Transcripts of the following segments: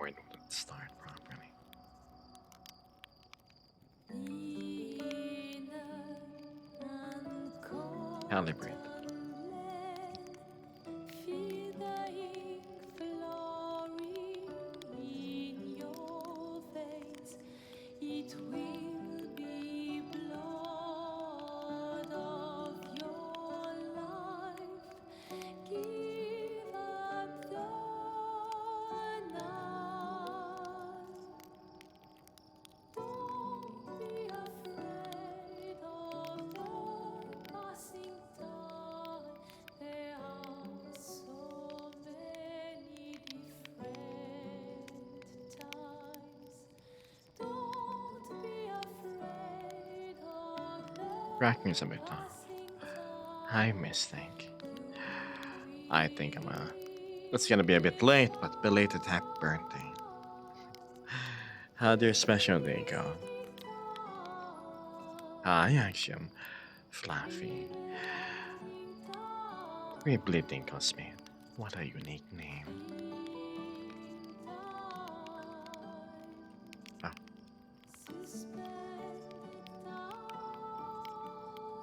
Wait, let's start properly. Calibrate. It will be blood of your life. Give up the night. Don't be afraid of the passing time. There are so many different times. Don't be afraid of the Crack me a bit, huh? passing I time. mistake. I think it's gonna be a bit late, but belated happy birthday. How'd your special day go? Hi, Action. Fluffy. Bleeding Cosmate. What a unique name. Oh,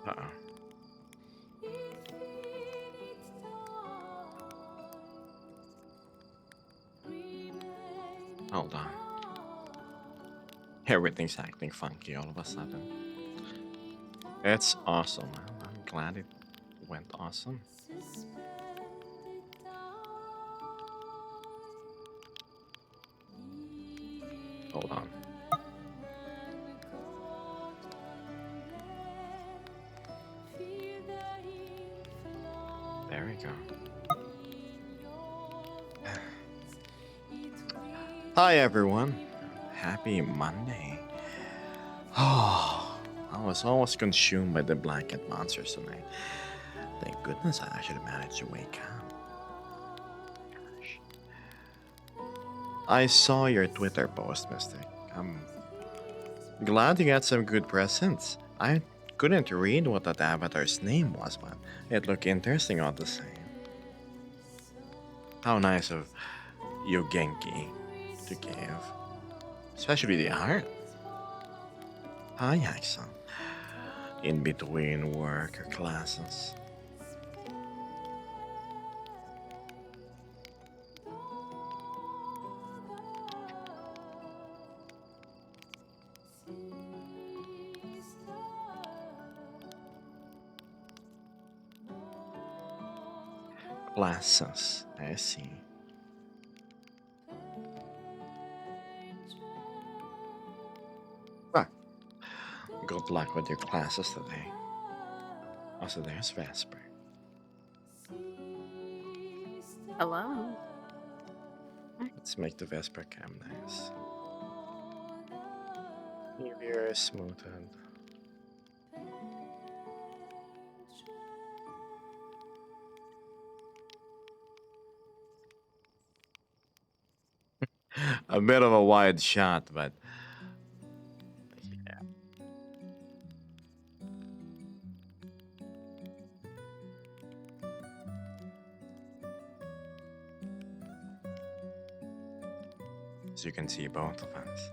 uh-oh. Hold on. Everything's acting funky all of a sudden. It's awesome. I'm glad it went awesome. Hold on. There we go. Hi, everyone. Happy Monday. Oh, I was almost consumed by the blanket monsters tonight. Thank goodness I actually managed to wake up. Gosh. I saw your Twitter post, Mystic. I'm glad you got some good presents. I couldn't read what that avatar's name was, but it looked interesting all the same. How nice of you, Genki, to give. Especially the art. Hi, Axon. In between work or classes. Classes, I see. Ah, good luck with your classes today. Also, there's Vesper. Hello. Let's make the Vesper cam nice. Very smoothed. A bit of a wide shot, but yeah. So you can see both of us.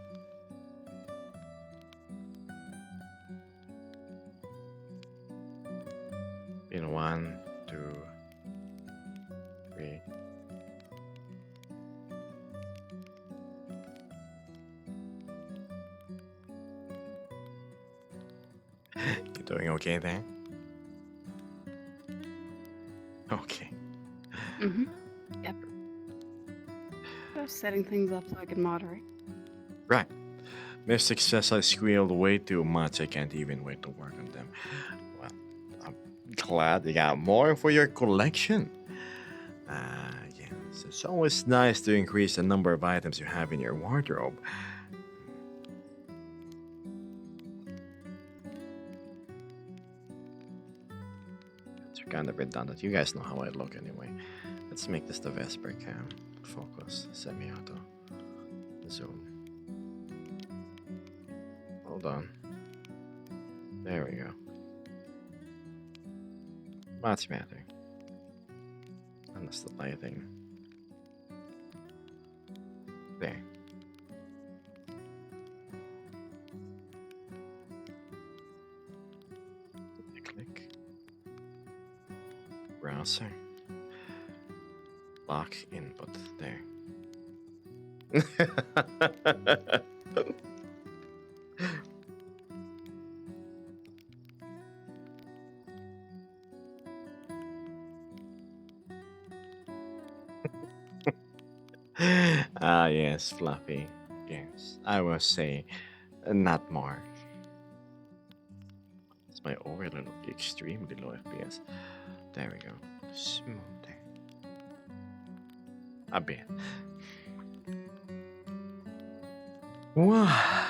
In one, two, three. You doing okay there? Okay. Mm-hmm. Yep. Just setting things up so I can moderate. Right. Mystic says I squealed way too much. I can't even wait to work on them. Well, I'm glad you got more for your collection. Yes, it's always nice to increase the number of items you have in your wardrobe. It's kind of redundant. You guys know how I look anyway. Let's make this the Vesper cam. Focus, semi-auto, zoom. Hold on. There we go. Much better. And that's the lighting. There. Click. Browser. Lock input. There. Ah, yes, Fluffy. Yes, I will say not more. It's my overload extremely low FPS. There we go. Smooth there. A bit. Wow.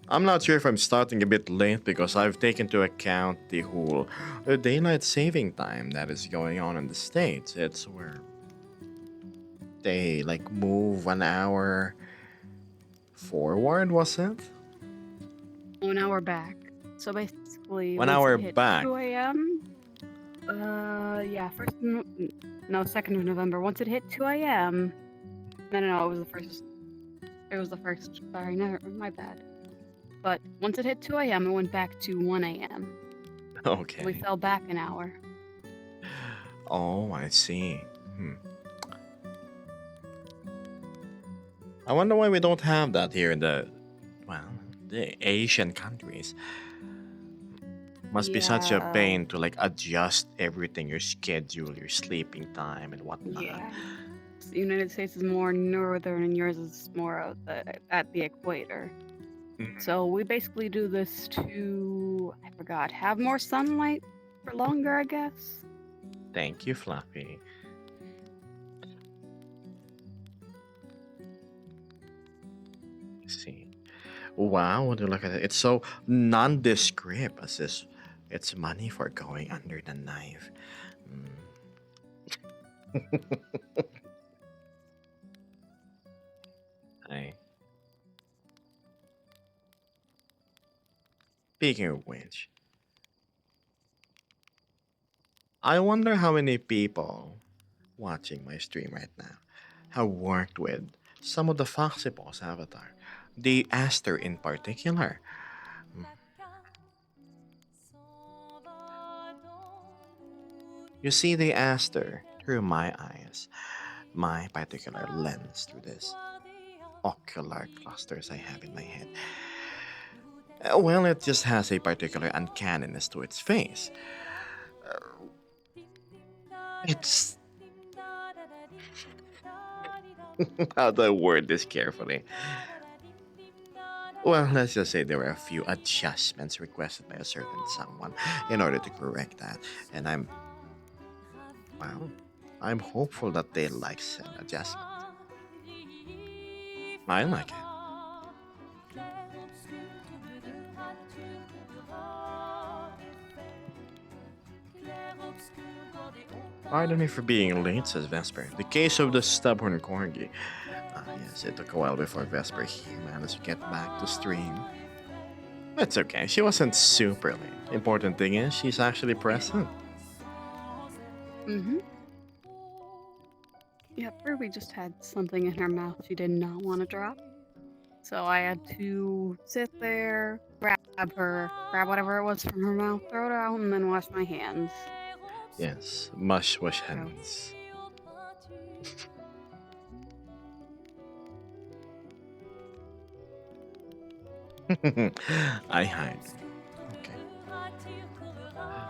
I'm not sure if I'm starting a bit late because I've taken into account the whole daylight saving time that is going on in the States. It's where they like move 1 hour forward, was it? 1 hour back. So basically, 1 hour once it hit back. 2 a.m. Yeah, no, 2nd of November. Once it hit 2 a.m. No, it was the first. It was the first. Sorry, never. My bad. But once it hit 2 a.m., it went back to 1 a.m. So we Okay. fell back an hour. Oh, I see. Hmm. I wonder why we don't have that here in the Asian countries. Must be such a Yeah. pain to like adjust everything, your schedule, your sleeping time, and whatnot. Yeah. The United States is more northern and yours is more at the equator. Mhm. So we basically do this to, I forgot, have more sunlight for longer, I guess. Thank you, Fluffy. Let's see. Wow, would you look at it? It's so nondescript as this. It's money for going under the knife. Mm. Hi. Speaking of which, I wonder how many people watching my stream right now have worked with some of the Foxy Balls avatar. The Aster in particular. Mm. You see the Aster through my eyes, my particular lens through this ocular clusters I have in my head. Well, it just has a particular uncanniness to its face. It's how do I word this carefully? Well, let's just say there were a few adjustments requested by a certain someone in order to correct that, and I'm hopeful that they like said adjustment. I like it. Pardon me for being late, says Vesper. The case of the stubborn corgi. Yes, it took a while before Vesper here managed to get back to stream. It's okay, she wasn't super late. Important thing is, she's actually present. Mm-hmm. Yep, Ruby just had something in her mouth she did not want to drop. So I had to sit there, grab whatever it was from her mouth, throw it out, and then wash my hands. Yes, mush wash hands. I hide. Okay.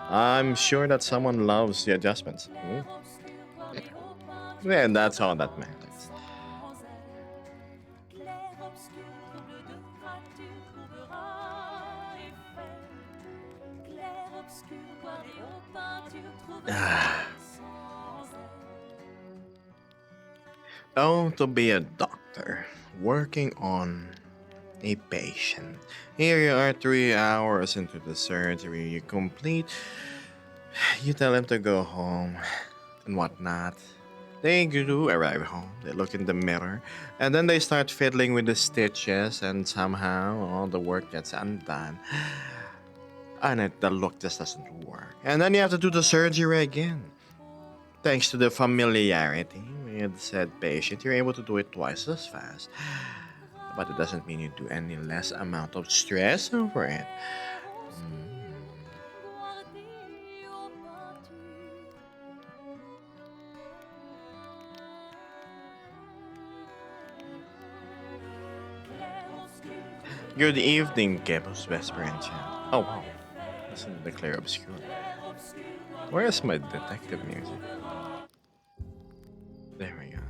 I'm sure that someone loves the adjustments. Yeah, that's all that matters. Oh, to be a doctor, working on a patient. Here you are 3 hours into the surgery, you complete, you tell him to go home and whatnot. They do arrive home, they look in the mirror, and then they start fiddling with the stitches, and somehow all the work gets undone. And the look just doesn't work. And then you have to do the surgery again. Thanks to the familiarity with said patient, you're able to do it twice as fast. But it doesn't mean you do any less amount of stress over it. Mm. Good evening, Gabos Vesper and Chan. Oh wow, listen to the clear obscure. Where's my detective music? There we go.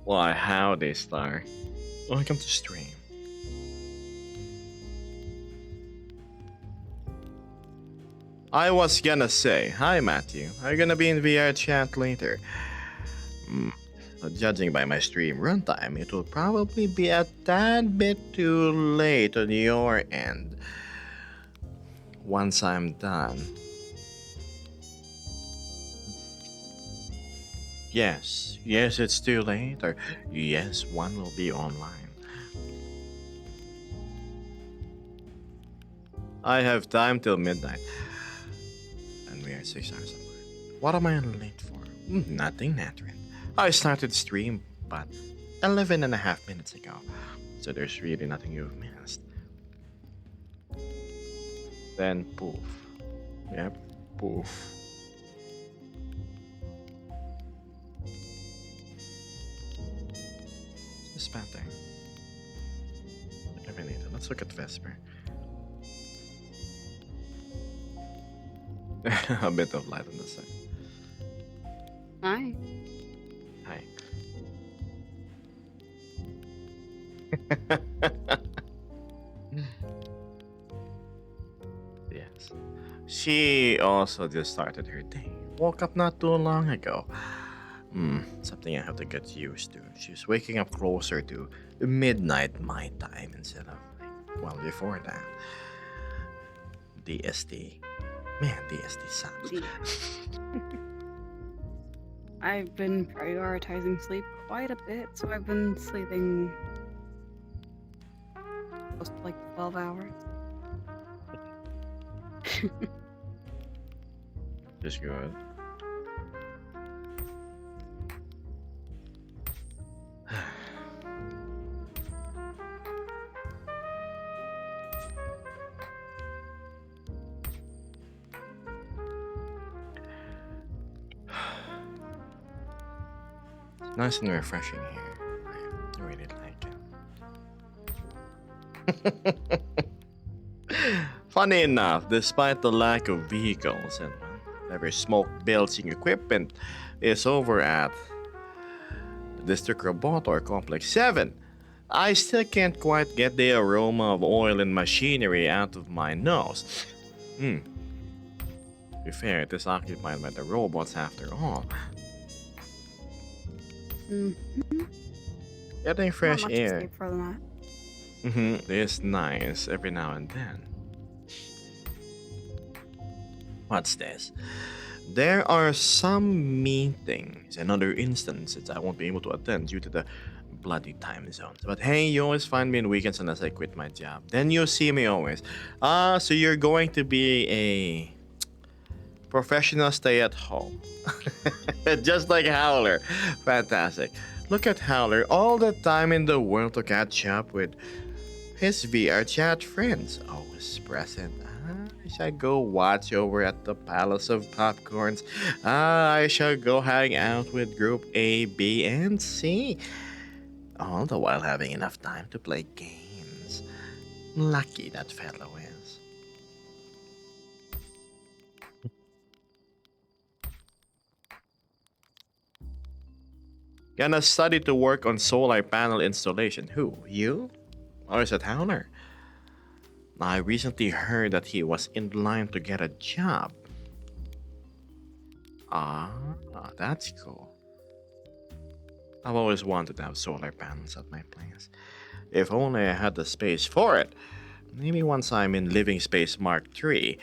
Why, howdy, Star. Welcome to stream. I was gonna say, hi Matthew. Are you gonna be in VR chat later? But judging by my stream runtime, it will probably be a tad bit too late on your end. Once I'm done. Yes, it's too late, or yes, one will be online. I have time till midnight. And we are 6 hours apart. What am I late for? Nothing, Natrin. I started stream, but 11 and a half minutes ago. So there's really nothing you've missed. Then poof. Yep, poof. This bad thing. Eliminated. Let's look at Vesper. A bit of light on the side. Hi. Hi. Yes. She also just started her day. Woke up not too long ago. Something I have to get used to. She's waking up closer to midnight my time instead of, well, before that. DST. Man, DST sucks. I've been prioritizing sleep quite a bit, so I've been sleeping close to like 12 hours. Just good. Nice and refreshing here. I really like it. Funny enough, despite the lack of vehicles and every smoke belching equipment is over at District Robotor Complex 7, I still can't quite get the aroma of oil and machinery out of my nose. To be fair, it is occupied by the robots after all. Getting fresh Not much air. escape for that. It's nice every now and then. What's this? There are some meetings and other instances I won't be able to attend due to the bloody time zones. But hey, you always find me on weekends unless I quit my job. Then you see me always. So you're going to be a professional stay at home. Just like Howler. Fantastic. Look at Howler, all the time in the world to catch up with his VR chat friends. Always present. I shall go watch over at the Palace of Popcorns. I shall go hang out with Group A, B, and C. All the while having enough time to play games. Lucky that fellow is. Gonna study to work on solar panel installation. Who? You? Or is it Howler? I recently heard that he was in line to get a job. That's cool. I've always wanted to have solar panels at my place. If only I had the space for it. Maybe once I'm in Living Space Mark III,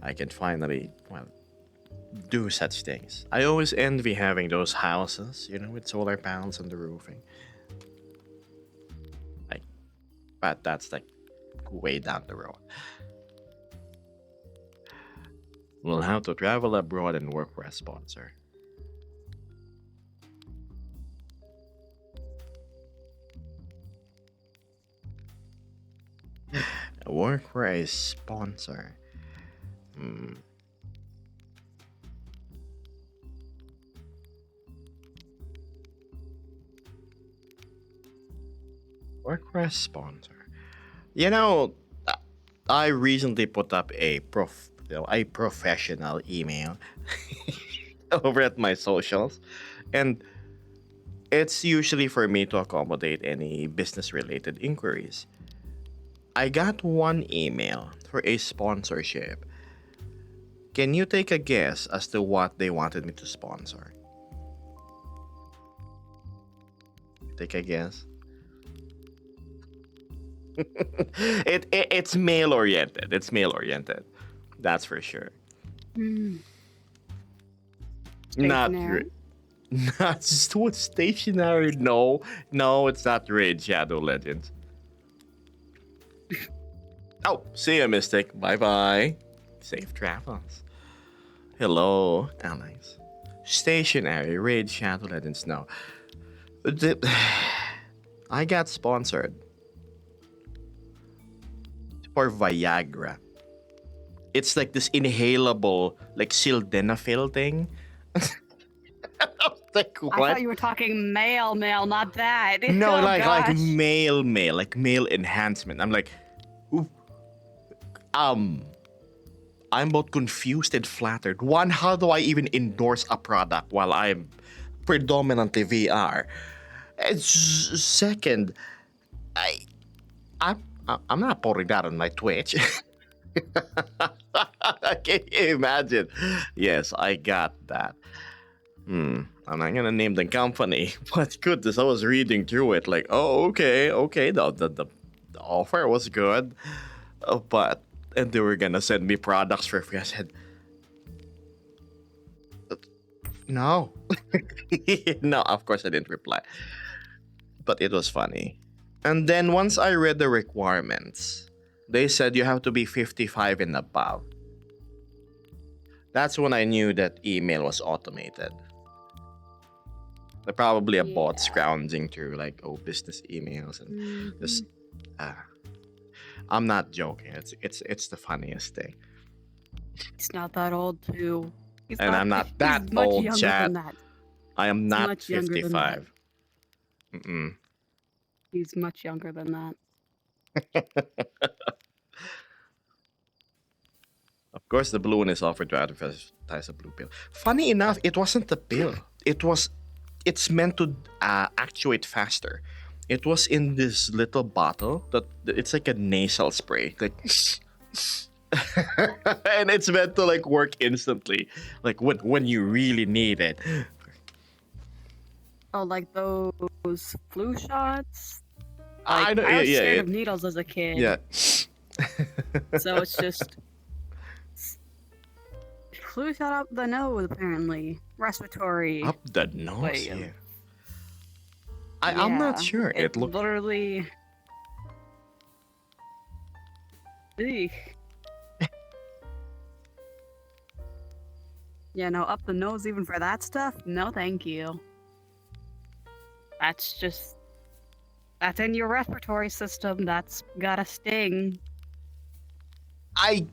I can finally, well, do such things. I always envy having those houses, with solar panels on the roofing. But that's like way down the road. will have to travel abroad and work for a sponsor. Work for a sponsor. Hmm. Work for a sponsor. You know, I recently put up a professional email over at my socials, and it's usually for me to accommodate any business related inquiries. I got one email for a sponsorship. Can you take a guess as to what they wanted me to sponsor? Take a guess. It's male oriented. It's male oriented. That's for sure. Hmm. Not Stationary. not what stationary. No, no, it's not Raid Shadow Legends. Oh, see you, Mystic. Bye bye. Safe travels. Hello, allies. Stationary Raid Shadow Legends. No, I got sponsored for Viagra. It's like this inhalable, like sildenafil thing. I was like, I what? thought you were talking male, not that. No, Oh, like gosh. male, like male enhancement. I'm like, ooh, um, I'm both confused and flattered. One, how do I even endorse a product while I'm predominantly VR? And second, I, I'm not putting that on my Twitch. Can you imagine? Yes, I got that. I'm not gonna name the company, but goodness, I was reading through it like, oh, okay, the offer was good, but and they were gonna send me products for free. I said, no, no. Of course, I didn't reply, but it was funny. And then once I read the requirements, they said you have to be 55 and above. That's when I knew that email was automated. They're probably a bot Yeah. scrounging through like business emails and Mhm. just. I'm not joking. It's the funniest thing. He's not that old, too. He's And I'm not he's that much old, younger chat. than that. I am not much younger than that. 55. Mm-mm. He's much younger than that. Of course, the balloon is offered to advertise a blue pill. Funny enough, it wasn't the pill. It's meant to actuate faster. It was in this little bottle that it's like a nasal spray, like, and it's meant to like work instantly, like when you really need it. Oh, like those flu shots? I Like, know, I was yeah, scared it, of needles as a kid. yeah. So it's just flu shot up the nose, apparently. Respiratory. Up the nose. way of- Yeah. I'm not Yeah, sure. It looked. literally. Eek. Yeah, no, up the nose even for that stuff? No, thank you. That's just. That's in your respiratory system. That's gotta sting. I.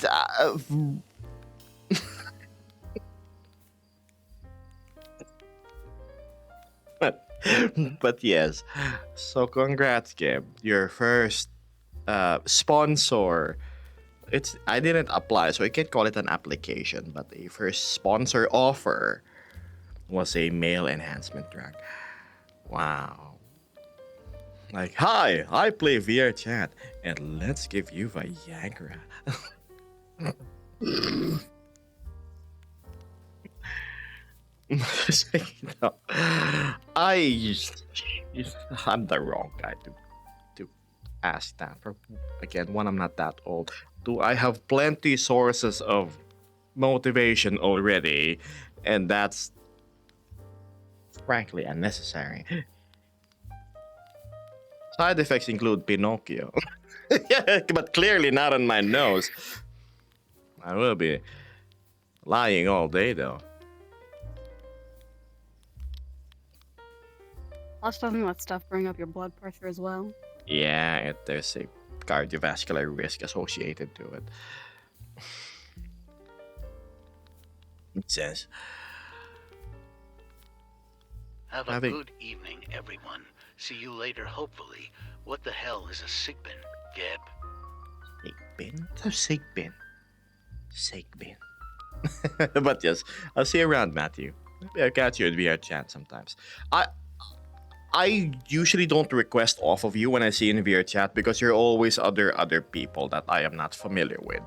But yes. So congrats, Gib. Your first sponsor. I didn't apply, so I can't call it an application, but the first sponsor offer was a male enhancement drug. Wow. Like, hi, I play VR chat, and let's give you Viagra. It's like, no, I'm the wrong guy to ask that. For again, one, I'm not that old. Two, I have plenty sources of motivation already, and that's frankly unnecessary. Side effects include Pinocchio. Yeah, but clearly not on my nose. I will be Lying all day though. Plus, doesn't that stuff bring up your blood pressure as well? Yeah, there's a cardiovascular risk associated to it. It says Have a Having- good evening, everyone. See you later, hopefully. What the hell is a sick bin, Geb? sick bin. What's a sick bin? Sick bin. But yes, I'll see you around, Matthew. Maybe I'll catch you in VR chat sometimes. I usually don't request off of you when I see you in VR chat because you're always other people that I am not familiar with.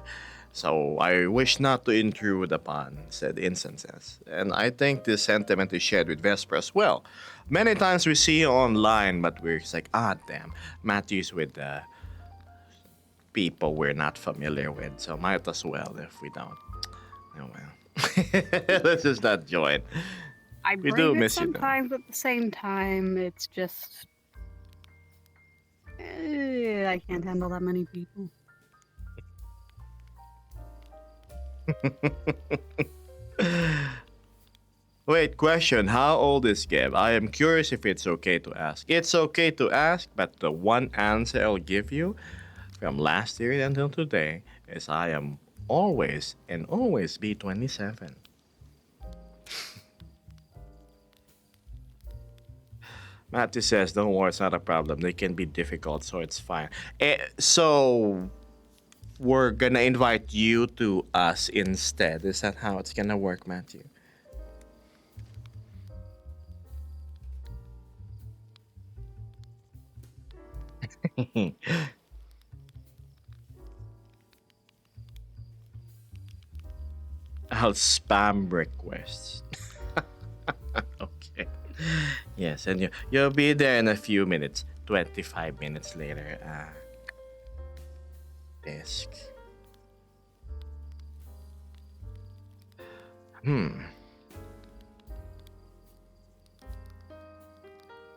So I wish not to intrude upon said instances. And I think this sentiment is shared with Vesper as well. Many times we see you online, but we're just like, damn, Matthew's with people we're not familiar with. So might as well if we don't. Oh well. Let's just not join. I We brave do it miss you, though. sometimes, but at the same time, it's just I can't handle that many people. Wait, question. How old is Geb? I am curious if it's okay to ask. It's okay to ask, but the one answer I'll give you from last year until today is I am always and always be 27. Matthew says, don't worry, it's not a problem. They can be difficult, so it's fine. So we're gonna invite you to us instead. Is that how it's gonna work, Matthew? I'll spam requests. Okay. Yes, and you'll be there in a few minutes. 25 minutes later. Desk.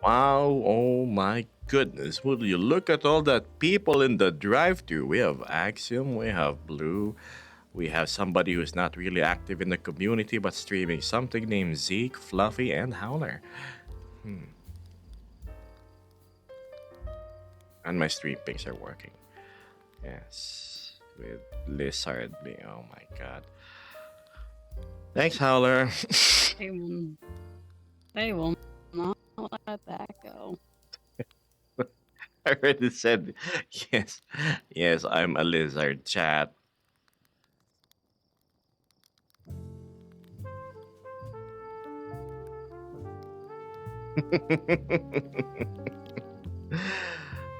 Wow, oh my goodness. Will you look at all that people in the drive-thru? We have Axiom, we have Blue, we have somebody who's not really active in the community but streaming something named Zeke, Fluffy, and Howler. And my stream pings are working. Yes, with Lizard. Oh my god. Thanks, Howler. They will not let that go. I already said yes. Yes, I'm a lizard, chat.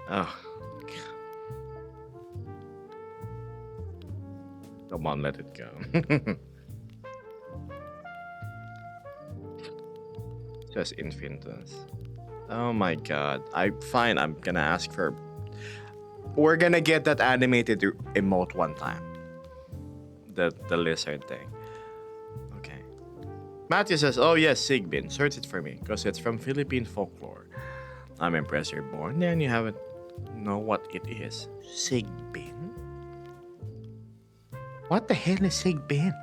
Oh. Come on, let it go. Just Infinitons. Oh my god. Fine, I'm gonna ask for. We're gonna get that animated emote one time. The lizard thing. Okay. Matthew says, oh yes, Sigbin. Search it for me, because it's from Philippine folklore. I'm impressed you're born, then you haven't know what it is. Sigbin? What the hell is Sigbin?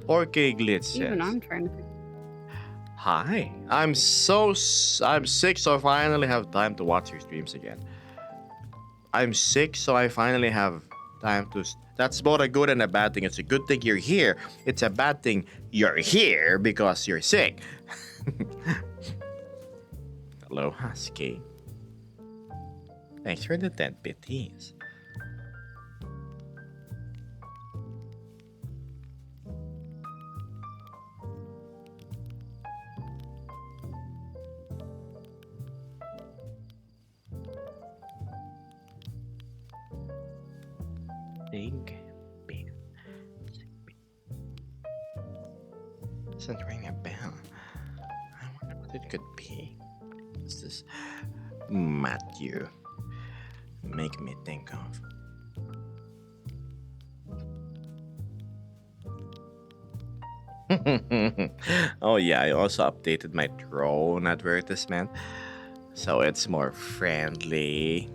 Orke Glitch says, Even I'm trying to. hi, I'm sick, so I finally have time to watch your streams again. I'm sick, so I finally have time to. That's both a good and a bad thing. It's a good thing you're here. It's a bad thing you're here because you're sick. Hello, Husky. Thanks for the 10 bitties. Big bean. Doesn't ring a bell. I wonder what it could be. What's this? Matthew. Make me think of. Oh yeah, I also updated my drone advertisement. So it's more friendly.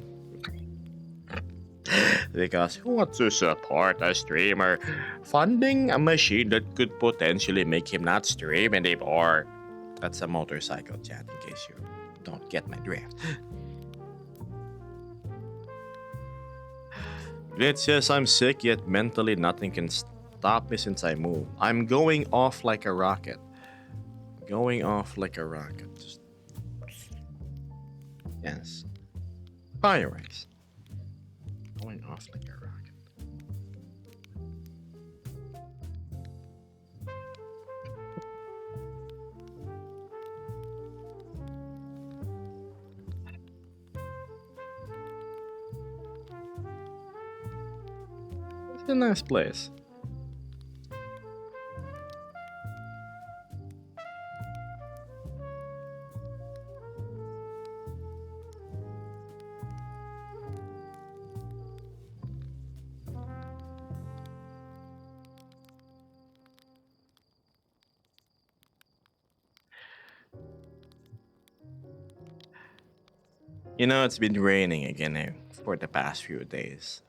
Because who wants to support a streamer funding a machine that could potentially make him not stream anymore? That's a motorcycle chat, in case you don't get my drift. It says I'm sick, yet mentally nothing can stop me since I move. I'm going off like a rocket. Going off like a rocket. Yes. Fireworks. Going off like a rocket. It's a nice place. You know, it's been raining again for the past few days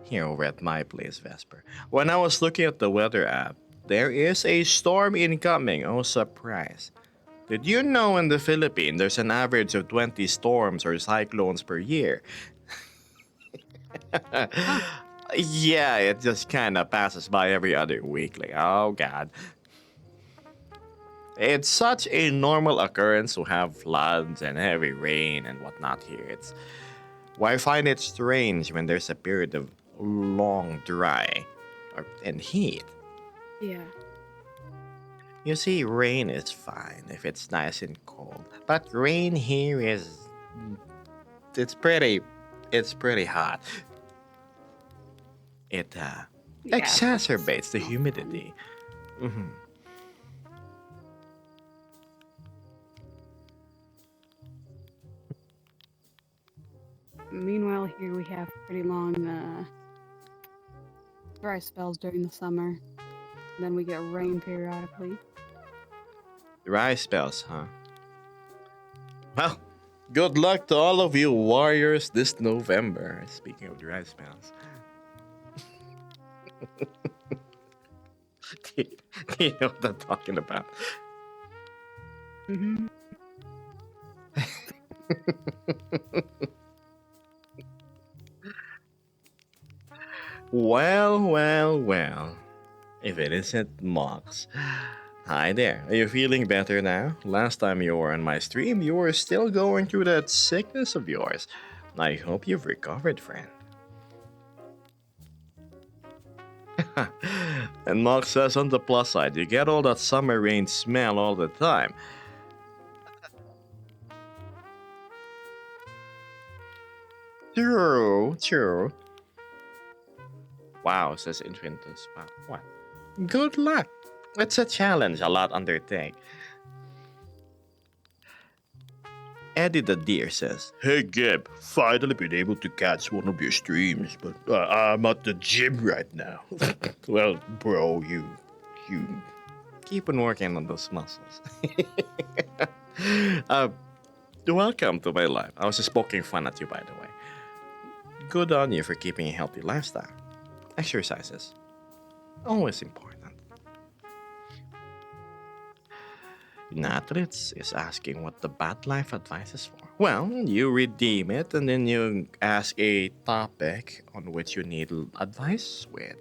here over at my place, Vesper. When I was looking at the weather app, there is a storm incoming. Oh, surprise. Did you know in the Philippines there's an average of 20 storms or cyclones per year? Yeah, it just kind of passes by every other week. Like, oh, God. It's such a normal occurrence to have floods and heavy rain and whatnot here. It's why I find it strange when there's a period of long dry and heat. Yeah. You see, rain is fine if it's nice and cold, but rain here is it's pretty hot. It Yeah, exacerbates the that's not humidity. Mhm. Meanwhile, here we have pretty long dry spells during the summer. Then we get rain periodically. Dry spells, huh? Well, good luck to all of you warriors this November. Speaking of dry spells. do you know what I'm talking about? Mm-hmm. Well. If it isn't Mox. Hi there. Are you feeling better now? Last time you were on my stream, you were still going through that sickness of yours. I hope you've recovered, friend. And Mox says on the plus side, you get all that summer rain smell all the time. True. Wow, says Infintus. Wow, what? Good luck. It's a challenge a lot undertake. Eddie the Deer says, "Hey Gib, finally been able to catch one of your streams, but I'm at the gym right now." Well, bro, you keep on working on those muscles. uh, Welcome to my life. I was just poking fun at you, by the way. Good on you for keeping a healthy lifestyle. Exercises, always important. Natrix is asking what the bad life advice is for. Well, you redeem it and then you ask a topic on which you need advice with.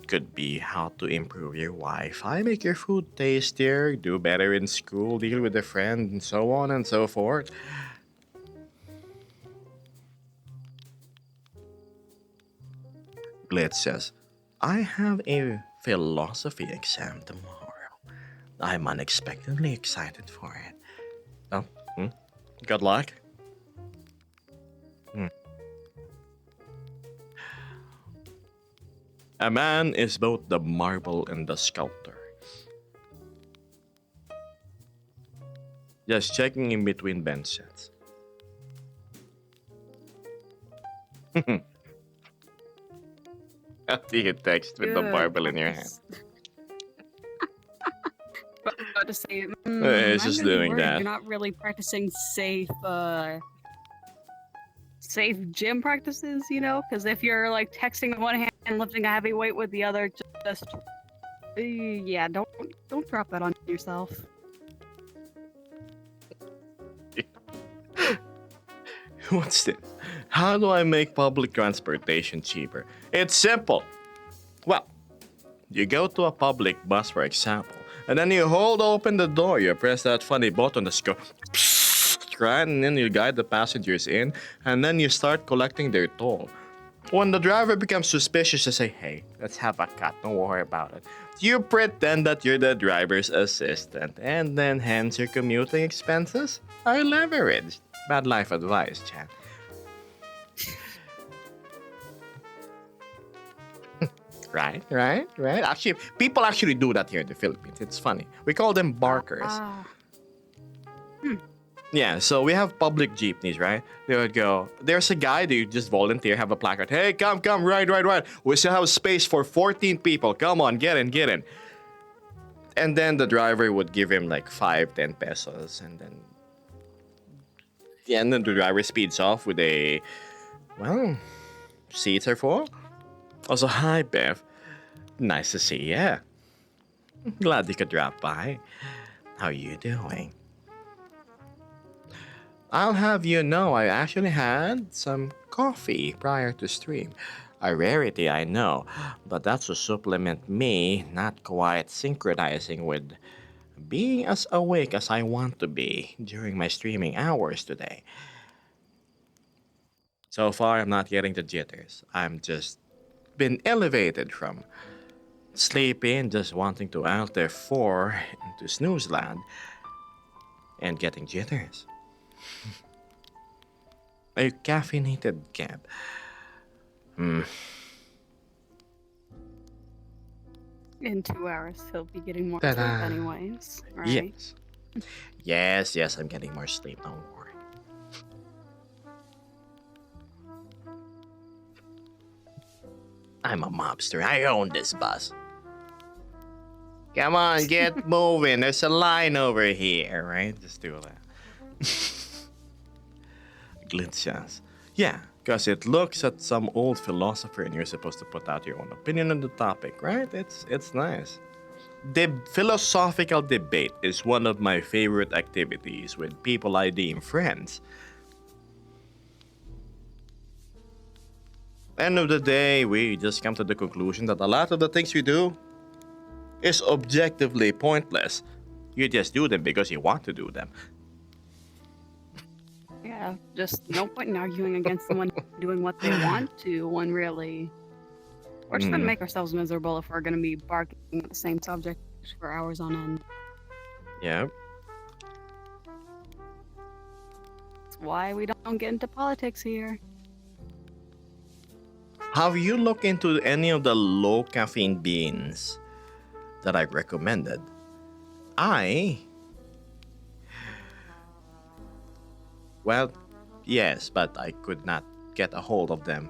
Could be how to improve your Wi-Fi, make your food tastier, do better in school, deal with a friend, and so on and so forth. Blitz says, I have a philosophy exam tomorrow. I'm unexpectedly excited for it. Oh, good luck. A man is both the marble and the sculptor. Just checking in between bench sets. How do you text with the Good marble in your hand? practice. About to say, It's I'm just really doing worried that. You're not really practicing safe safe gym practices, you know? Because if you're like texting with one hand and lifting a heavy weight with the other, just yeah, don't drop that on yourself. What's this? How do I make public transportation cheaper? It's simple. Well, you go to a public bus, for example, and then you hold open the door. You press that funny button that's go, right, and then you guide the passengers in, and then you start collecting their toll. When the driver becomes suspicious, you say, "Hey, let's have a cut. Don't worry about it." You pretend that you're the driver's assistant, and then hence your commuting expenses are leveraged. Bad life advice, Chan. Right. Actually, people actually do that here in the Philippines. It's funny. We call them barkers. Ah, Yeah, so we have public jeepneys, right? They would go, there's a guy, they just volunteer, have a placard. Hey, come, ride. We still have space for 14 people. Come on, get in. And then the driver would give him like 10 pesos. And then the driver speeds off with a, well, seats are full. Also, hi, Bev. Nice to see ya. Glad you could drop by. How you doing? I'll have you know I actually had some coffee prior to stream. A rarity, I know, but that's to supplement me not quite synchronizing with being as awake as I want to be during my streaming hours today. So far, I'm not getting the jitters. I'm just been elevated from sleepy and just wanting to out there 4 into snooze land and getting jitters. A caffeinated cab. in 2 hours, he'll be getting more sleep Ta-da. anyways, right? Yes, I'm getting more sleep, don't worry. I'm a mobster. I own this bus. Come on, get moving. There's a line over here, right? Just do that. Glitches. Yeah, because it looks at some old philosopher and you're supposed to put out your own opinion on the topic, right? It's nice. The philosophical debate is one of my favorite activities with people I deem friends. End of the day, we just come to the conclusion that a lot of the things we do is objectively pointless. You just do them because you want to do them. Yeah, just no point in arguing against someone doing what they want to when really we're just gonna make ourselves miserable if we're gonna be barking at the same subject for hours on end. Yeah. That's why we don't get into politics here. Have you looked into any of the low caffeine beans that I recommended? Well, yes, but I could not get a hold of them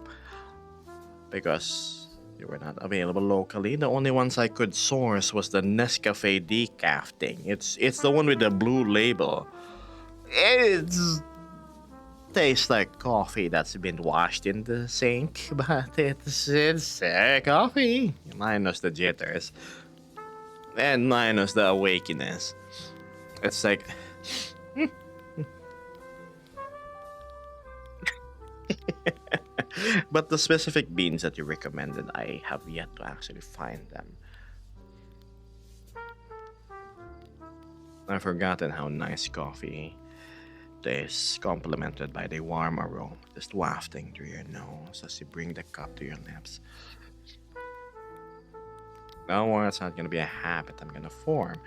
because they were not available locally. The only ones I could source was the Nescafe decaf thing. It's the one with the blue label. It tastes like coffee that's been washed in the sink, but it's coffee. Minus the jitters. And minus the awakeness. It's like... But the specific beans that you recommended, I have yet to actually find them. I've forgotten how nice coffee tastes, complemented by the warm aroma just wafting through your nose as you bring the cup to your lips. Don't worry, it's not gonna be a habit I'm gonna form.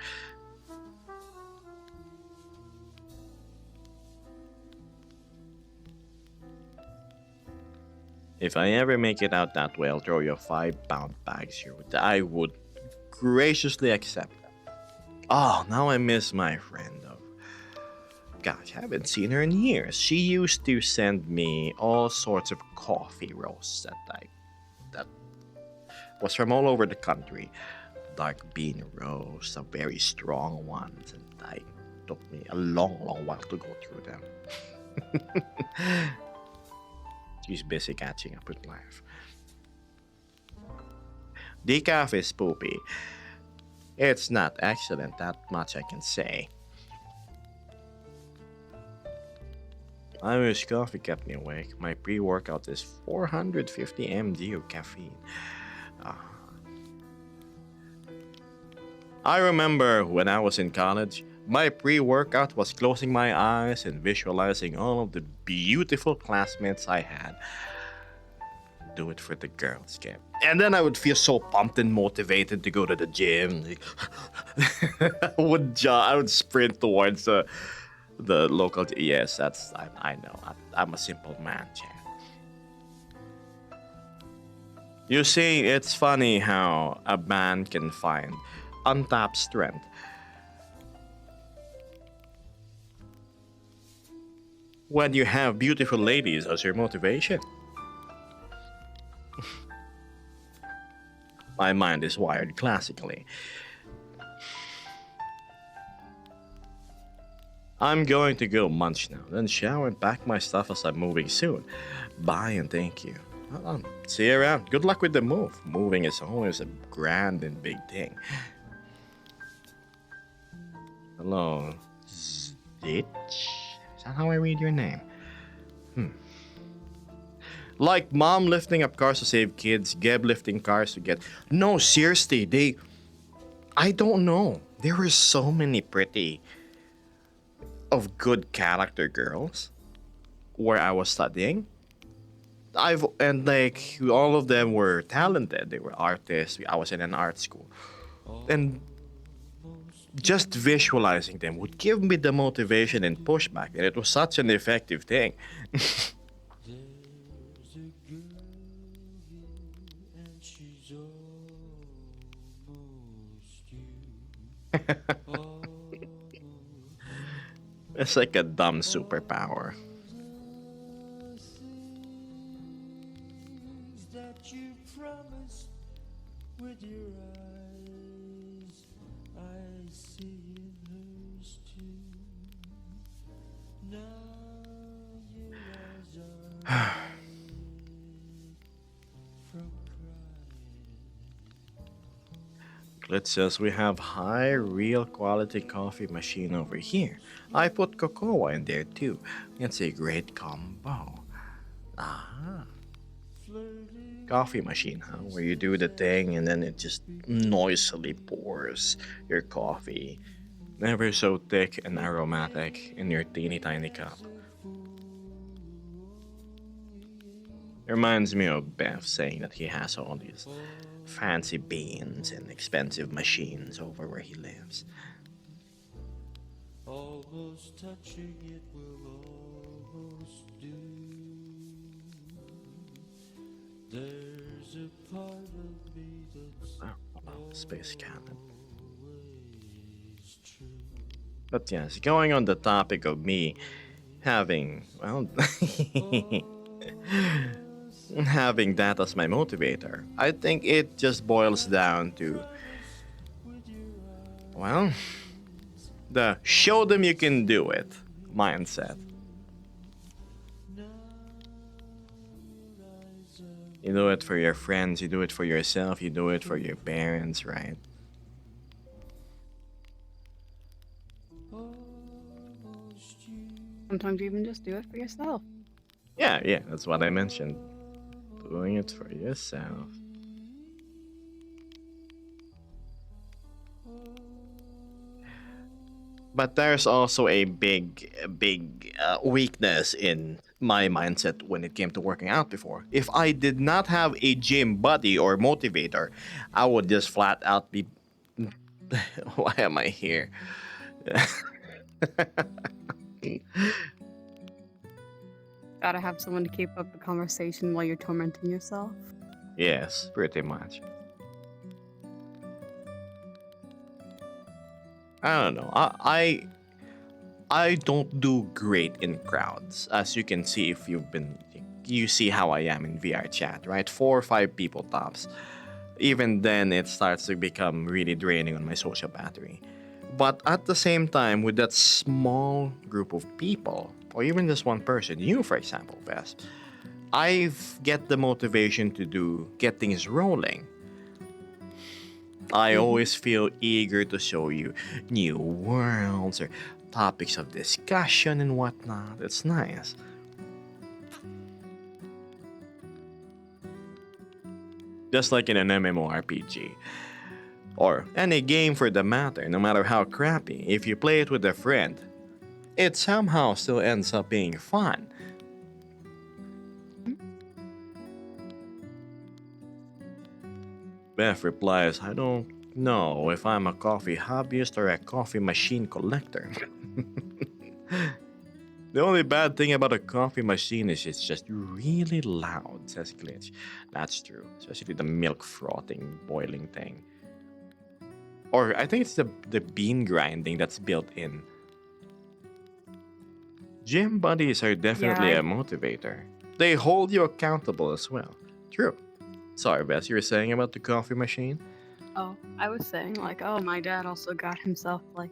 If I ever make it out that way, I'll throw you 5-pound bags here. I would graciously accept that. Oh, now I miss my friend. Gosh, I haven't seen her in years. She used to send me all sorts of coffee roasts that was from all over the country. Dark bean roast, some very strong ones, and it took me a long while to go through them. She's busy catching up with life. Decaf is poopy. It's not excellent, that much I can say. Irish coffee kept me awake. My pre-workout is 450 mg of caffeine. Ah. I remember when I was in college, my pre-workout was closing my eyes and visualizing all of the beautiful classmates I had. Do it for the girls, Kev. And then I would feel so pumped and motivated to go to the gym. I would sprint towards the local. Yes, I know. I'm a simple man, Chad. You see, it's funny how a man can find untapped strength when you have beautiful ladies as your motivation. My mind is wired classically. I'm going to go munch now, then shower and pack my stuff as I'm moving soon. Bye and thank you. See you around. Good luck with the move. Moving is always a grand and big thing. Hello, Stitch? Is that how I read your name? Like mom lifting up cars to save kids, Geb lifting cars to get... No, seriously, I don't know. There were so many pretty... of good character girls where I was studying. And like, all of them were talented. They were artists. I was in an art school. And just visualizing them would give me the motivation and pushback. And it was such an effective thing. It's like a dumb superpower. That you promised with your eyes, I see in hers too. Now your eyes are from crying. Glitches, we have high real quality coffee machine over here. I put cocoa in there too. It's a great combo. Ah. Coffee machine, huh? Where you do the thing and then it just noisily pours your coffee. Never so thick and aromatic in your teeny tiny cup. Reminds me of Beth saying that he has all these fancy beans and expensive machines over where he lives. Almost touching it will almost do. There's a part of me that's Oh, space cabin. always true. But yes, going on the topic of me having, well, having that as my motivator, I think it just boils down to, well, the show them you can do it mindset. You do it for your friends, you do it for yourself, you do it for your parents, right? Sometimes you even just do it for yourself. Yeah, that's what I mentioned. Doing it for yourself. But there's also a big weakness in my mindset when it came to working out before. If I did not have a gym buddy or motivator, I would just flat out be... Why am I here? Gotta have someone to keep up the conversation while you're tormenting yourself. Yes, pretty much. I don't know. I don't do great in crowds. As you can see if you see how I am in VR chat, right? 4 or 5 people tops. Even then it starts to become really draining on my social battery. But at the same time, with that small group of people, or even just one person, you for example, Vest, I get the motivation to get things rolling. I always feel eager to show you new worlds or topics of discussion and whatnot. It's nice. Just like in an MMORPG. Or any game for the matter, no matter how crappy, if you play it with a friend, it somehow still ends up being fun. Beth replies, I don't know if I'm a coffee hobbyist or a coffee machine collector. The only bad thing about a coffee machine is it's just really loud, says Glitch. That's true, especially the milk frothing, boiling thing. Or I think it's the bean grinding that's built in. Gym buddies are definitely a motivator. They hold you accountable as well. True. Sorry, Bess, you were saying about the coffee machine? Oh, I was saying, like, oh, my dad also got himself, like,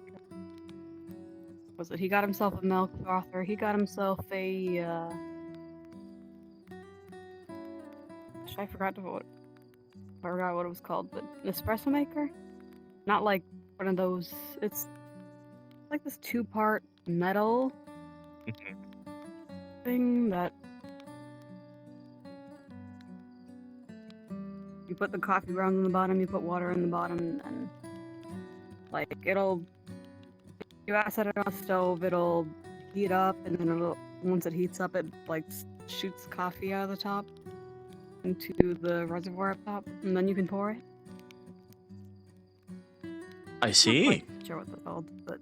was it? He got himself a milk frother. He got himself a, I forgot what it was called, but an espresso maker? Not like one of those, it's like this two-part metal thing that you put the coffee grounds on the bottom, you put water in the bottom, and like you set it on a stove, it'll heat up, and then once it heats up, it like shoots coffee out of the top into the reservoir up top, and then you can pour it. I see. Not quite sure what they're called, but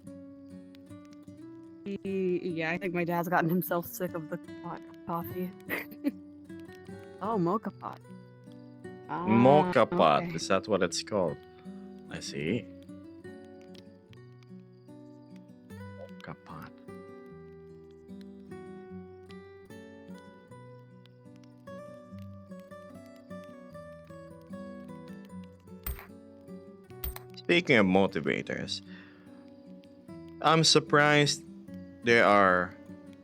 yeah, I think my dad's gotten himself sick of the pot coffee. Oh, mocha pot. Mocha pot, okay. is that what it's called? I see. Mocha pot. Speaking of motivators, I'm surprised there are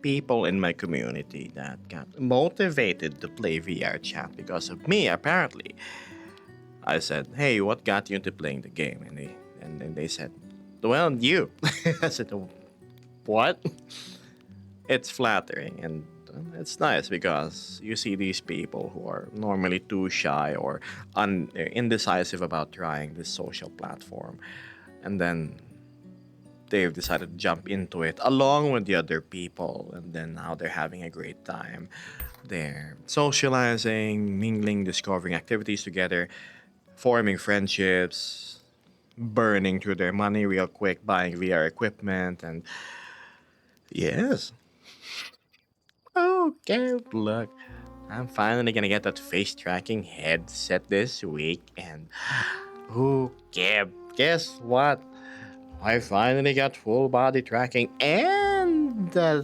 people in my community that got motivated to play VR chat because of me, apparently. I said, hey, what got you into playing the game? And then they said, well, you. I said, what? It's flattering and it's nice because you see these people who are normally too shy or indecisive about trying this social platform. And then they've decided to jump into it along with the other people, and then now they're having a great time. They're socializing, mingling, discovering activities together, forming friendships, burning through their money real quick, buying VR equipment, and yes. Oh, good luck. I'm finally gonna get that face tracking headset this week, and guess what? I finally got full body tracking and the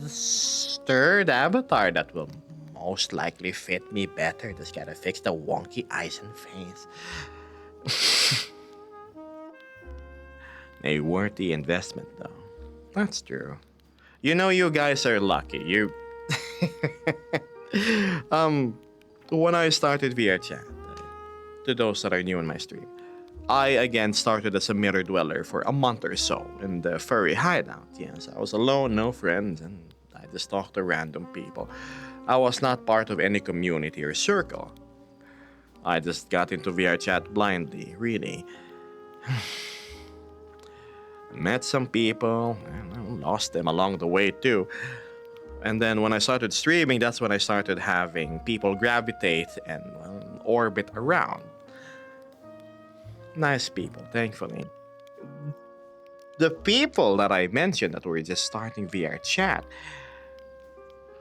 third avatar that will most likely fit me better. Just gotta fix the wonky eyes and face. A worthy investment, though. That's true. You know, you guys are lucky. When I started VR chat, to those that are new in my stream, I again started as a mirror dweller for a month or so in the furry hideout. Yes, I was alone, no friends, and I just talked to random people. I was not part of any community or circle. I just got into VR chat blindly, really. Met some people, and I lost them along the way too. And then when I started streaming, that's when I started having people gravitate and orbit around. Nice people, thankfully. The people that I mentioned that were just starting VR chat,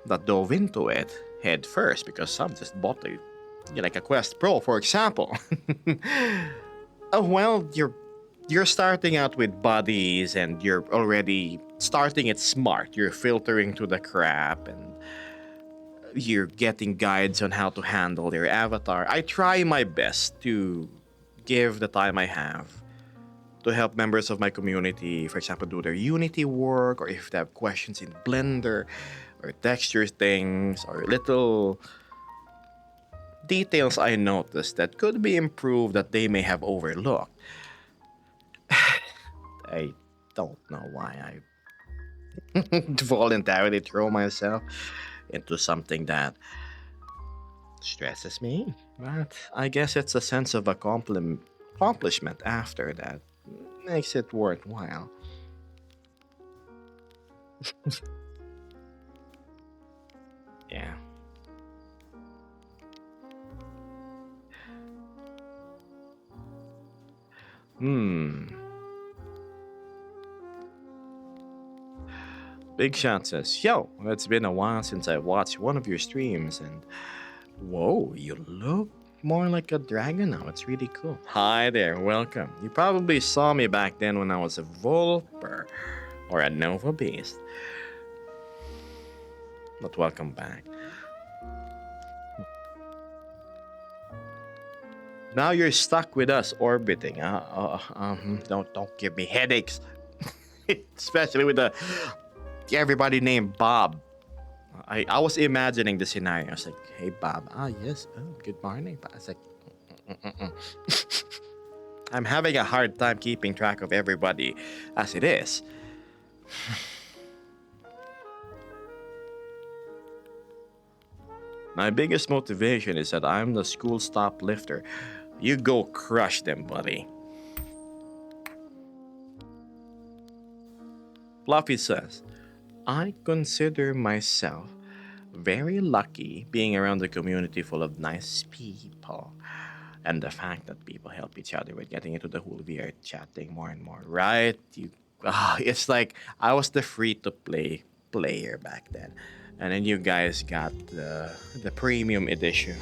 that dove into it head first because some just bought like a Quest Pro, for example. Well, you're starting out with buddies and you're already starting it smart. You're filtering through the crap and you're getting guides on how to handle your avatar. I try my best to give the time I have to help members of my community, for example, do their Unity work, or if they have questions in Blender, or texture things, or little details I noticed that could be improved that they may have overlooked. I don't know why I voluntarily throw myself into something that stresses me, but I guess it's a sense of accomplishment after that makes it worthwhile. Yeah. Hmm. Big Shot says, "Yo, it's been a while since I watched one of your streams, and whoa, you look more like a dragon now. It's really cool." Hi there, welcome. You probably saw me back then when I was a Volper or a Nova Beast. But welcome back. Now you're stuck with us orbiting. Don't give me headaches. Especially with everybody named Bob. I was imagining the scenario. I was like, "Hey Bob, yes, good morning." But I was like, I'm having a hard time keeping track of everybody as it is. My biggest motivation is that I'm the school stop lifter. You go crush them, buddy. Fluffy says, "I consider myself very lucky being around a community full of nice people. And the fact that people help each other with getting into the whole VR chatting more and more, right? It's like I was the free-to-play player back then. And then you guys got the premium edition.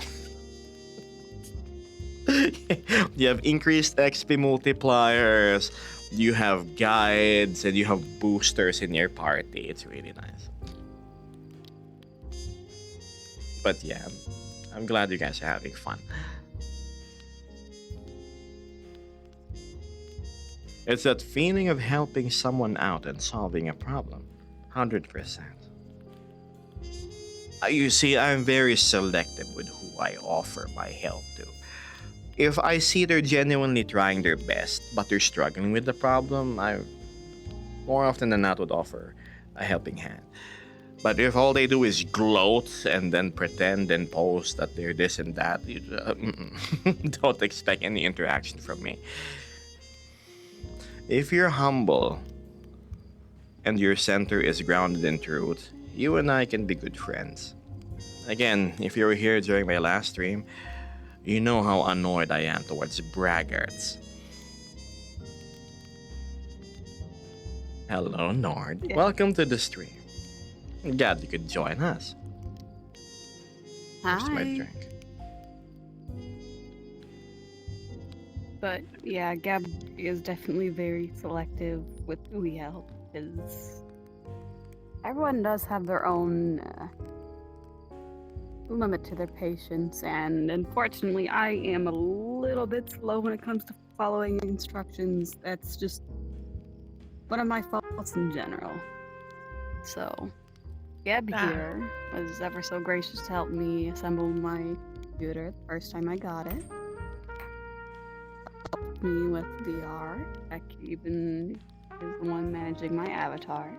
You have increased XP multipliers, you have guides, and you have boosters in your party. It's really nice. But yeah, I'm glad you guys are having fun. It's that feeling of helping someone out and solving a problem. 100%. You see, I'm very selective with who I offer my help to. If I see they're genuinely trying their best, but they're struggling with the problem, I more often than not would offer a helping hand. But if all they do is gloat and then pretend and post that they're this and that, don't expect any interaction from me. If you're humble and your center is grounded in truth, you and I can be good friends. Again, if you were here during my last stream, you know how annoyed I am towards braggarts. Hello, Nord. Yeah. Welcome to the stream. Glad you could join us. Here's my Hi. drink. But yeah, Gab is definitely very selective with who he helps because everyone does have their own limit to their patience, and unfortunately, I am a little bit slow when it comes to following instructions. That's just one of my faults in general. So, Gab here was ever so gracious to help me assemble my computer the first time I got it. Helped me with VR. Heck, even is the one managing my avatar.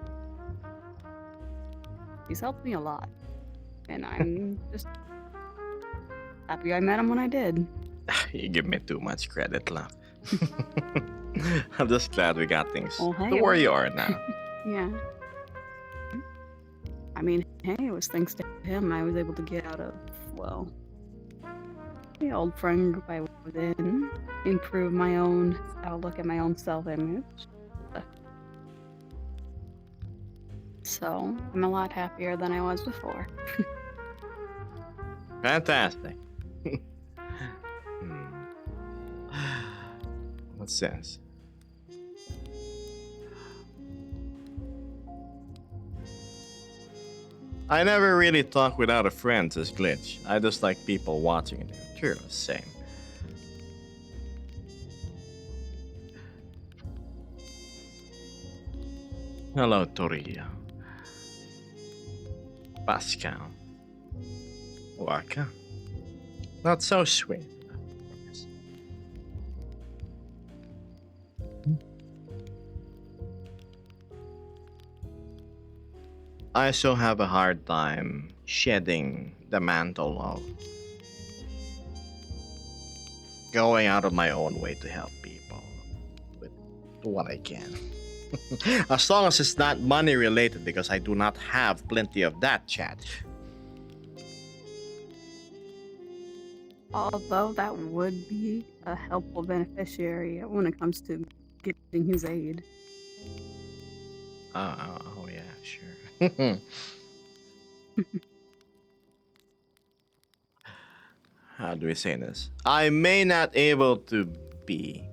He's helped me a lot. And I'm just happy I met him when I did. You give me too much credit, love. I'm just glad we got things Oh, hey, to where you are now. Yeah. I mean, hey, it was thanks to him I was able to get out of, well, the old friend group I was in, improve my own outlook at my own self-image. So, I'm a lot happier than I was before. Fantastic. What's this? I never really talk without a friend, says Glitch. I just like people watching it. True, same. Hello, Toria. Pascal. Waka. Not so sweet. I still have a hard time shedding the mantle of going out of my own way to help people with what I can. As long as it's not money related, because I do not have plenty of that, chat. Although that would be a helpful beneficiary when it comes to getting his aid. Oh yeah, sure. How do we say this? I may not able to be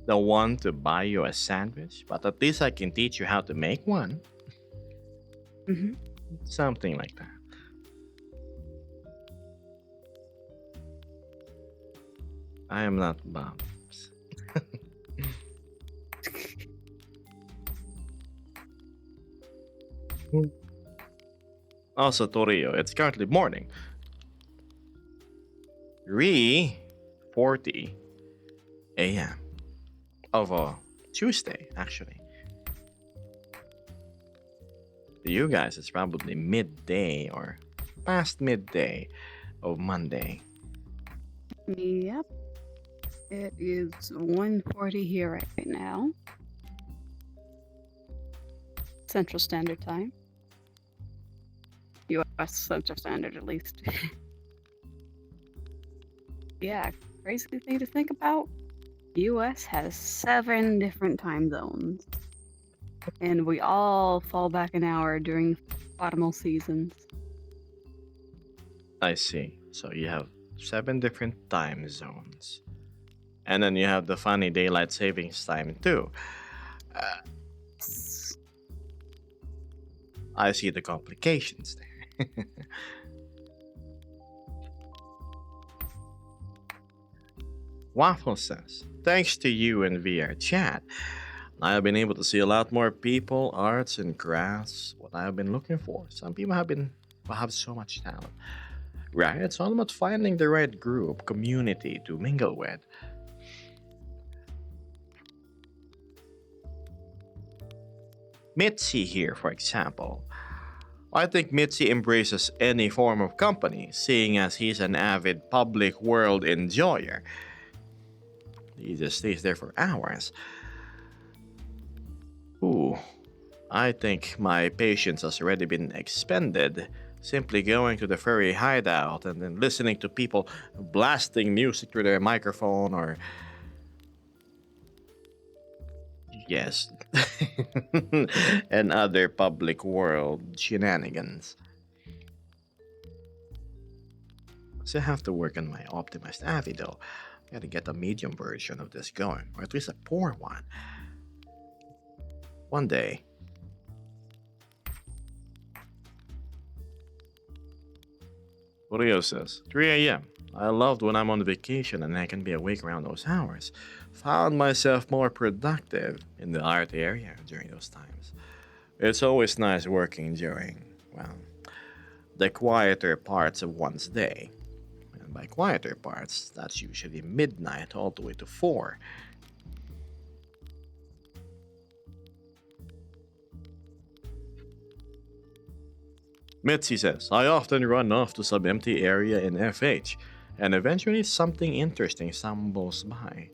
the one to buy you a sandwich, but at least I can teach you how to make one. Hmm. Something like that. I am not Bobs. Also, Torio, it's currently morning. 3:40 a.m. of a Tuesday, actually. To you guys, it's probably midday or past midday of Monday. Yep. It is 1:40 here right now. Central Standard Time. US Central Standard, at least. Yeah, crazy thing to think about. US has 7 different time zones. And we all fall back an hour during autumnal seasons. I see. So you have 7 different time zones. And then you have the funny daylight savings time too. I see the complications there. Waffle says, thanks to you and VR chat, I have been able to see a lot more people, arts, and crafts. What I have been looking for. Some people have so much talent. Right? It's all about finding the right group, community to mingle with. Mitzi here, for example. I think Mitzi embraces any form of company, seeing as he's an avid public world enjoyer. He just stays there for hours. Ooh, I think my patience has already been expended. Simply going to the furry hideout and then listening to people blasting music through their microphone or. Yes. and other public world shenanigans. So I have to work on my optimized Avi though. Gotta get a medium version of this going, or at least a poor one. One day. Rio says, 3 a.m. I loved when I'm on vacation and I can be awake around those hours. Found myself more productive in the art area during those times. It's always nice working during, well, the quieter parts of one's day. And by quieter parts, that's usually midnight all the way to 4. Mitzi says, I often run off to some empty area in FH, and eventually something interesting stumbles by.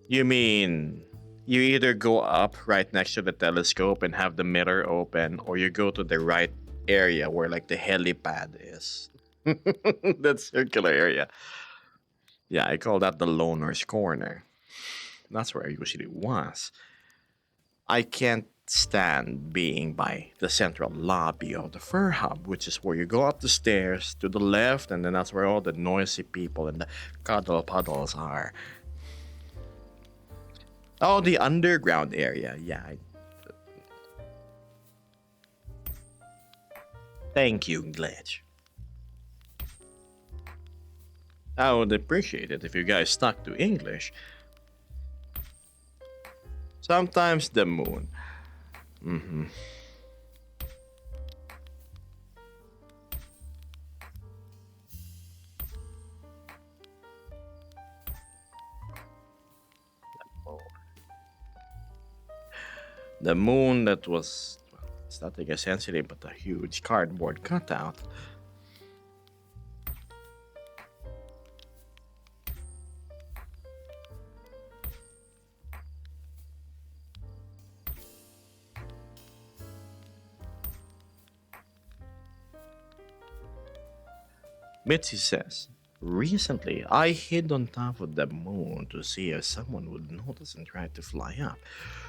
You mean you either go up right next to the telescope and have the mirror open, or you go to the right area where like the helipad is. That circular area. Yeah, I call that the loner's corner. That's where I usually was. I can't stand being by the central lobby of the Fur Hub, which is where you go up the stairs to the left, and then that's where all the noisy people and the cuddle puddles are. Oh, the underground area. Yeah. Thank you, Glitch. I would appreciate it if you guys stuck to English. Sometimes the moon. The moon that was, well, it's nothing essentially but a huge cardboard cutout. Mitzi says, recently I hid on top of the moon to see if someone would notice and try to fly up.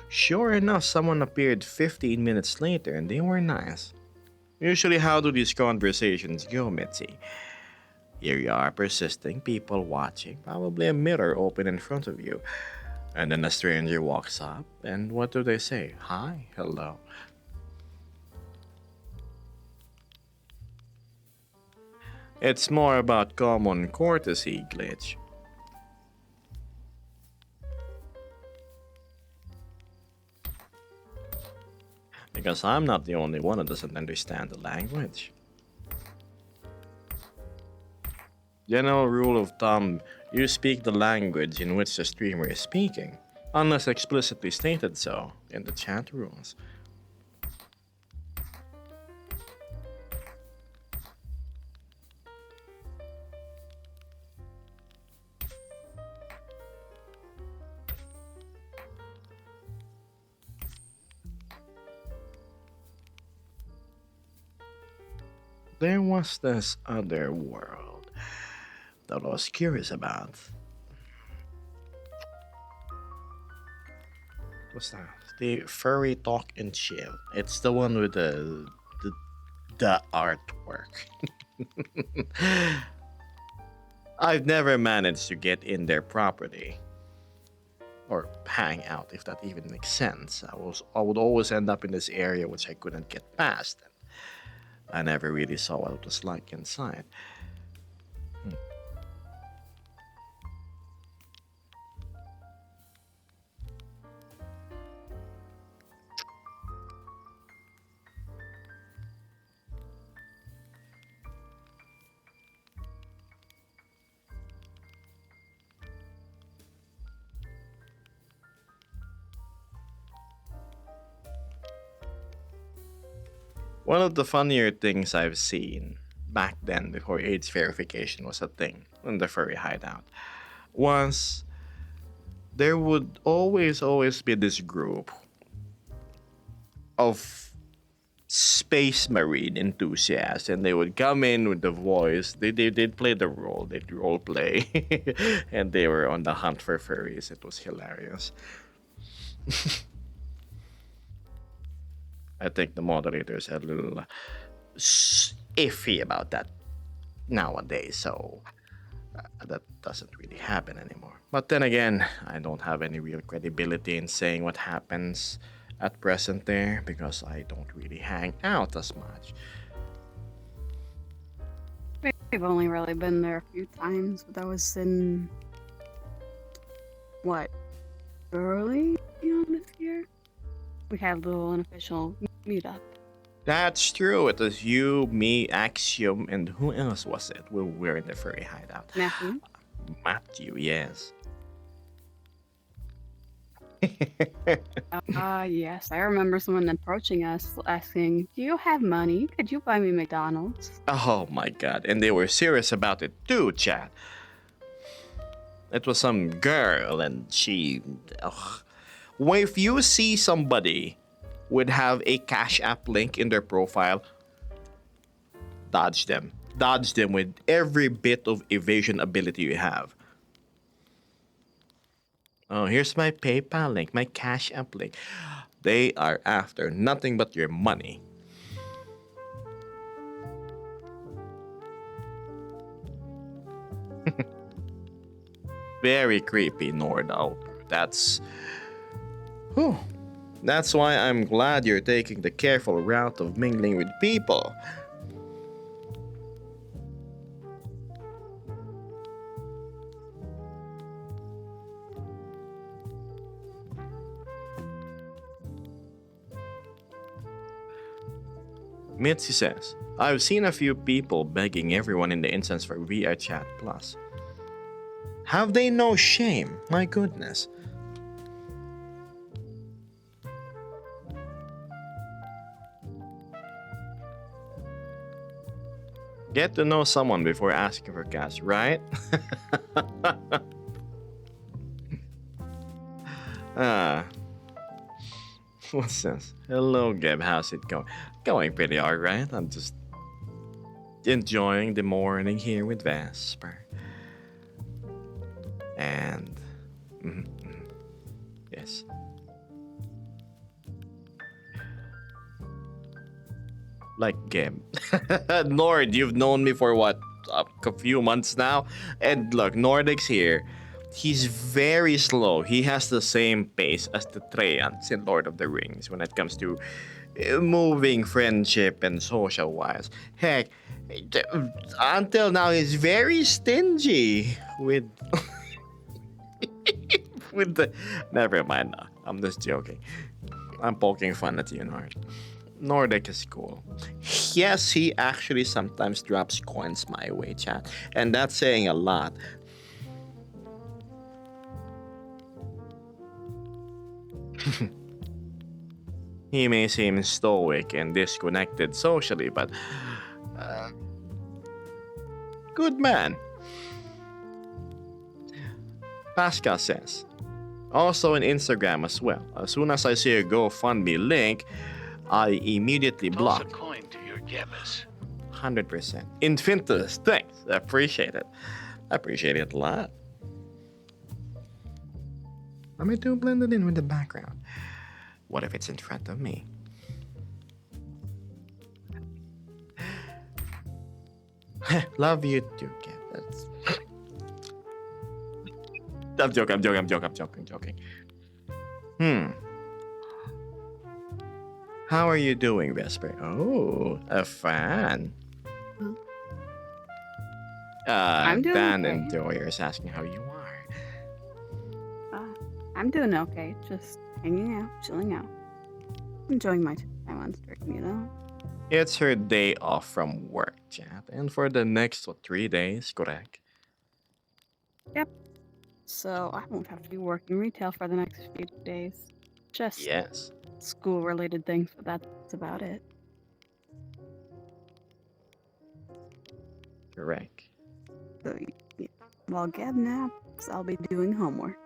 Sure enough, someone appeared 15 minutes later and they were nice. Usually, how do these conversations go, Mitzi? Here you are, persisting, people watching, probably a mirror open in front of you. And then a stranger walks up, and what do they say? Hi, hello. It's more about common courtesy, Glitch. Because I'm not the only one who doesn't understand the language. General rule of thumb, you speak the language in which the streamer is speaking, unless explicitly stated so in the chat rules. There was this other world that I was curious about. What's that? The furry talk and chill. It's the one with the artwork. I've never managed to get in their property or hang out, if that even makes sense. I would always end up in this area which I couldn't get past. I never really saw what it was like inside. One of the funnier things I've seen back then, before age verification was a thing in the furry hideout, was there would always be this group of space marine enthusiasts, and they would come in with the voice. They'd play the role, they'd role play, and they were on the hunt for furries. It was hilarious. I think the moderators are a little iffy about that nowadays, so that doesn't really happen anymore. But then again, I don't have any real credibility in saying what happens at present there because I don't really hang out as much. We've only really been there a few times, but that was in what, early on this year? We had a little unofficial meetup. That's true. It was you, me, Axiom, and who else was it? We were in the furry hideout. Matthew? Matthew, yes. Yes. I remember someone approaching us asking, "Do you have money? Could you buy me McDonald's?" Oh my god, and they were serious about it too, chat. It was some girl, and she. Ugh. Well, if you see somebody would have a Cash App link in their profile, dodge them. Dodge them with every bit of evasion ability you have. Oh, here's my PayPal link, my Cash App link. They are after nothing but your money. Very creepy, Nordal. That's... Whew. That's why I'm glad you're taking the careful route of mingling with people. Mitzi says, I've seen a few people begging everyone in the instance for VR Chat Plus. Have they no shame? My goodness. Get to know someone before asking for cash, right? Ah, what's this? Hello, Gab. How's it going? Going pretty alright. I'm just enjoying the morning here with Vesper. And yes. Like Gab. Nord, you've known me for what? A few months now? And look, Nordic's here. He's very slow. He has the same pace as the Treyans in Lord of the Rings when it comes to moving friendship and social wise. Heck, until now he's very stingy with with the. Never mind. I'm just joking. I'm poking fun at you, Nord. Nordic is cool. Yes, he actually sometimes drops coins my way, chat, and that's saying a lot. He may seem stoic and disconnected socially, but good man. Pascal says, also on Instagram as well. As soon as I see a GoFundMe link, I immediately Toss a block. coin to your Gebbis. 100%. Infintus, thanks. I appreciate it. I appreciate it a lot. Am I too blended in with the background? What if it's in front of me? Love you too, Kev. That's... I'm joking. How are you doing, Vesper? Oh, a fan. I'm doing Dan okay. Enjoyer is asking how you are. I'm doing okay. Just hanging out, chilling out. Enjoying my time on stream, you know? It's her day off from work, chat. And for the next 3 days, correct? So I won't have to be working retail for the next few days. Just Yes. school-related things, but that's about it. Correct. So while Gab naps, I'll be doing homework.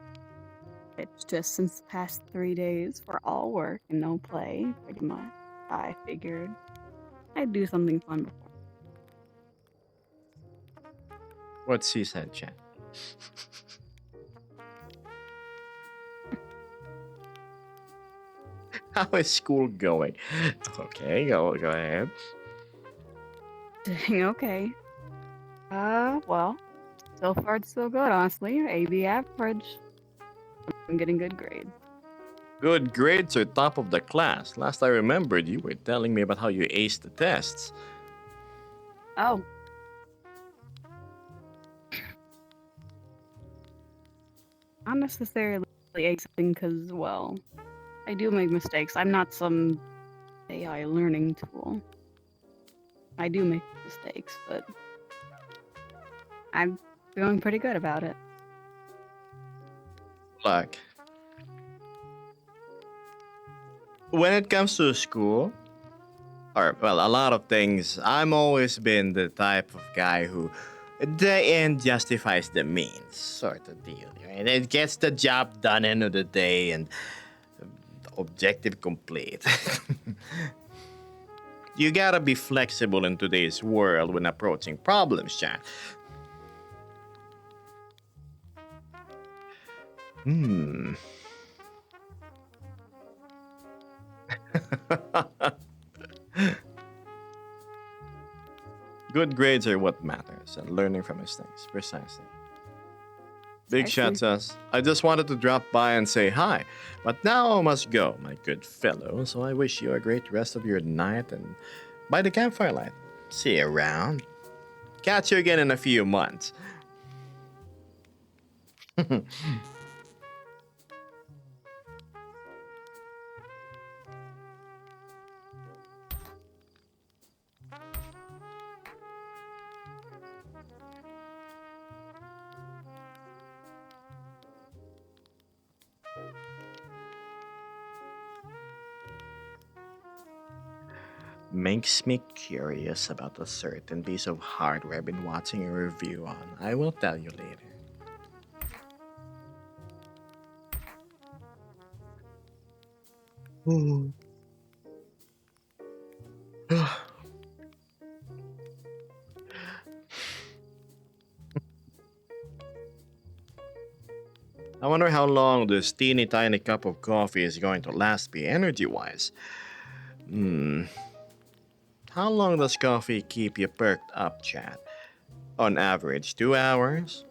It's just since the past 3 days for all work and no play, pretty much. I figured I'd do something fun before. What she said, chat. How is school going? Okay, go ahead. Doing okay. Well, so far it's so good, honestly. AB average. I'm getting good grades. Good grades are top of the class. Last I remembered, you were telling me about how you aced the tests. Oh. Not necessarily acing because, well, I do make mistakes. I'm not some AI learning tool. I do make mistakes, but I'm feeling pretty good about it. Look, when it comes to school, or, well, a lot of things, I'm always been the type of guy who the end justifies the means sort of deal. Right? It gets the job done end of the day and objective complete. You gotta be flexible in today's world when approaching problems, chat. Good grades are what matters, and learning from mistakes, precisely. Big Shot says, I just wanted to drop by and say hi, but now I must go, my good fellow, so I wish you a great rest of your night and by the campfire light. See you around. Catch you again in a few months. makes me curious about a certain piece of hardware I've been watching a review on. I will tell you later. Ooh. I wonder how long this teeny tiny cup of coffee is going to last me energy wise. Hmm. How long does coffee keep you perked up, Chad? On average, 2 hours?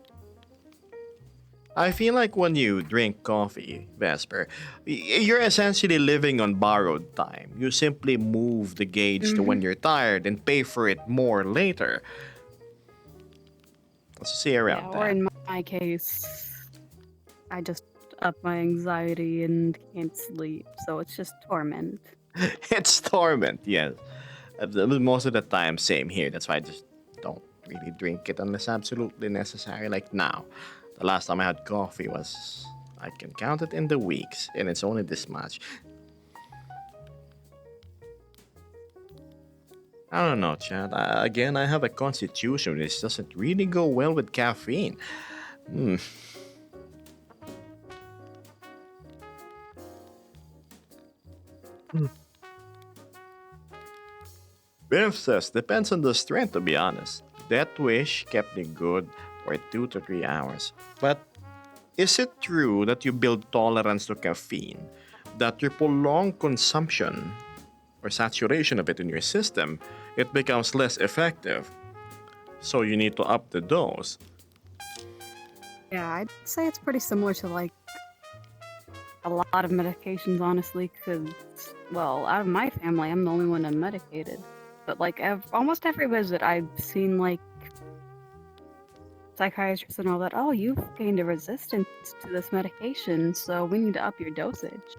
I feel like when you drink coffee, Vesper, you're essentially living on borrowed time. You simply move the gauge to when you're tired and pay for it more later. Let's see Yeah, around or that. in my case, I just up my anxiety and can't sleep, so it's just torment. It's torment, yes. Most of the time, same here. That's why I just don't really drink it unless absolutely necessary. Like now, the last time I had coffee was, I can count it in the weeks, and it's only this much. I don't know, Chad. Again, I have a constitution which doesn't really go well with caffeine. Hmm. Biff says, depends on the strength, to be honest. That wish kept me good for 2 to 3 hours. But is it true that you build tolerance to caffeine, that your prolonged consumption or saturation of it in your system, it becomes less effective? So you need to up the dose. Yeah, I'd say it's pretty similar to like a lot of medications, honestly, because, well, out of my family, I'm the only one unmedicated. But like almost every visit, I've seen like psychiatrists and all that. Oh, you've gained a resistance to this medication, so we need to up your dosage.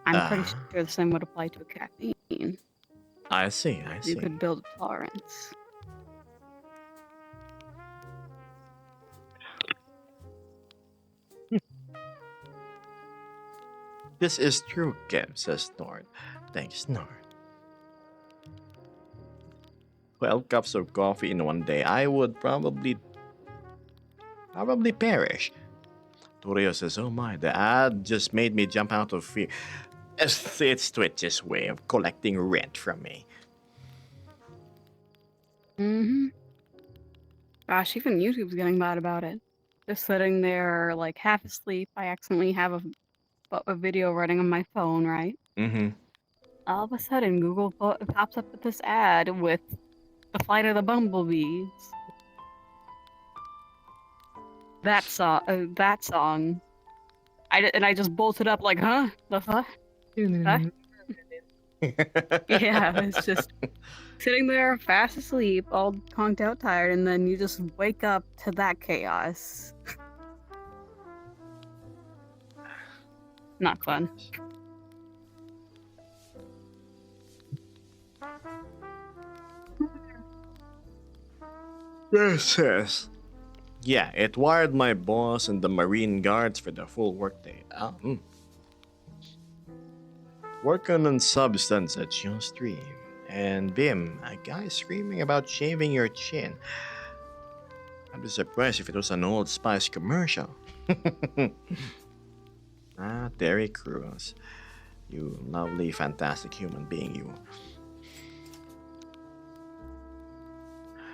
I'm pretty Ah, sure the same would apply to caffeine. I see, I You see. could build a tolerance. This is true, Kev, says Nord. Thanks, Nord. 12 cups of coffee in one day, I would probably perish. Toreo says, oh my, the ad just made me jump out of fear. It's Twitch's way of collecting rent from me. Mm-hmm. Gosh, even YouTube's getting bad about it. Just sitting there, like half asleep. I accidentally have a video running on my phone, right? Mm-hmm. All of a sudden, Google pops up with this ad with the flight of the bumblebees. That song. I just bolted up like, huh? The fuck? Huh? Yeah, it's just sitting there fast asleep, all conked out tired, and then you just wake up to that chaos. Not fun. This is. Yeah, it wired my boss and the Marine Guards for the full workday. Working on substance at your stream. And Bim, a guy screaming about shaving your chin. I'd be surprised if it was an Old Spice commercial. Terry Crews. You lovely, fantastic human being, you.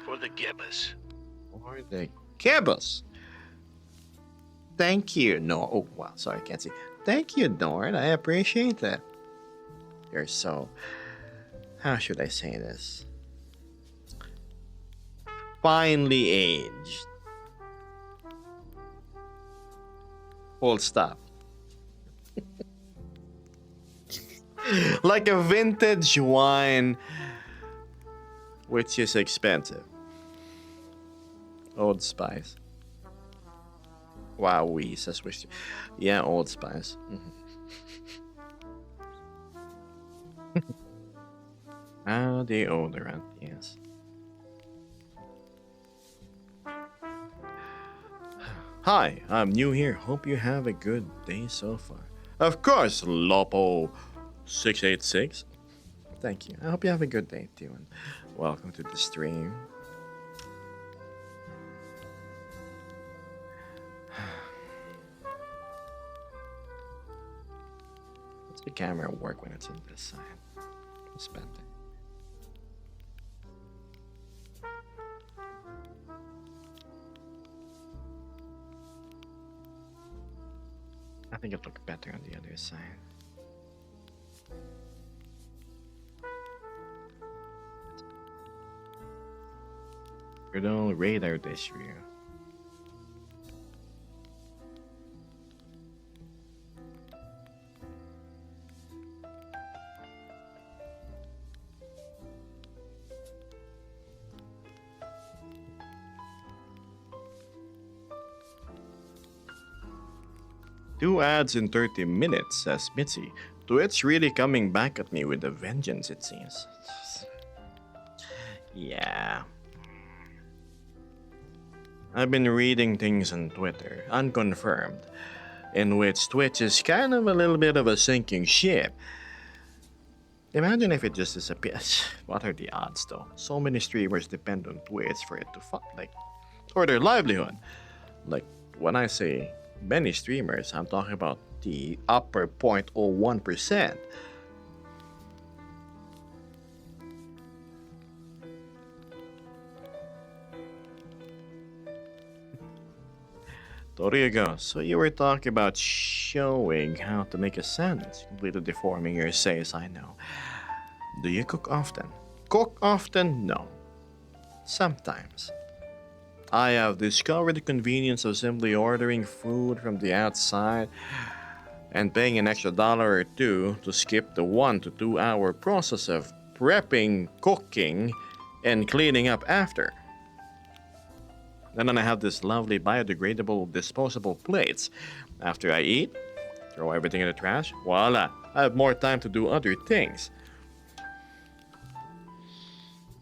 For the gibbous. Or the Gibbous. Thank you, Nor. Oh, wow, sorry, I can't see. Thank you, Nord. I appreciate that. You're so. How should I say this? Finely aged. Full stop. Like a vintage wine, which is expensive. Old Spice. Wow, we says wish. Yeah, Old Spice. Deodorant, yes. Hi, I'm new here. Hope you have a good day so far. Of course, Lopo686. Thank you. I hope you have a good day too, and welcome to the stream. Does the camera work when it's on this side? It's better. I think it looked better on the other side. Good old radar dish view. Two ads in 30 minutes, says Mitzi. Twitch really coming back at me with a vengeance, it seems. Yeah. I've been reading things on Twitter, unconfirmed, in which Twitch is kind of a little bit of a sinking ship. Imagine if it just disappears. What are the odds, though? So many streamers depend on Twitch for it to or their livelihood. Like, when I say many streamers, I'm talking about the upper 0.01%. There you go. So you were talking about showing how to make a sandwich, completely deforming your says, I know. Do you cook often? Cook often? No. Sometimes. I have discovered the convenience of simply ordering food from the outside and paying an extra dollar or two to skip the 1 to 2 hour process of prepping, cooking, and cleaning up after. And then I have this lovely biodegradable disposable plates. After I eat, throw everything in the trash, voila, I have more time to do other things.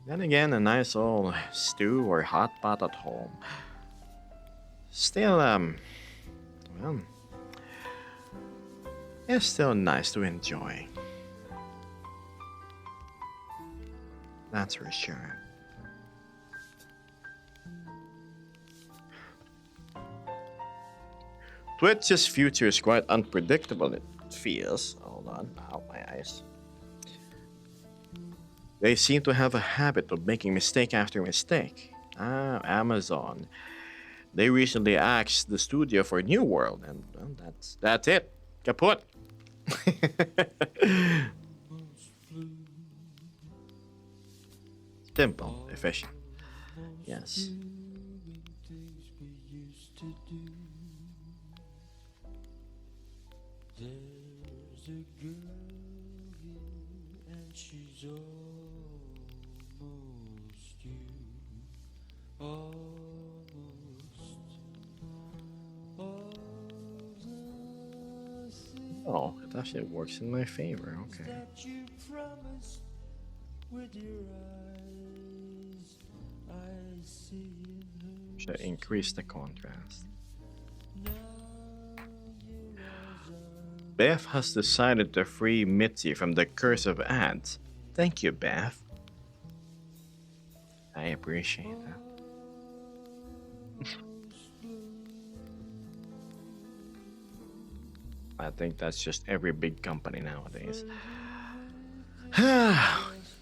Then again, a nice old stew or hot pot at home. Still, well, it's still nice to enjoy. That's for sure. Twitch's future is quite unpredictable, it feels. Hold on, ow, my eyes. They seem to have a habit of making mistake after mistake. Ah, Amazon. They recently axed the studio for New World, and well, that's it. Kaput. Simple, efficient. Yes. There's a girl here and she's almost you. Almost all the things Oh, it actually works in my favor. Okay. that you promised with your eyes. I see in her Should increase the contrast. now your eyes are Beth has decided to free Mitzi from the curse of ads. Thank you, Beth. I appreciate that. I think that's just every big company nowadays.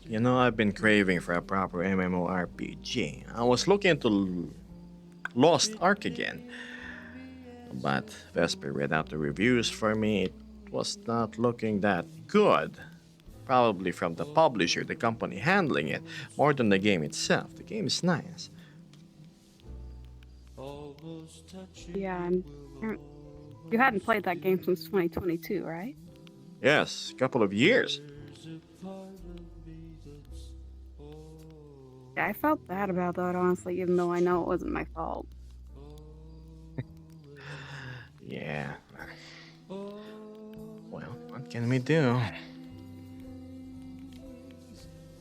You know, I've been craving for a proper MMORPG. I was looking into Lost Ark again, but Vesper read out the reviews for me. It was not looking that good. Probably from the publisher, the company handling it, more than the game itself. The game is nice. almost touching. Yeah, and you hadn't played that game since 2022, right? Yes, a couple of years. There's a part of me that's Yeah, I felt bad about that, honestly, even though I know it wasn't my fault. Yeah. Well, what can we do?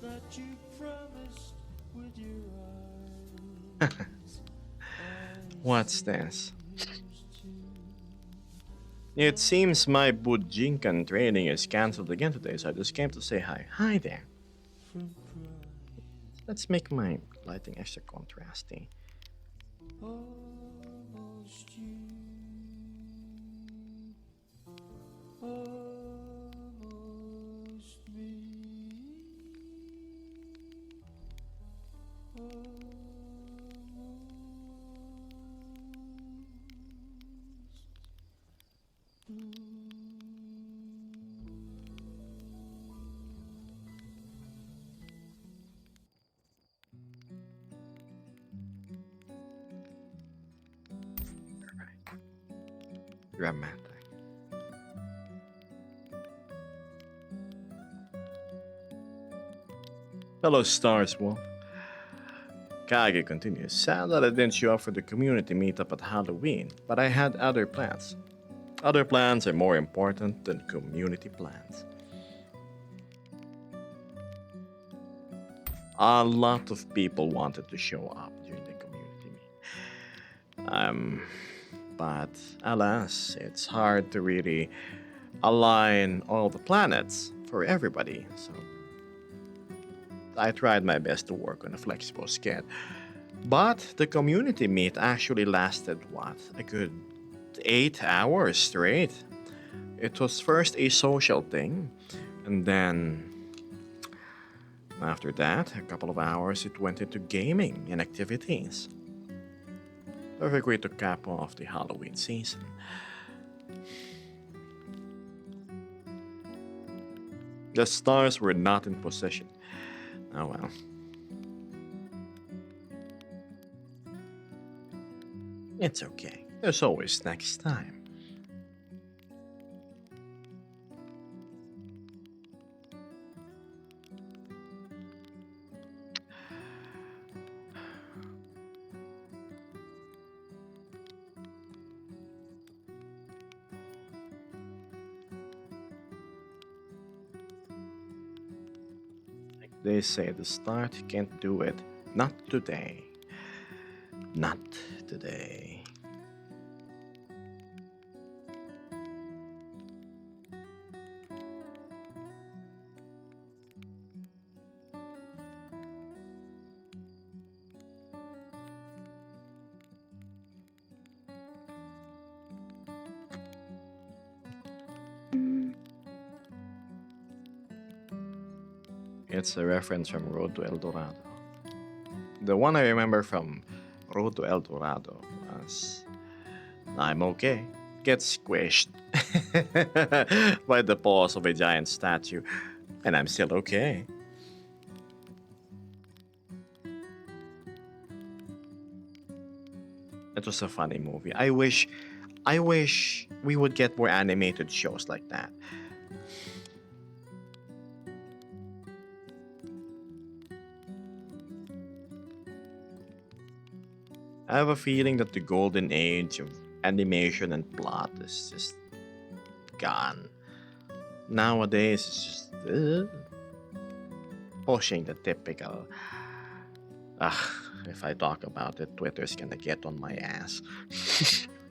that you promised with your eyes. What's this? It seems my Bujinkan training is cancelled again today, so I just came to say hi. Hi there. from crying. Let's make my lighting extra contrasty. Almost you, almost me, Dramatic. Hello, Stars Wolf. Kage continues. Sad that I didn't show up for the community meetup at Halloween, but I had other plans. Other plans are more important than community plans. A lot of people wanted to show up during the community meet. But alas, it's hard to really align all the planets for everybody. So I tried my best to work on a flexible schedule. But the community meet actually lasted what? A good 8 hours straight. It was first a social thing, and then after that, a couple of hours, it went into gaming and activities. Perfect way to cap off the Halloween season. The stars were not in possession. Oh well. It's okay. There's always next time. They say the start can't do it. Not today. Not today. It's a reference from Road to El Dorado. The one I remember from Road to El Dorado was I'm okay. Get squished by the paws of a giant statue, and I'm still okay. It was a funny movie. I wish we would get more animated shows like that. I have a feeling that the golden age of animation and plot is just gone. Nowadays, it's just pushing the typical. If I talk about it, Twitter's gonna get on my ass.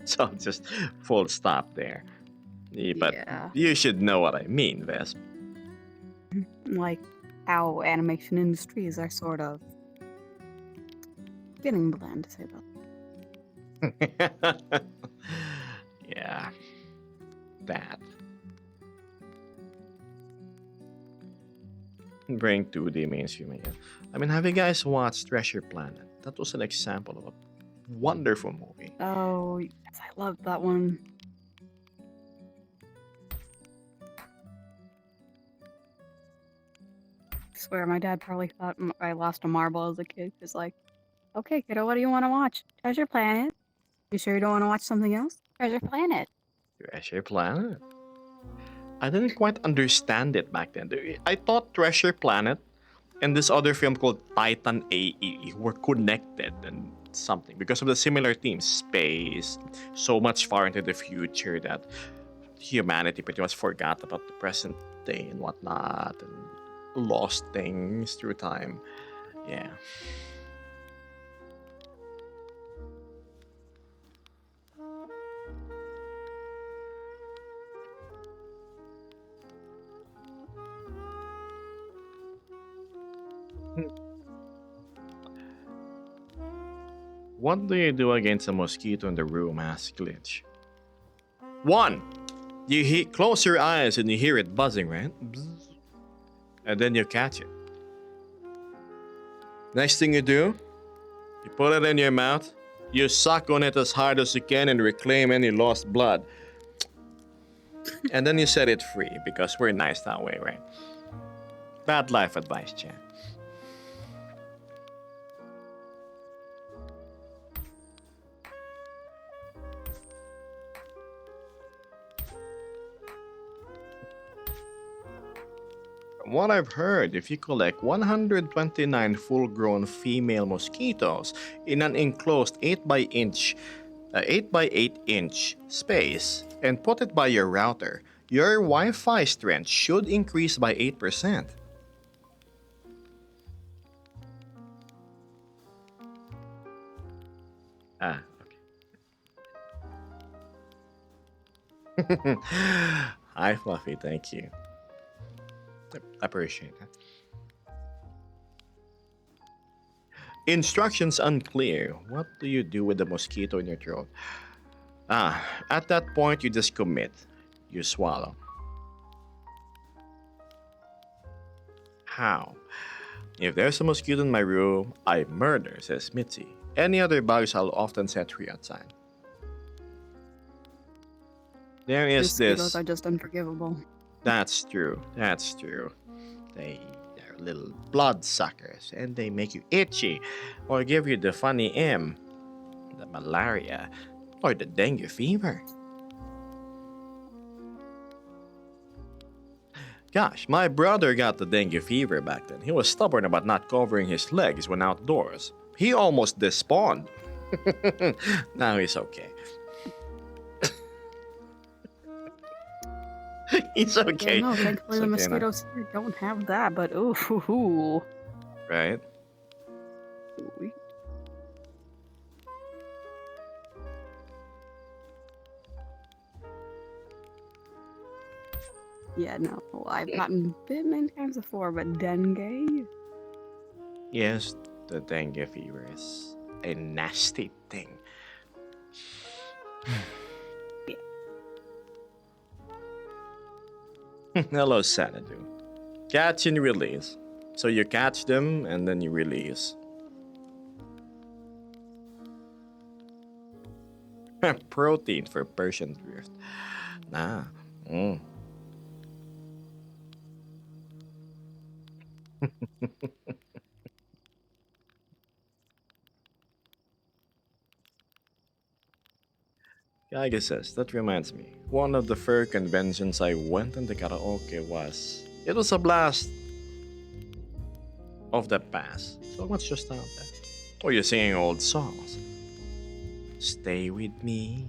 So I'll just full stop there. But Yeah. you should know what I mean, Vesp. Like how animation industries are sort of getting bland to say that. Yeah, that. Bring 2D mainstream again. I mean, have you guys watched Treasure Planet? That was an example of a wonderful movie. Oh, yes, I love that one. I swear, my dad probably thought I lost a marble as a kid. He's like, okay, kiddo, what do you want to watch? Treasure Planet. You sure you don't want to watch something else? Treasure Planet. Treasure Planet? I didn't quite understand it back then. I thought Treasure Planet and this other film called Titan AE were connected and something because of the similar themes, space, so much far into the future that humanity pretty much forgot about the present day and whatnot and lost things through time. Yeah. What do you do against a mosquito in the room? Asked Glitch. 1. Close your eyes and you hear it buzzing, right? Bzz. And then you catch it. Next thing you do, you put it in your mouth, you suck on it as hard as you can and reclaim any lost blood. And then you set it free because we're nice that way, right? Bad life advice, Chan. From what I've heard, if you collect 129 full-grown female mosquitoes in an enclosed 8 by 8 inch space and put it by your router, your Wi-Fi strength should increase by 8%. Ah, okay. Hi, Fluffy. Thank you. Appreciate that. Instructions unclear. What do you do with the mosquito in your throat? At that point, you just commit. You swallow. How? If there's a mosquito in my room, I murder, says Mitzi. Any other bugs I'll often set free outside. There is Mosquitoes this. are just unforgivable. That's true. That's true. They're little blood suckers and they make you itchy or give you the funny M, the malaria, or the dengue fever. Gosh, my brother got the dengue fever back then. He was stubborn about not covering his legs when outdoors. He almost despawned. Now he's okay. He's okay. Yeah, no, thankfully It's the okay now. mosquitoes here don't have that, but ooh. Right? Yeah, no, I've gotten bit many times before, but dengue? Yes, the dengue fever is a nasty thing. Hello, Xanadu. Catch and release. So you catch them and then you release. Protein for Persian drift. Nah. Mm. Geiger says, that reminds me. One of the fur conventions I went in the karaoke was... It was a blast of the past. So much just out there. Or you're singing old songs. Stay with me.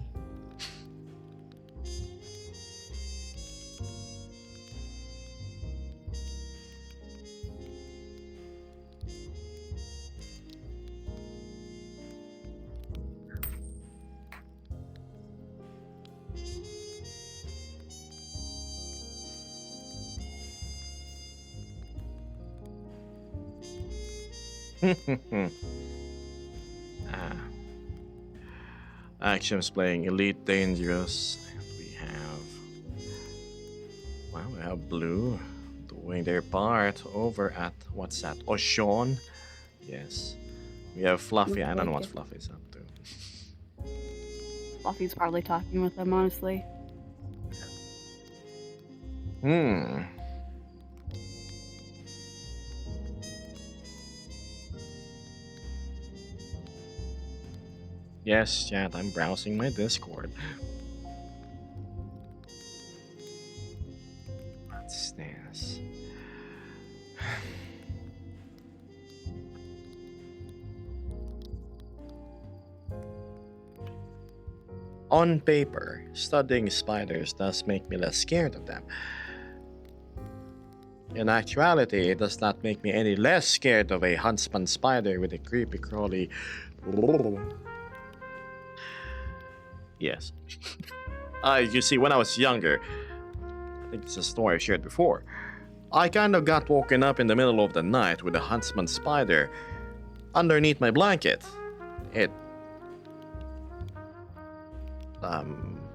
Actions playing Elite Dangerous. And we have... Wow, we have Blue doing their part over at... What's that? Oshon? Yes. We have Fluffy. I don't know what Fluffy's up to. Fluffy's probably talking with them, honestly. Yes, chat, I'm browsing my Discord. What's this? On paper, studying spiders does make me less scared of them. In actuality, it does not make me any less scared of a huntsman spider with a creepy crawly... Yes. You see, when I was younger, I think it's a story I shared before. I kind of got woken up in the middle of the night with a huntsman spider underneath my blanket. It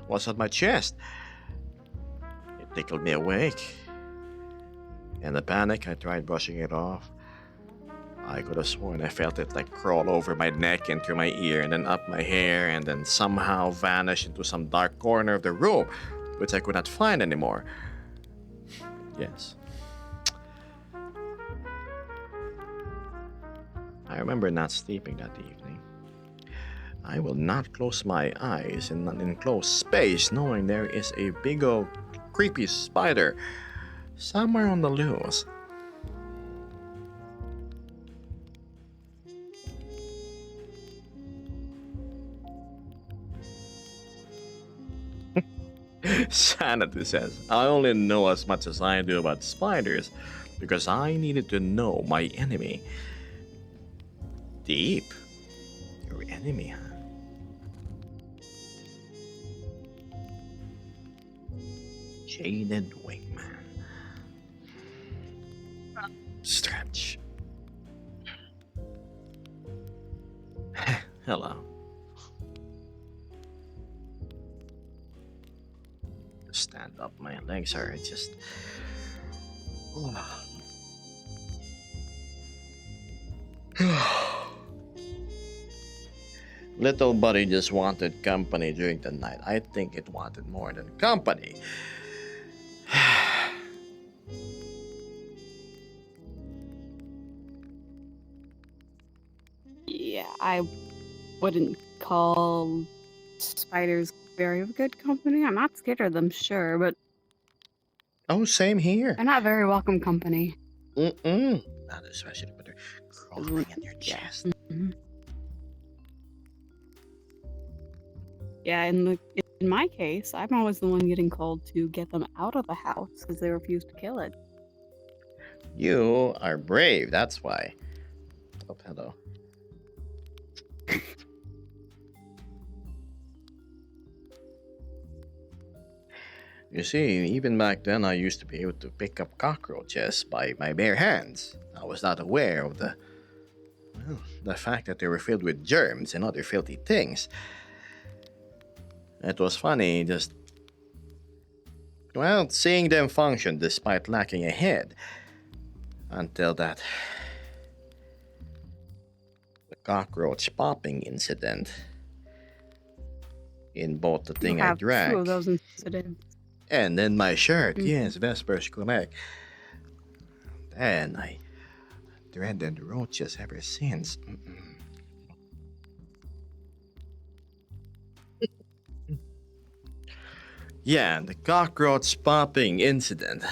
was at my chest. It tickled me awake. In the panic, I tried brushing it off. I could have sworn I felt it like crawl over my neck and through my ear and then up my hair and then somehow vanish into some dark corner of the room, which I could not find anymore. Yes. I remember not sleeping that evening. I will not close my eyes in an enclosed space knowing there is a big old creepy spider somewhere on the loose. Sanity says, I only know as much as I do about spiders because I needed to know my enemy. Deep? Your enemy, huh? Jaded Wingman. Stretch. Hello. Stand up, my legs are just. Little buddy just wanted company during the night. I think it wanted more than company. Yeah, I wouldn't call spiders very good company. I'm not scared of them, sure, but Oh, same here. they're not very welcome company. Mm-mm. Not especially when they're crawling in your Yeah. chest. Mhm. Yeah, in my case, I'm always the one getting called to get them out of the house because they refuse to kill it. You are brave, that's why. Oh, hello. You see, even back then, I used to be able to pick up cockroaches by my bare hands. I was not aware of the fact that they were filled with germs and other filthy things. It was funny, just, well, seeing them function despite lacking a head. Until the cockroach popping incident in both the thing You I have two drank of those incidents. and then my shirt. Mhm. Yes, Vesper's correct. And I dreaded roaches ever since. Yeah, the cockroach popping incident.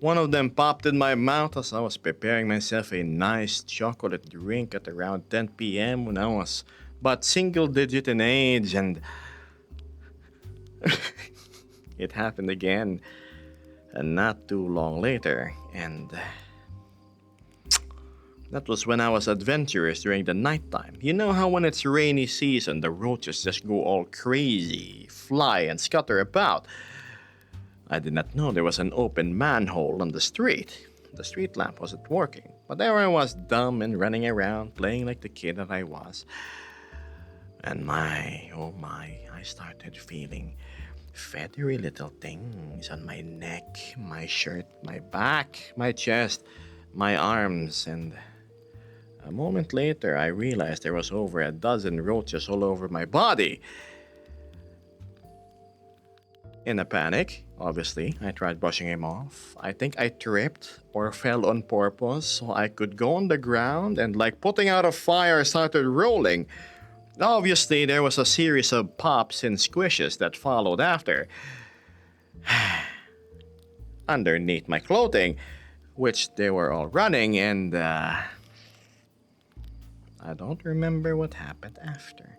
One of them popped in my mouth as I was preparing myself a nice chocolate drink at around 10 p.m. when I was but single digit in age, and it happened again, and not too long later, and that was when I was adventurous during the nighttime. You know how when it's rainy season, the roaches just go all crazy, fly and scatter about. I did not know there was an open manhole on the street. The street lamp wasn't working, but there I was, dumb and running around, playing like the kid that I was. And oh my, I started feeling feathery little things on my neck, my shirt, my back, my chest, my arms, and a moment later I realized there was over a dozen roaches all over my body. In a panic, obviously, I tried brushing him off. I think I tripped or fell on purpose so I could go on the ground and, like putting out a fire, started rolling. Obviously, there was a series of pops and squishes that followed after. Underneath my clothing, which they were all running, and I don't remember what happened after.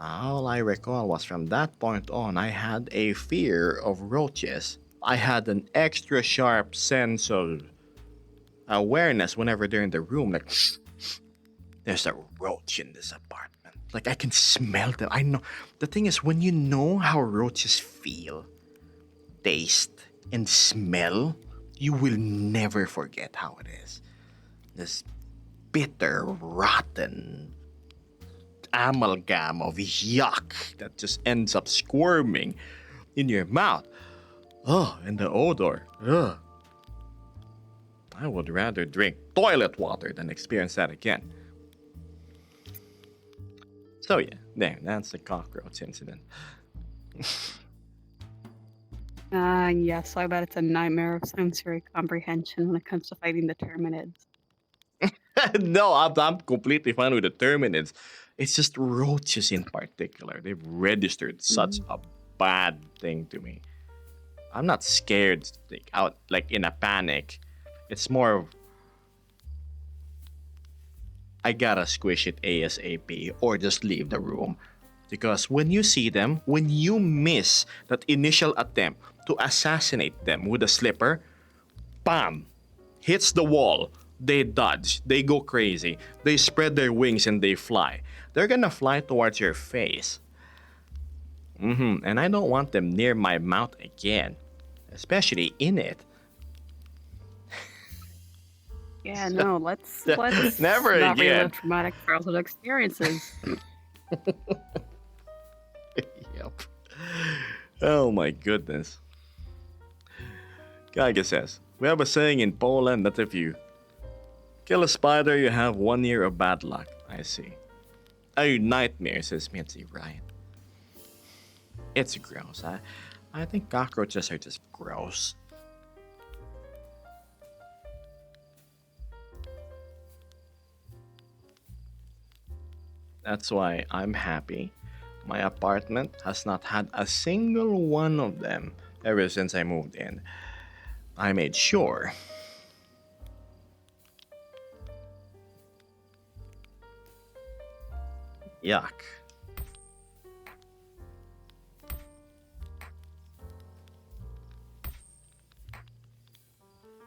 All I recall was from that point on, I had a fear of roaches. I had an extra sharp sense of awareness whenever they're in the room, like, there's a roach in this apartment. Like, I can smell them. I know. The thing is, when you know how roaches feel, taste, and smell, You will never forget how it is. This bitter, rotten amalgam of yuck that just ends up squirming in your mouth. Oh, and the odor. Ugh. I would rather drink toilet water than experience that again. So yeah, there, that's the cockroach incident. Yes, I bet it's a nightmare of sensory comprehension when it comes to fighting the Terminids. No, I'm completely fine with the terminids. It's just roaches in particular. They've registered such a bad thing to me. I'm not scared like, out like in a panic. It's more of I gotta squish it ASAP or just leave the room. Because when you see them, when you miss that initial attempt to assassinate them with a slipper, bam! Hits the wall. They dodge. They go crazy. They spread their wings and they fly. They're gonna fly towards your face. And I don't want them near my mouth again. Especially in it. Yeah, no, let's Never not again. relive traumatic childhood experiences. Yep. Oh my goodness. Geiger says, we have a saying in Poland that if you kill a spider, you have 1 year of bad luck. I see. A nightmare, says Mitzi, right? It's gross. I think cockroaches are just gross. That's why I'm happy. My apartment has not had a single one of them ever since I moved in. I made sure. Yuck.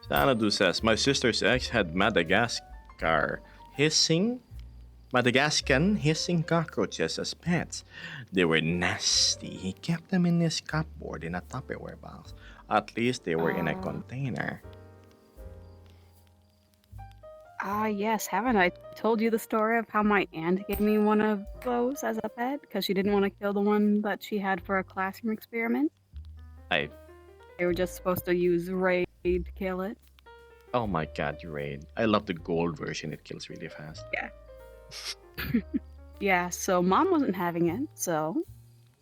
Sanadu says, my sister's ex had Madagascan hissing cockroaches as pets. They were nasty. He kept them in his cupboard in a Tupperware box. At least they were in a container. Yes, haven't I told you the story of how my aunt gave me one of those as a pet because she didn't want to kill the one that she had for a classroom experiment? I They were just supposed to use Raid to kill it. Oh my god, you Raid. I love the gold version, it kills really fast. Yeah, so mom wasn't having it, so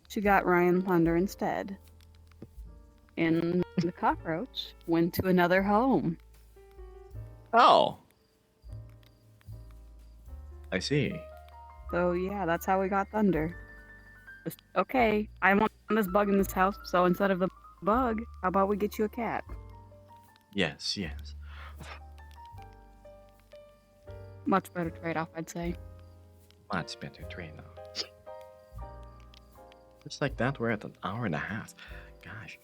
she got Ryan Thunder instead. And the cockroach went to another home. Oh. I see. So yeah, that's how we got Thunder. Just, okay, I want this bug in this house, so instead of the bug, how about we get you a cat? Yes, yes. Much better trade-off, I'd say. Much better train now. Just like that, we're at an hour and a half. Gosh.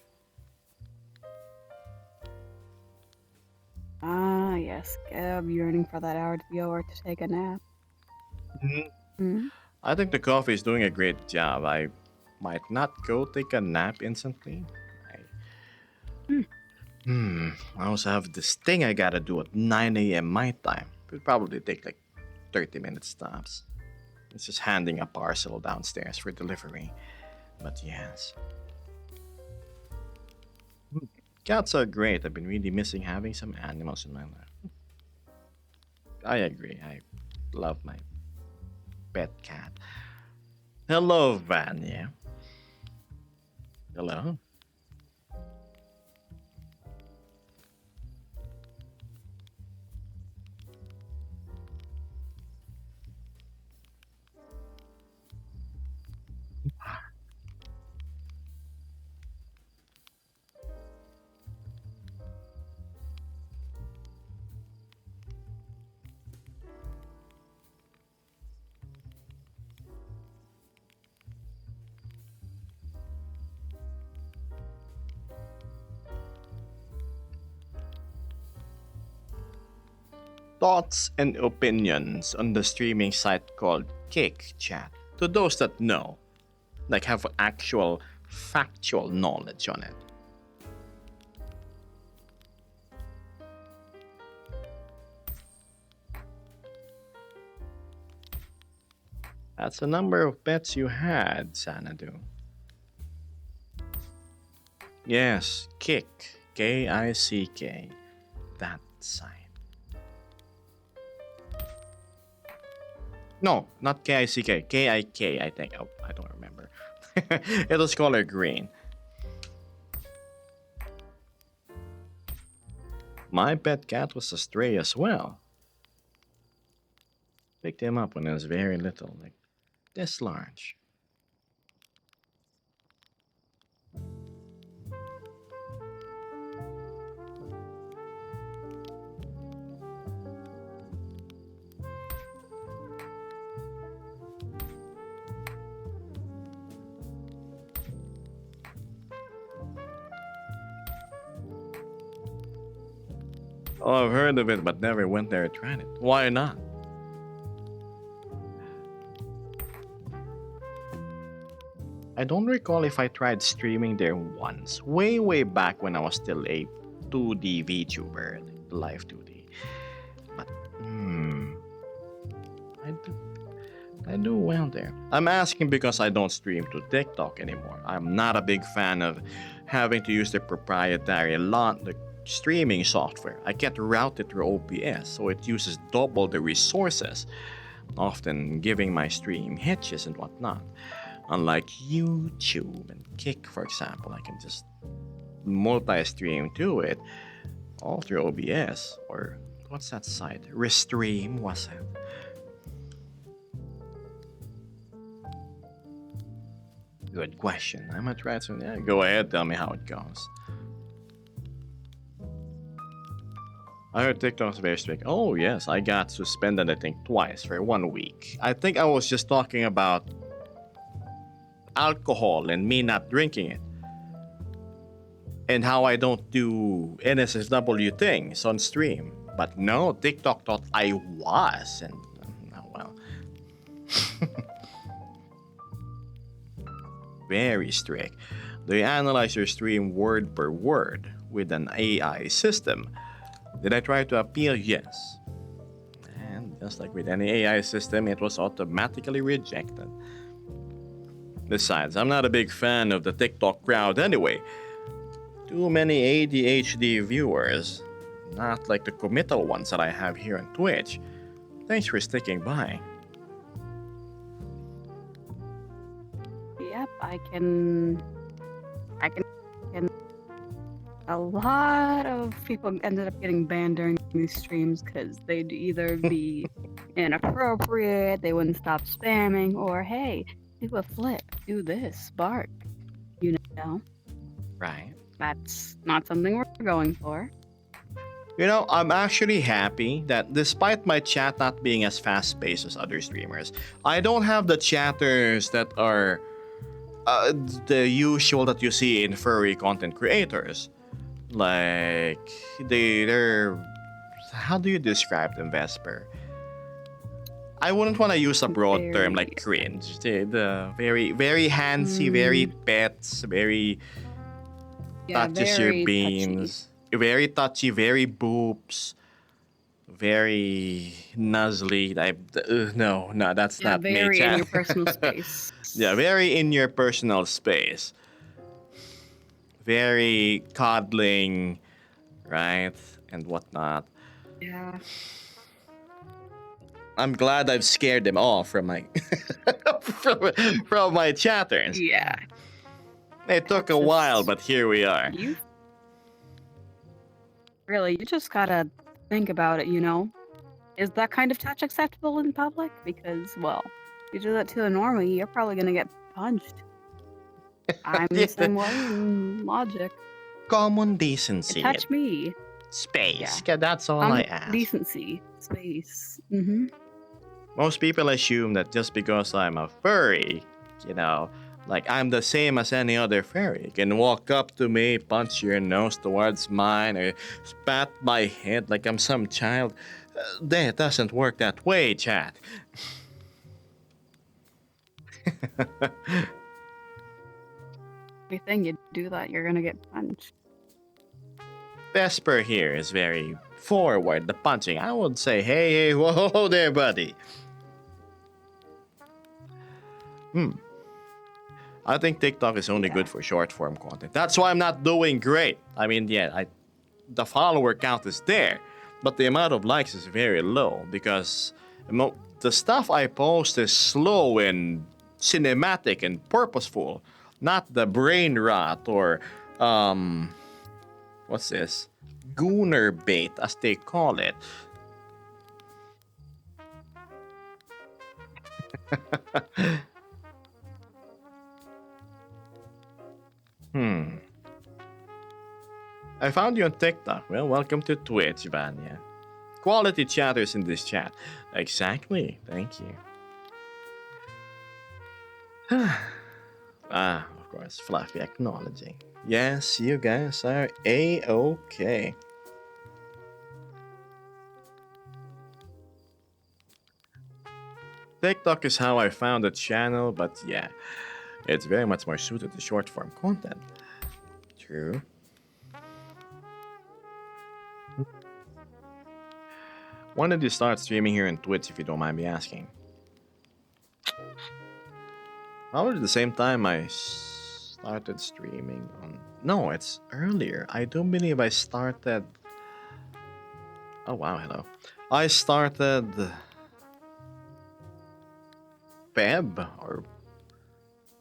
Yes, Gab, yearning for that hour to be over to take a nap. Mhm. I think the coffee is doing a great job. I might not go take a nap instantly. I also have this thing I gotta do at 9 a.m. my time. It'll probably take like 30 minutes tops. It's just handing a parcel downstairs for delivery. But yes. Cats are great. I've been really missing having some animals in my life. I agree. I love my pet cat. Hello, Vanya. Hello. Thoughts and opinions on the streaming site called Kick Chat. To those that know, like have actual factual knowledge on it. That's the number of pets you had, Xanadu. Yes, Kick. Kick. That sign. No, not Kick. Kik, I think. Oh, I don't remember. It was color green. My pet cat was a stray as well. Picked him up when he was very little, like this large. Oh, I've heard of it, but never went there and tried it. Why not? I don't recall if I tried streaming there once, way back when I was still a 2D VTuber, like live 2D. But, I do well there. I'm asking because I don't stream to TikTok anymore. I'm not a big fan of having to use the proprietary the streaming software. I can't route it through OBS, so it uses double the resources, often giving my stream hitches and whatnot. Unlike YouTube and Kick, for example, I can just multi-stream to it all through OBS, or what's that site? Restream, was it? Good question. I'm gonna try to. Yeah, go ahead, tell me how it goes. I heard TikTok's very strict. Oh yes, I got suspended I think twice for 1 week. I think I was just talking about alcohol and me not drinking it. And how I don't do NSFW things on stream. But no, TikTok thought I was, and oh well. Very strict. They analyze your stream word per word with an AI system. Did I try to appeal? Yes. And just like with any AI system, it was automatically rejected. Besides, I'm not a big fan of the TikTok crowd anyway. Too many ADHD viewers. Not like the committal ones that I have here on Twitch. Thanks for sticking by. Yep, I can. A lot of people ended up getting banned during these streams because they'd either be inappropriate, they wouldn't stop spamming, or hey, do a flip, do this, bark. You know, Right. that's not something we're going for. You know, I'm actually happy that despite my chat not being as fast paced as other streamers, I don't have the chatters that are the usual that you see in furry content creators. Like, they're. How do you describe them, Vesper? I wouldn't want to use a broad term like cringe. The very, very handsy, very pets, very Yeah, touches your very beans. Very touchy, very boobs, very nuzzly. No, that's touchy. Yeah, not me. very in Chat. your personal space. Yeah, very in your personal space. Very coddling, right? And whatnot. Yeah. I'm glad I've scared them off from my from my chatters. Yeah. It took a That's while, just- but here we are. You really, you just gotta think about it, you know? Is that kind of touch acceptable in public? Because, well, you do that to a normie, you're probably gonna get punched. I'm Yeah. the same way in logic. Common decency, Touch me. space. Yeah, that's all I ask. Decency. Space. Mm-hmm. Most people assume that just because I'm a furry, you know, like I'm the same as any other furry. You can walk up to me, punch your nose towards mine, or pat my head like I'm some child. That doesn't work that way, chat. Everything you do that, you're gonna get punched. Vesper here is very forward, the punching. I would say, hey, whoa there, buddy. I think TikTok is only good for short form content. That's why I'm not doing great. I mean, the follower count is there, but the amount of likes is very low because the stuff I post is slow and cinematic and purposeful, not the brain rot or what's this? Gooner bait, as they call it. I found you on TikTok. Well, welcome to Twitch, Vanya. Quality chatters in this chat. Exactly. Thank you. Of course, Fluffy acknowledging. Yes, you guys are A-OK. TikTok is how I found the channel, but yeah, it's very much more suited to short form content. True. When did you start streaming here in Twitch, if you don't mind me asking? Probably the same time I started streaming on... No, it's earlier. I don't believe I started... Oh, wow, hello. I started... Feb, or...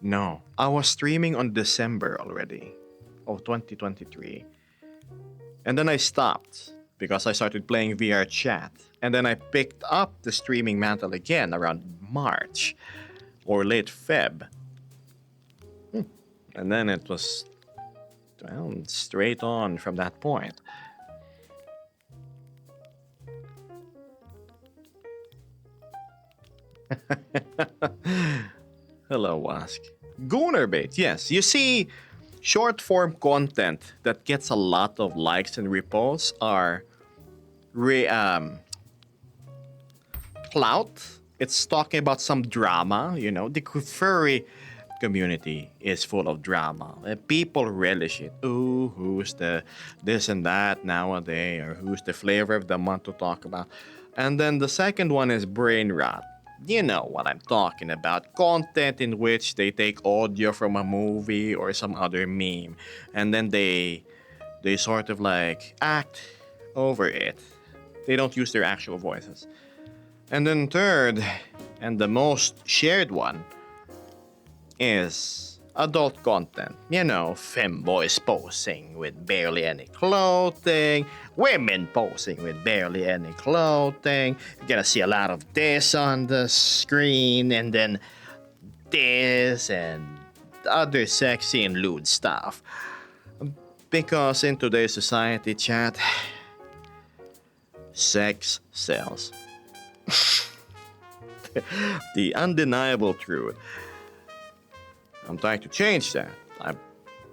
No, I was streaming on December already of 2023. And then I stopped because I started playing VR chat. And then I picked up the streaming mantle again around March or late Feb. And then it was, well, straight on from that point. Hello, Wask. Goonerbait, yes. You see, short form content that gets a lot of likes and reposts are clout. It's talking about some drama, you know. The furry community is full of drama. People relish it. Ooh, who's the this and that nowadays, or who's the flavor of the month to talk about. And then the second one is brain rot. You know what I'm talking about. Content in which they take audio from a movie or some other meme, and then they sort of like act over it. They don't use their actual voices. And then third, and the most shared one, is adult content. You know, femboys posing with barely any clothing, women posing with barely any clothing. You're gonna see a lot of this on the screen, and then this and other sexy and lewd stuff. Because in today's society, chat, sex sells. The undeniable truth. I'm trying to change that. I'm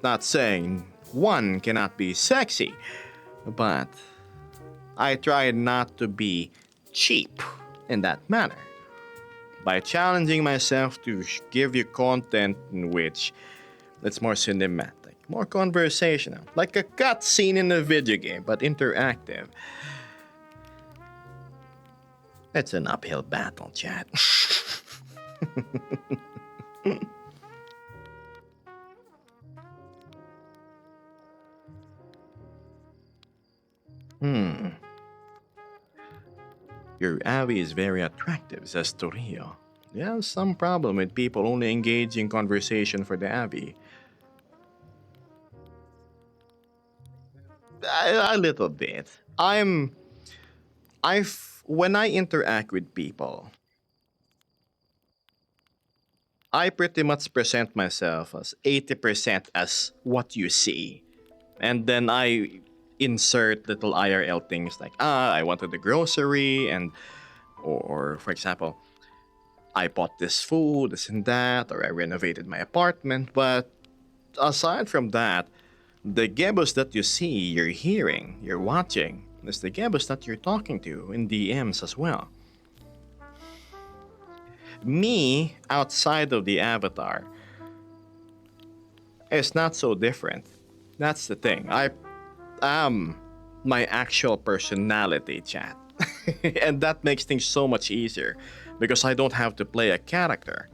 not saying one cannot be sexy, but I try not to be cheap in that manner by challenging myself to give you content in which it's more cinematic, more conversational, like a cutscene in a video game, but interactive. It's an uphill battle, chat. Your Abby is very attractive, says Torrio. There's some problem with people only engaging conversation for the Abby. A little bit. When I interact with people, I pretty much present myself as 80% as what you see. And then I insert little IRL things like, I went to the grocery, and or for example, I bought this food, this and that, or I renovated my apartment. But aside from that, the Gebos that you see, you're hearing, you're watching, is the Gebos that you're talking to in DMs as well. Me, outside of the avatar, is not so different. That's the thing. I am my actual personality, chat. And that makes things so much easier because I don't have to play a character.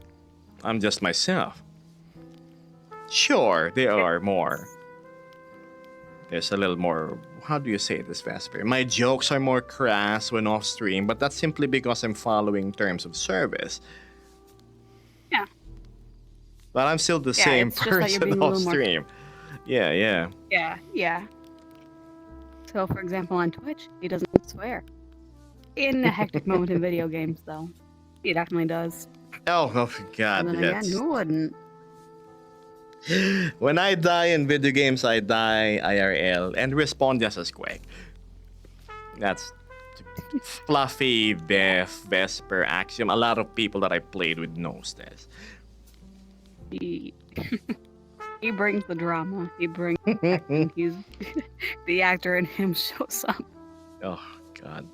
I'm just myself. Sure, there are more. There's a little more. How do you say this, Vesper? My jokes are more crass when off stream, but that's simply because I'm following terms of service. Yeah. But I'm still the Yeah, same it's just that you're person being a off little more- stream. Yeah, yeah. Yeah. So, for example, on Twitch, he doesn't swear. In a hectic moment in video games, though, he definitely does. Oh God, And then yes. again, who wouldn't? When I die in video games, I die IRL and respond just as quick. That's fluffy Vesper axiom. A lot of people that I played with knows this. He he brings the drama. He brings acting. He's the actor in him shows up. Oh God.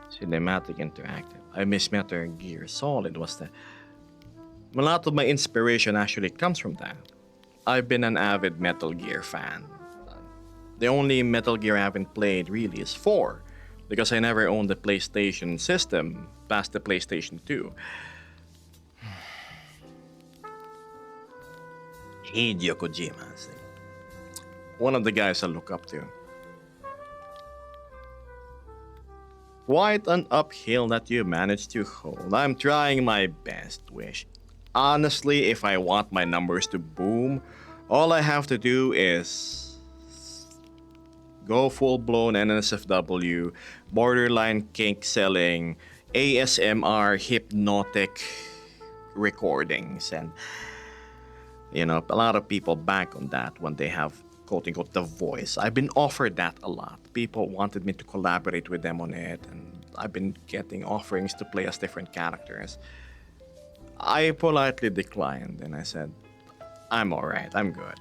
Cinematic interactive. I miss Metal Gear Solid was the. A lot of my inspiration actually comes from that. I've been an avid Metal Gear fan. The only Metal Gear I haven't played really is 4, because I never owned the PlayStation system past the PlayStation 2. Hideo Kojima, one of the guys I look up to. Quite an uphill that you managed to hold. I'm trying my best, Wish. Honestly, if I want my numbers to boom, all I have to do is go full-blown NSFW, borderline kink selling, ASMR hypnotic recordings, and a lot of people bank on that when they have quote-unquote the voice. I've been offered that a lot. People wanted me to collaborate with them on it, and I've been getting offerings to play as different characters. I politely declined, and I said, I'm alright, I'm good.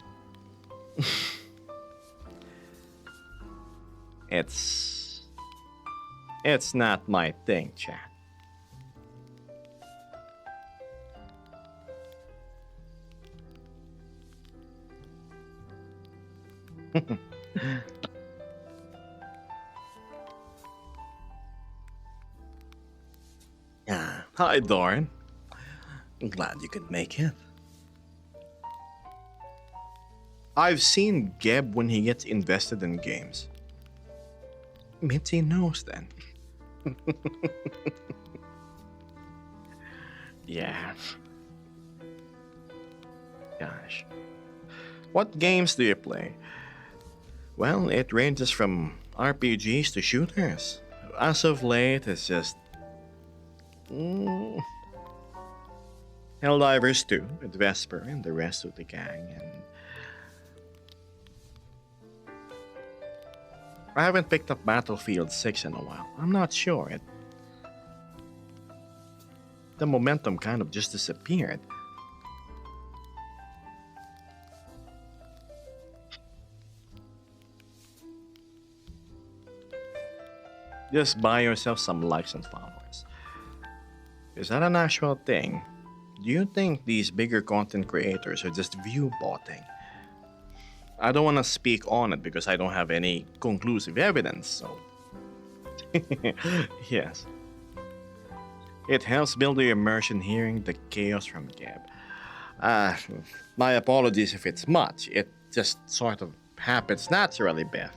It's not my thing, chat. Yeah. Hi, Doran. I'm glad you could make it. I've seen Geb when he gets invested in games. Mitzi knows then. Yeah. Gosh. What games do you play? Well, it ranges from RPGs to shooters. As of late, it's just Helldivers 2 with Vesper and the rest of the gang, and I haven't picked up Battlefield 6 in a while. I'm not sure. The momentum kind of just disappeared. Just buy yourself some likes and followers. Is that an actual thing? Do you think these bigger content creators are just view botting? I don't want to speak on it because I don't have any conclusive evidence, so. Yes. It helps build the immersion hearing the chaos from Geb. My apologies if it's much. It just sort of happens naturally, Beth.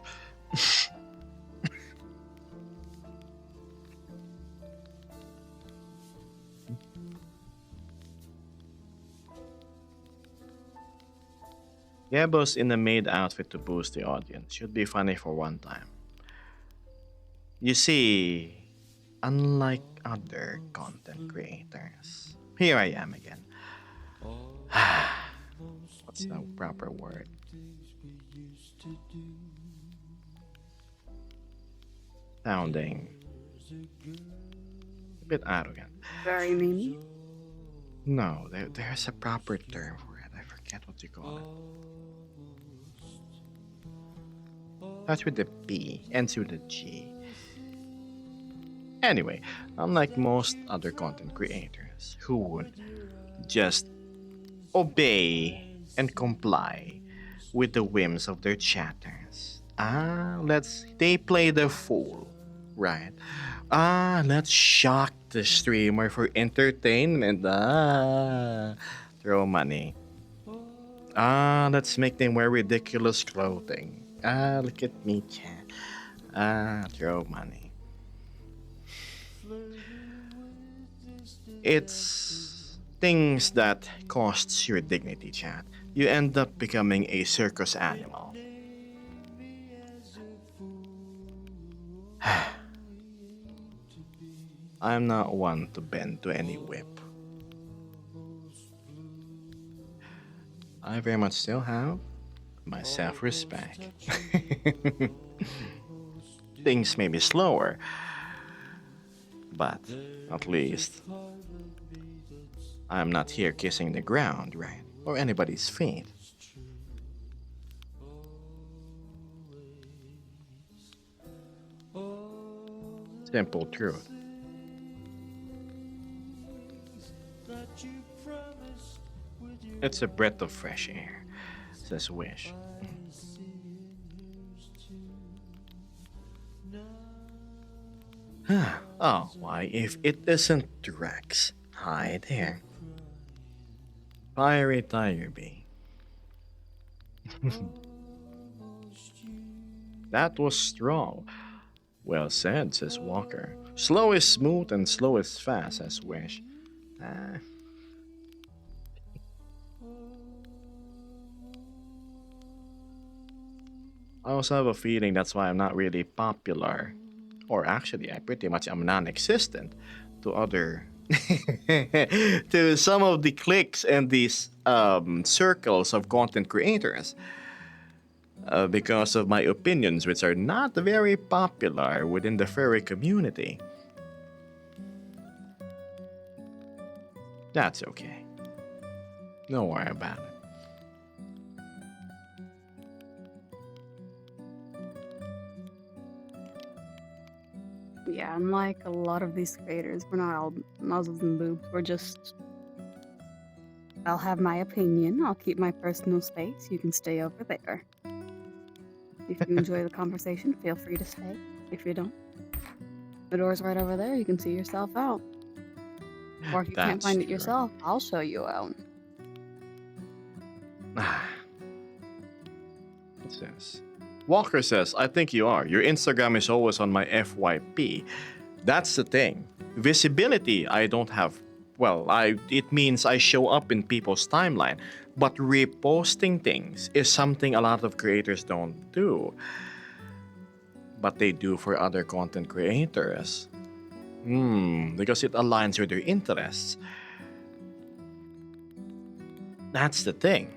Gebos in a maid outfit to boost the audience. Should be funny for one time. You see, unlike other content creators, here I am again. What's the proper word? Sounding a bit arrogant. Very mean. No, there's a proper term for it. I forget what you call it. Starts with the P, ends with a G. Anyway, unlike most other content creators who would just obey and comply with the whims of their chatters, they play the fool Right. Let's shock the streamer for entertainment. Throw money. Let's make them wear ridiculous clothing. Look at me, chat. Throw money. It's things that costs your dignity, chat. You end up becoming a circus animal. I'm not one to bend to any whip. I very much still have my self-respect. Things may be slower, but at least I'm not here kissing the ground, right? Or anybody's feet. Simple truth. It's a breath of fresh air, says Wish. Oh, why, if it isn't Rex. Hi there. Fiery Tiger Bee. That was strong. Well said, says Walker. Slow is smooth and slow is fast, says Wish. I also have a feeling that's why I'm not really popular. Or actually, I pretty much am non-existent to other... to some of the cliques and these circles of content creators. Because of my opinions, which are not very popular within the furry community. That's okay. Don't worry about it. Yeah, unlike a lot of these creators, we're not all muzzles and boobs. We're just. I'll have my opinion. I'll keep my personal space. You can stay over there. If you enjoy the conversation, feel free to stay. If you don't, the door's right over there. You can see yourself out. Or if you can't That's find it true. yourself, I'll show you out. It says. Walker says, I think you are. Your Instagram is always on my FYP. That's the thing. Visibility, I don't have. Well, it means I show up in people's timeline. But reposting things is something a lot of creators don't do. But they do for other content creators. Because it aligns with their interests. That's the thing.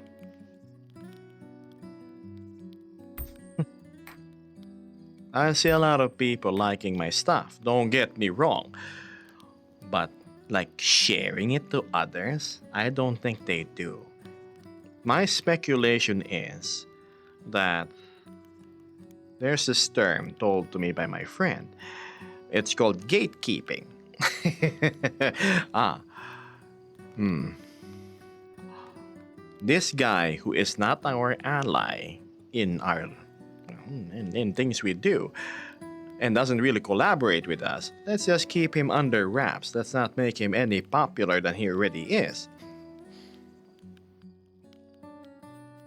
I see a lot of people liking my stuff, don't get me wrong. But, like, sharing it to others, I don't think they do. My speculation is that there's this term told to me by my friend. It's called gatekeeping. This guy who is not our ally in our in things we do and doesn't really collaborate with us, let's just keep him under wraps. Let's not make him any popular than he already is.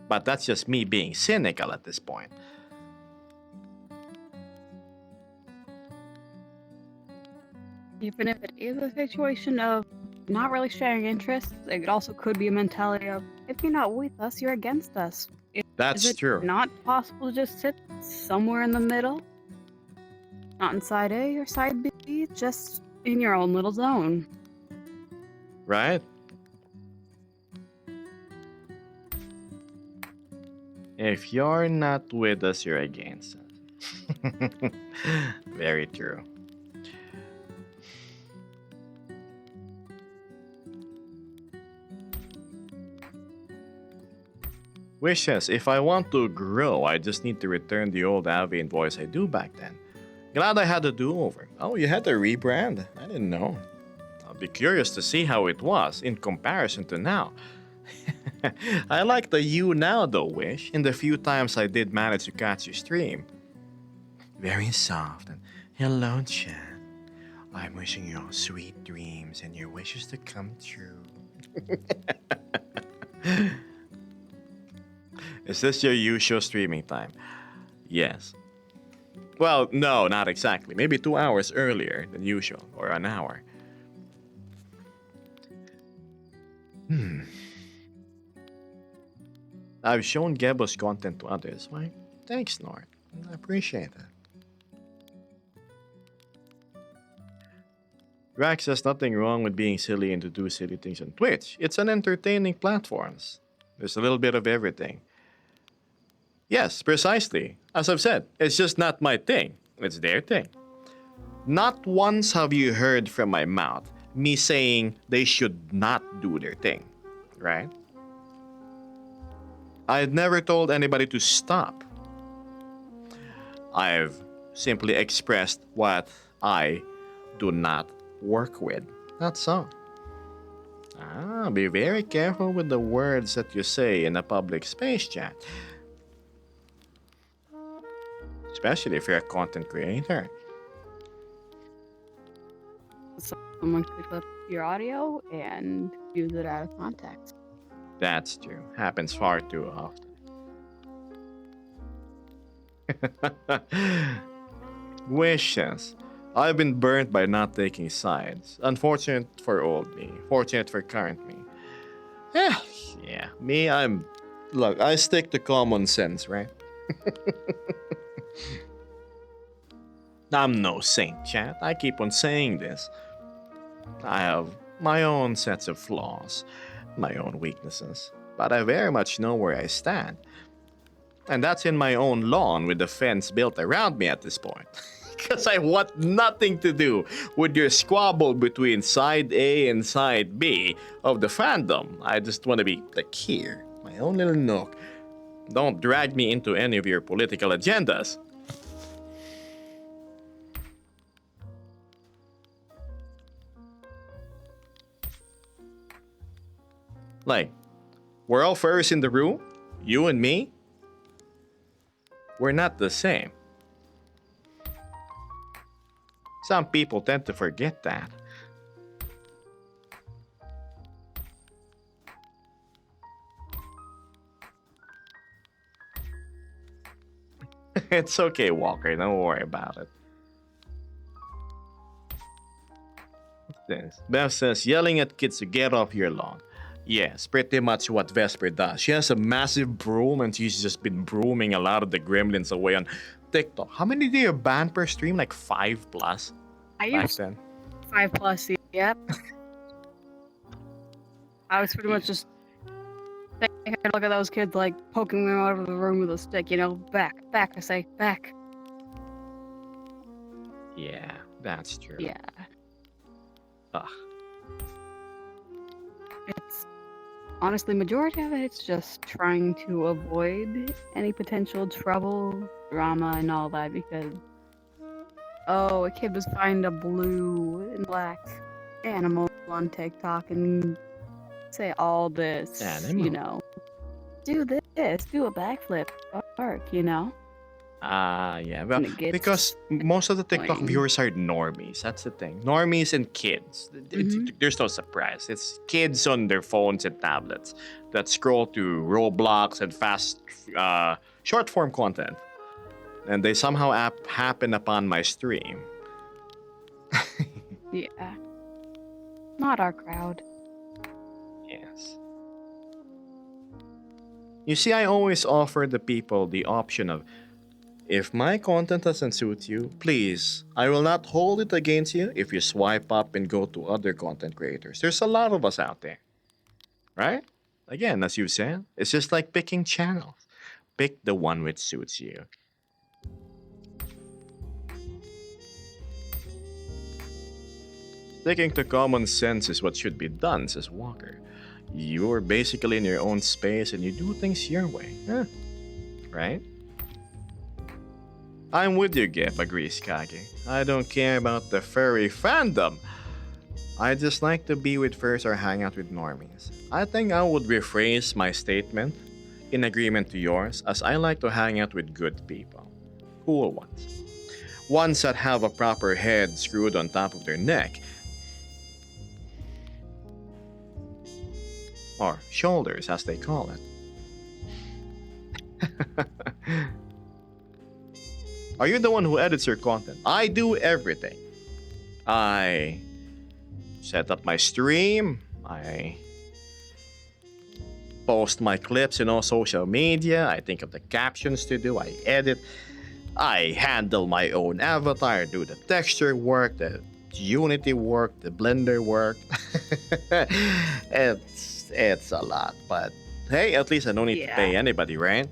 But that's just me being cynical at this point. Even if it is a situation of not really sharing interests, it also could be a mentality of, if you're not with us, you're against us. That's Is it true. not possible to just sit somewhere in the middle? Not in side A or side B, just in your own little zone. Right? If you're not with us, you're against us. Very true. Wishes, if I want to grow, I just need to return the old Avian voice I do back then. Glad I had a do-over. Oh, you had a rebrand? I didn't know. I'll be curious to see how it was in comparison to now. I like the you now though, Wish, in the few times I did manage to catch your stream. Very soft and Hello, chat. I'm wishing you all sweet dreams and your wishes to come true. Is this your usual streaming time? Yes. Well, no, not exactly. Maybe 2 hours earlier than usual, or an hour. I've shown Gebo's content to others. Why? Thanks, Nord. I appreciate that. Rax says nothing wrong with being silly and to do silly things on Twitch. It's an entertaining platform. There's a little bit of everything. Yes, precisely. As I've said, it's just not my thing. It's their thing. Not once have you heard from my mouth me saying they should not do their thing, right? I've never told anybody to stop. I've simply expressed what I do not work with. That's all. Be very careful with the words that you say in a public space, chat. Especially if you're a content creator. Someone could clip your audio and use it out of context. That's true. Happens far too often. Wishes. I've been burnt by not taking sides. Unfortunate for old me. Fortunate for current me. Yeah. Me, Look, I stick to common sense, right? I'm no saint, chat. I keep on saying this. I have my own sets of flaws, my own weaknesses, but I very much know where I stand. And that's in my own lawn with the fence built around me at this point. Because I want nothing to do with your squabble between side A and side B of the fandom. I just want to be like here, my own little nook. Don't drag me into any of your political agendas. Like, we're all furries in the room? You and me? We're not the same. Some people tend to forget that. It's okay, Walker. Don't worry about it. What's this? Beth says, yelling at kids to get off your lawn. Yes, pretty much what Vesper does. She has a massive broom and she's just been brooming a lot of the gremlins away on TikTok. How many do you ban per stream? Like 5 plus? I Back used then. 5+, yep. I was pretty much just taking a look at those kids, like, poking them out of the room with a stick, you know? Back, I say, back. Yeah, that's true. Yeah. Ugh. It's honestly, majority of it's just trying to avoid any potential trouble, drama, and all that because, a kid was finding a blue and black animal on TikTok and say all this, Animal? you know, do this, do a backflip, bark, you know? Yeah. Well, And it gets because most of the TikTok annoying. viewers are normies. That's the thing. Normies and kids. Mhm. There's no surprise. It's kids on their phones and tablets that scroll to Roblox and fast, short form content. And they somehow happen upon my stream. Yeah. Not our crowd. Yes. You see, I always offer the people the option of, if my content doesn't suit you, please, I will not hold it against you if you swipe up and go to other content creators. There's a lot of us out there. Right? Again, as you said, it's just like picking channels. Pick the one which suits you. Sticking to common sense is what should be done, says Walker. You're basically in your own space and you do things your way. Huh? Right? I'm with you, Gip, agrees Kage. I don't care about the furry fandom. I just like to be with furs or hang out with normies. I think I would rephrase my statement in agreement to yours, as I like to hang out with good people. Cool ones. Ones that have a proper head screwed on top of their neck. Or shoulders, as they call it. Are you the one who edits your content? I do everything. I set up my stream. I post my clips in all social media. I think of the captions to do. I edit. I handle my own avatar, do the texture work, the Unity work, the Blender work. it's a lot, but hey, at least I don't need to Yeah. pay anybody, right?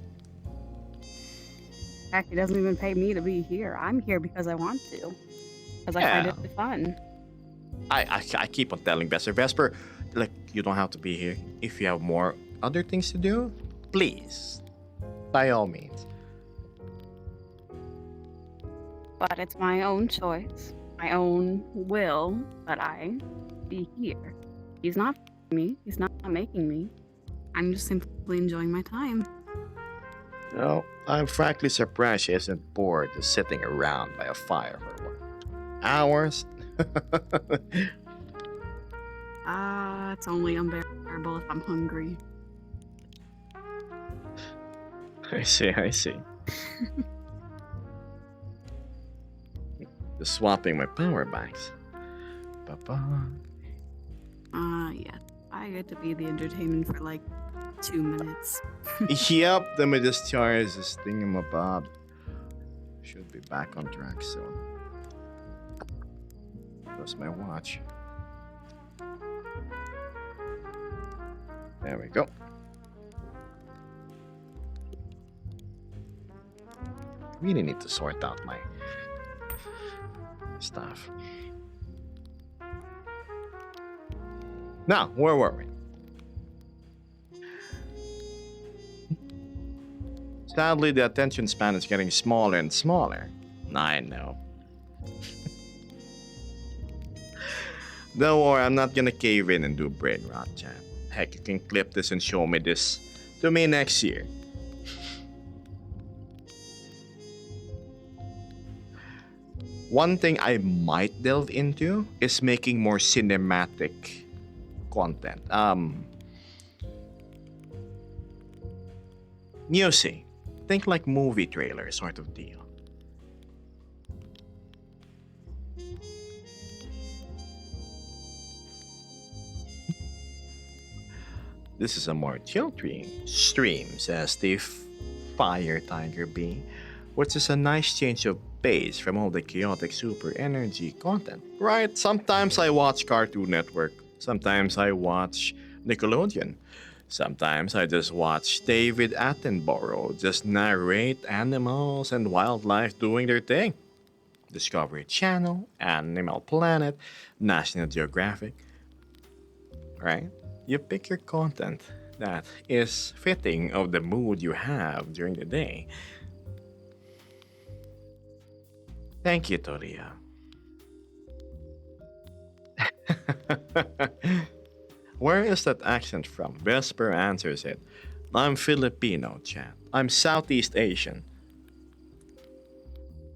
Heck, he doesn't even pay me to be here. I'm here because I want to. Because I find Yeah. it fun. I keep on telling Vesper, like, you don't have to be here. If you have more other things to do, please, by all means. But it's my own choice, my own will that I be here. He's not me. He's not making me. I'm just simply enjoying my time. No, I'm frankly surprised she isn't bored just sitting around by a fire for what, hours. It's only unbearable if I'm hungry. I see. Just swapping my power banks. Ba-ba. Yeah. I get to be the entertainment for like 2 minutes. Yep, let me just charge this thingamabob. Should be back on track soon. That's my watch. There we go. Really need to sort out my stuff. Now, where were we? Sadly, the attention span is getting smaller and smaller. I know. Don't worry, I'm not gonna cave in and do brain rot, chat. Heck, you can clip this and show me this to me next year. One thing I might delve into is making more cinematic content. You see, think like movie trailer sort of deal. This is a more chill stream, says the Fire Tiger Bee, which is a nice change of pace from all the chaotic super energy content. Right, sometimes I watch Cartoon Network, sometimes I watch Nickelodeon, sometimes I just watch David Attenborough just narrate animals and wildlife doing their thing. Discovery Channel, Animal Planet, National Geographic. Right? You pick your content that is fitting of the mood you have during the day. Thank you, Toria. Where is that accent from? Vesper answers it. I'm Filipino, chat. I'm Southeast Asian.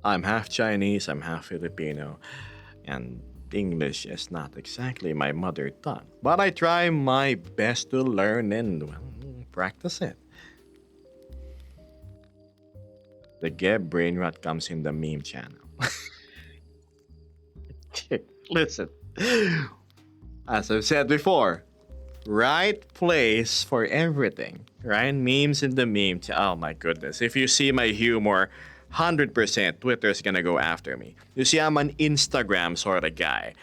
I'm half Chinese, I'm half Filipino, and English is not exactly my mother tongue. But I try my best to learn and, well, practice it. The Geb brain rot comes in the meme channel. Listen, as I've said before, right place for everything. Right? Memes in the meme. Oh my goodness. If you see my humor, 100% Twitter's gonna go after me. You see, I'm an Instagram sort of guy.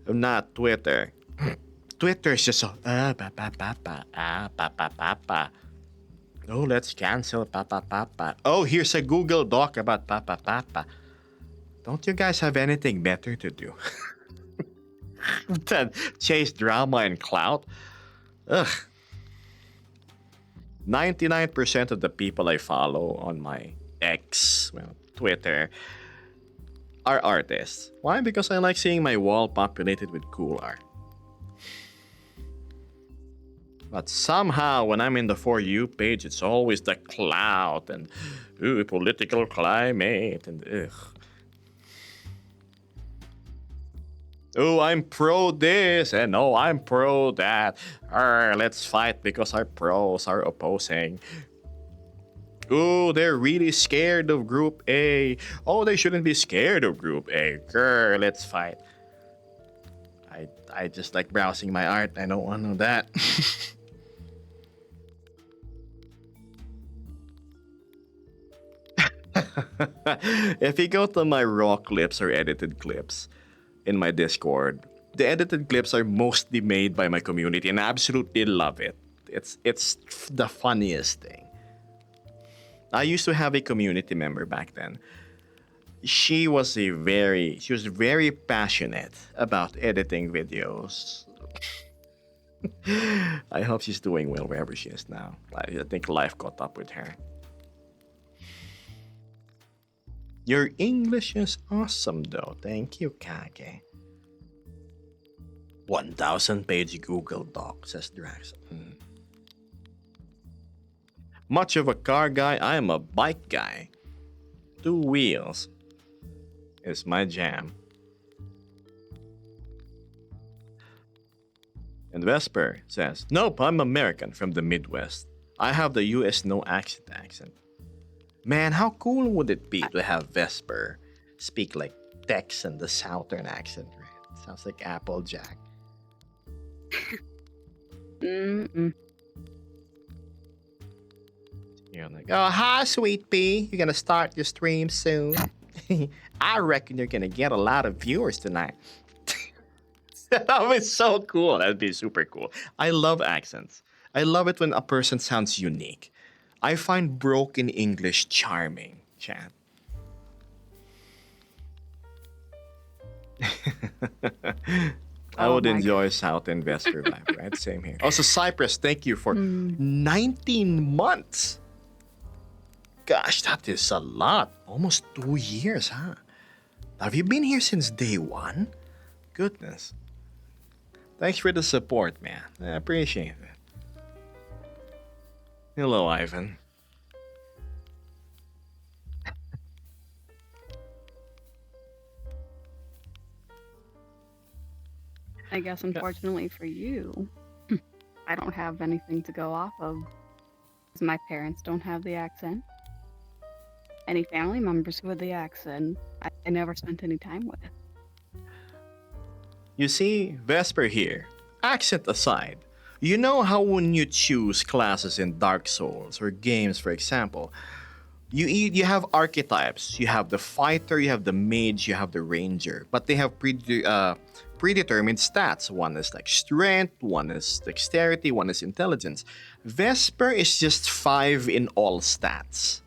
I'm not Twitter. Twitter's just so, oh, let's cancel, oh, here's a Google Doc about Don't you guys have anything better to do than chase drama and clout? Ugh. 99% of the people I follow on my X, well, Twitter, are artists. Why? Because I like seeing my wall populated with cool art. But somehow, when I'm in the For You page, it's always the clout and political climate and ugh. Oh, I'm pro this and oh, I'm pro that. Let's fight because our pros are opposing. Oh, they're really scared of Group A. Oh, they shouldn't be scared of Group A. Grr, let's fight. I just like browsing my art. I don't want to know that. If you go to my raw clips or edited clips in my Discord, the edited clips are mostly made by my community and I absolutely love it. It's the funniest thing. I used to have a community member back then. She was very passionate about editing videos. I hope she's doing well wherever she is now. I think life caught up with her. Your English is awesome though. Thank you, Kage. 1,000-page Google Doc, says Drax. Much of a car guy, I am a bike guy. 2 wheels is my jam. And Vesper says, nope, I'm American from the Midwest. I have the US no accent. Man, how cool would it be to have Vesper speak like Texan, the Southern accent, right? Sounds like Applejack. Mm-mm. You're like, oh, hi, sweet pea. You're gonna start your stream soon. I reckon you're gonna get a lot of viewers tonight. That would be so cool. That'd be super cool. I love accents. I love it when a person sounds unique. I find broken English charming, chat. I would my enjoy South and Vesper vibe, right? Same here. Also, Cyprus, thank you for 19 months. Gosh, that is a lot. Almost 2 years, huh? Have you been here since day one? Goodness. Thanks for the support, man. I appreciate it. Hello, Ivan. I guess unfortunately for you, I don't have anything to go off of. 'Cause my parents don't have the accent. Any family members with the accent, I never spent any time with. You see, Vesper here, accent aside, you know how when you choose classes in Dark Souls or games, for example, you have archetypes. You have the fighter, you have the mage, you have the ranger, but they have predetermined stats. One is like strength, one is dexterity, one is intelligence. Vesper is just 5 in all stats.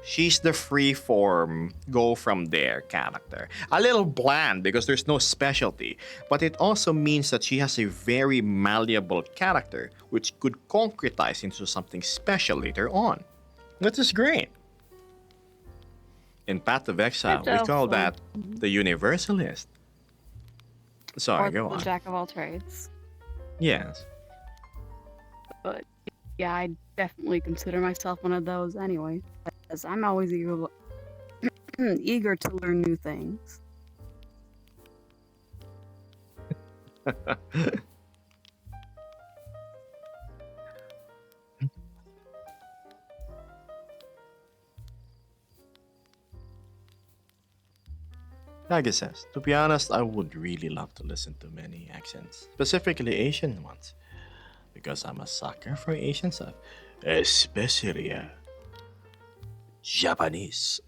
She's the free-form, go from there character. A little bland because there's no specialty, but it also means that she has a very malleable character which could concretize into something special later on. Which is great. In Path of Exile, we call that the Universalist. Sorry, Or go the on. jack of all trades. Yes. But yeah, I definitely consider myself one of those anyway. Because I'm always eager to learn new things. Kage says, to be honest, I would really love to listen to many accents, specifically Asian ones, because I'm a sucker for Asian stuff, especially Japanese.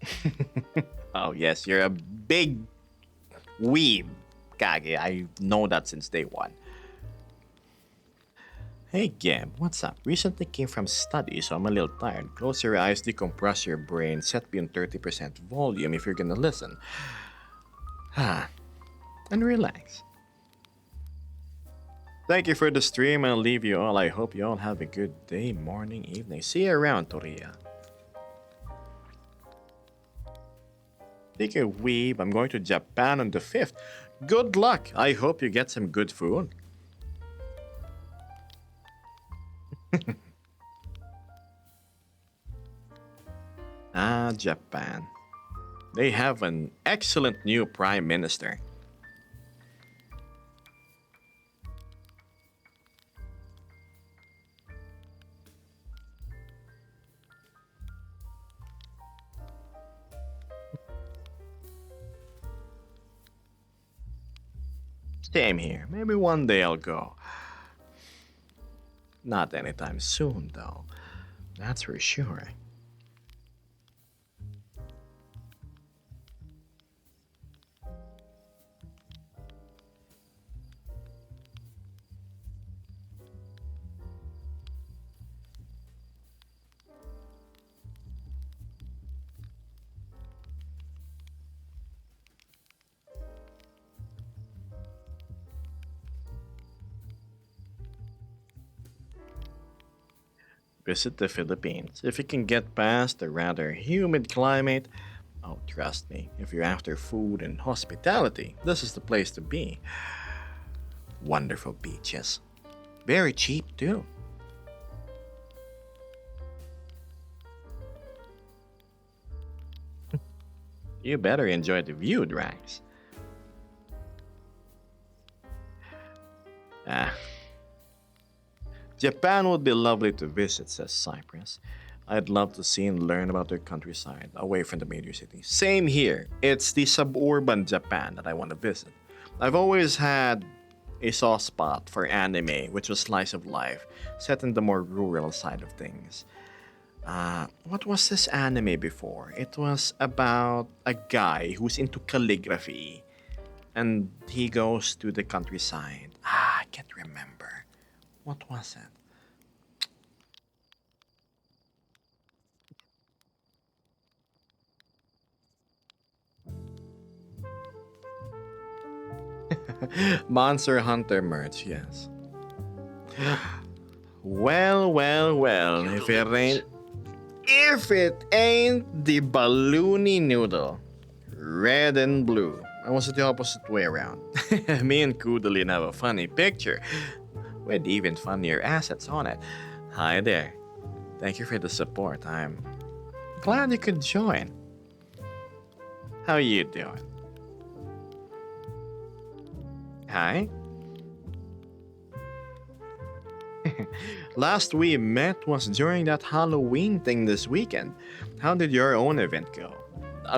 Oh yes, you're a big weeb, Kage. I know that since day one. Hey Gab, what's up? Recently came from study, so I'm a little tired. Close your eyes, decompress your brain, set me on 30% volume if you're gonna listen. And relax. Thank you for the stream. I'll leave you all. I hope you all have a good day, morning, evening. See you around, Toria. Take a weeb. I'm going to Japan on the 5th. Good luck. I hope you get some good food. Japan. They have an excellent new prime minister. Same here. Maybe one day I'll go. Not anytime soon, though. That's for sure. Visit the Philippines. If you can get past the rather humid climate, oh, trust me, if you're after food and hospitality, this is the place to be. Wonderful beaches. Very cheap, too. You better enjoy the view, Drax. Ah, Japan would be lovely to visit, says Cyprus. I'd love to see and learn about their countryside, away from the major cities. Same here. It's the suburban Japan that I want to visit. I've always had a soft spot for anime, which was slice of life, set in the more rural side of things. What was this anime before? It was about a guy who's into calligraphy, and he goes to the countryside. I can't remember. What was it? Monster Hunter merch, yes. Well, if it ain't the balloony noodle. Red and blue. I was the opposite way around. Me and Kudalin have a funny picture with even funnier assets on it. Hi there. Thank you for the support. I'm glad you could join. How you doing? Hi. Last we met was during that Halloween thing this weekend. How did your own event go?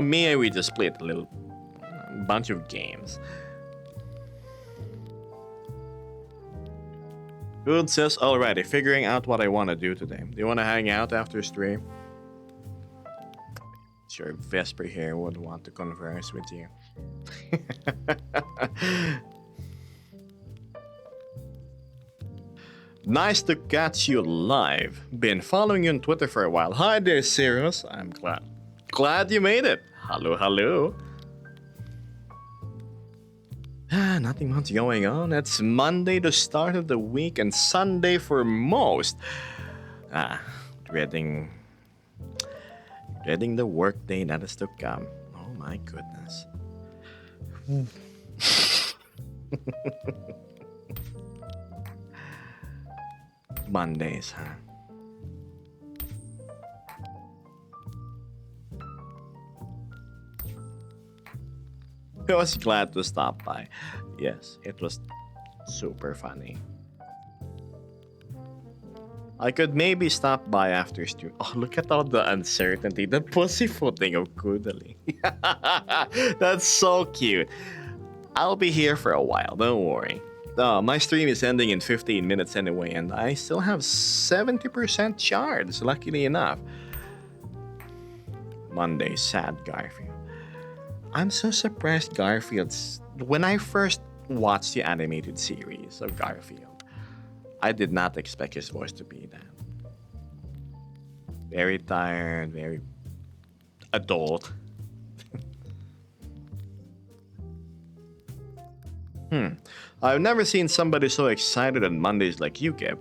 Me and we just played a little bunch of games. Good says already, figuring out what I want to do today. Do you want to hang out after stream? Sure, Vesper here would want to converse with you. Nice to catch you live. Been following you on Twitter for a while. Hi there, Sirius. I'm glad you made it. Hello. Nothing much going on. It's Monday, the start of the week, and Sunday for most. Dreading the workday that is to come. Oh my goodness. Mondays, huh? I was glad to stop by. Yes, it was super funny. I could maybe stop by after stream. Oh, look at all the uncertainty. The pussyfooting of Kudali. That's so cute. I'll be here for a while, don't worry. My stream is ending in 15 minutes anyway, and I still have 70% shards, luckily enough. Monday, sad Garfield. I'm so surprised Garfield's... When I first watched the animated series of Garfield, I did not expect his voice to be that. Very tired, very adult. I've never seen somebody so excited on Mondays like you, Kev.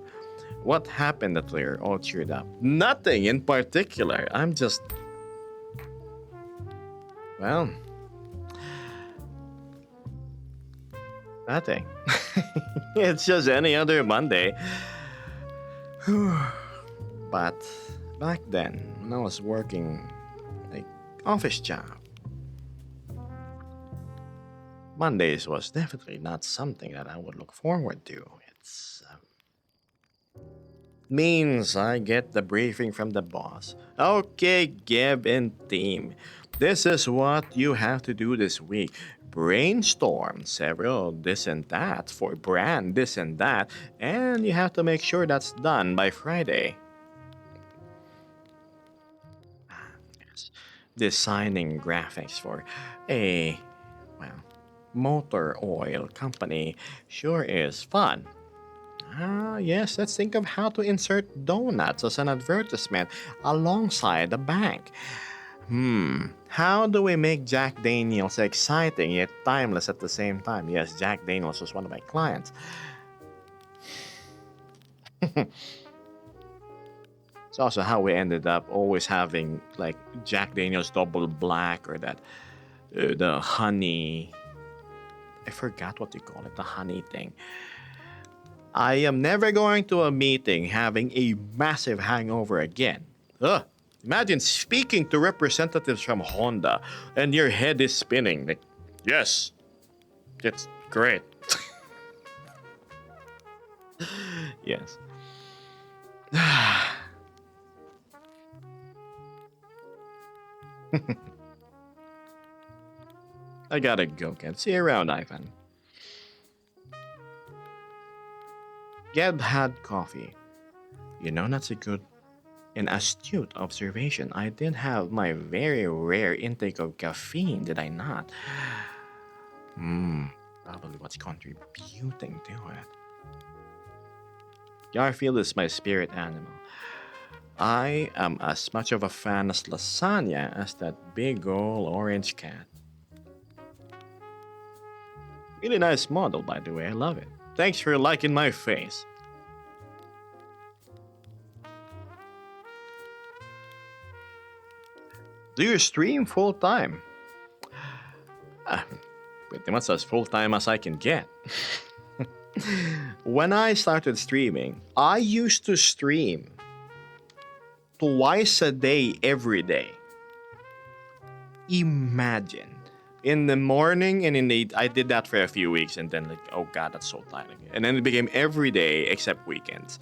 What happened that we're all cheered up? Nothing in particular. I'm just... Well... Nothing. It's just any other Monday. But back then, when I was working an office job, Mondays was definitely not something that I would look forward to. It's means I get the briefing from the boss. Okay, Geb and team, this is what you have to do this week. brainstorm several this and that for brand this and that, and you have to make sure that's done by Friday. Yes. Designing graphics for a, well, motor oil company sure is fun. Ah, yes, let's think of how to insert donuts as an advertisement alongside the bank. How do we make Jack Daniels exciting yet timeless at the same time? Yes, Jack Daniels was one of my clients. It's also how we ended up always having like Jack Daniels Double Black or that the honey. I forgot what you call it, the honey thing. I am never going to a meeting having a massive hangover again. Ugh. Imagine speaking to representatives from Honda and your head is spinning. Like, yes, it's great. Yes. I gotta go, Ken. See you around, Ivan. Ged had coffee. You know, that's a good and astute observation. I did have my very rare intake of caffeine, did I not? Probably what's contributing to it. Garfield is my spirit animal. I am as much of a fan of lasagna as that big ol' orange cat. Really nice model, by the way. I love it. Thanks for liking my face. Do you stream full time? Pretty much as full time as I can get. When I started streaming, I used to stream twice a day, every day. Imagine. In the morning and in the I did that for a few weeks and then like, oh god, that's so tiring. And then it became every day except weekends.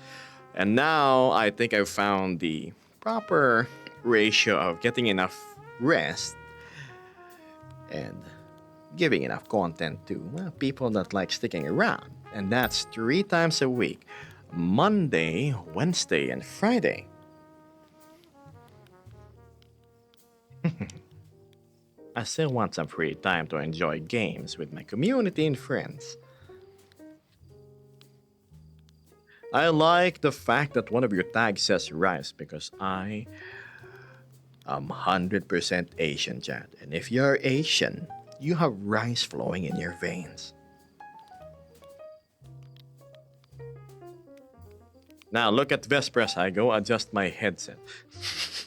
And now I think I've found the proper ratio of getting enough rest and giving enough content to people that like sticking around. And that's 3 times a week. Monday, Wednesday, and Friday. I still want some free time to enjoy games with my community and friends. I like the fact that one of your tags says rice because I am 100% Asian, Chad. And if you're Asian, you have rice flowing in your veins. Now look at Vesper as I go adjust my headset.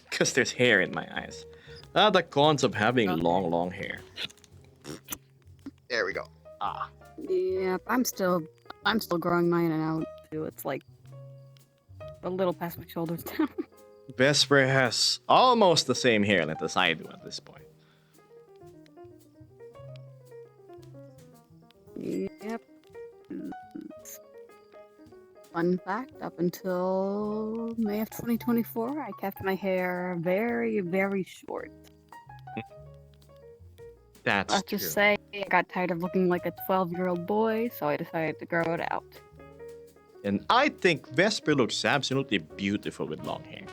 Because there's hair in my eyes. The cons of having long hair. There we go. Yeah, I'm still growing mine out too. It's like a little past my shoulders now. Vesper has almost the same hair length as I do at this point. Yep. Fun fact, up until May of 2024, I kept my hair very, very short. That's Let's true. just say I got tired of looking like a 12-year-old boy, so I decided to grow it out. And I think Vesper looks absolutely beautiful with long hair.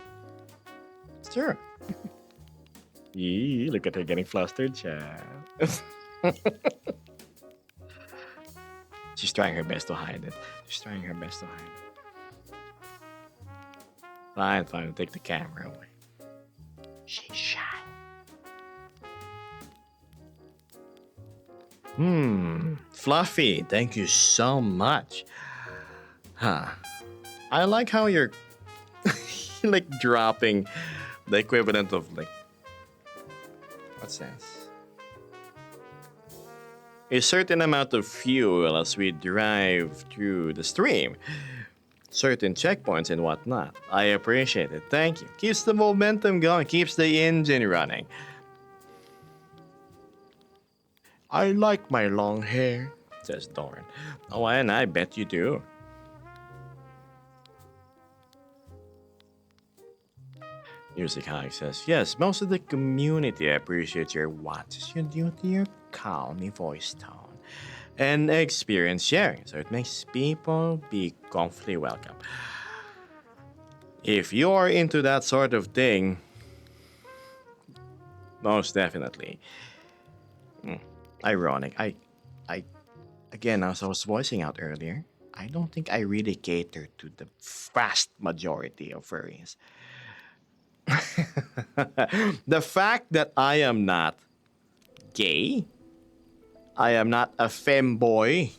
Sure. Yee, look at her getting flustered, Chad. She's trying her best to hide it. Fine, take the camera away. She's shy. Fluffy, thank you so much. I like how you're like dropping the equivalent of like what's this? A certain amount of fuel as we drive through the stream. Certain checkpoints and whatnot. I appreciate it. Thank you. Keeps the momentum going, keeps the engine running. I like my long hair, says Doran. Oh, and I bet you do. Music Hike says, yes, most of the community appreciates your watches you due to your calming voice tone and experience sharing, so it makes people be comfortably welcome. If you're into that sort of thing, most definitely. Ironic. I, again, as I was voicing out earlier, I don't think I really cater to the vast majority of furries. The fact that I am not gay, I am not a femboy,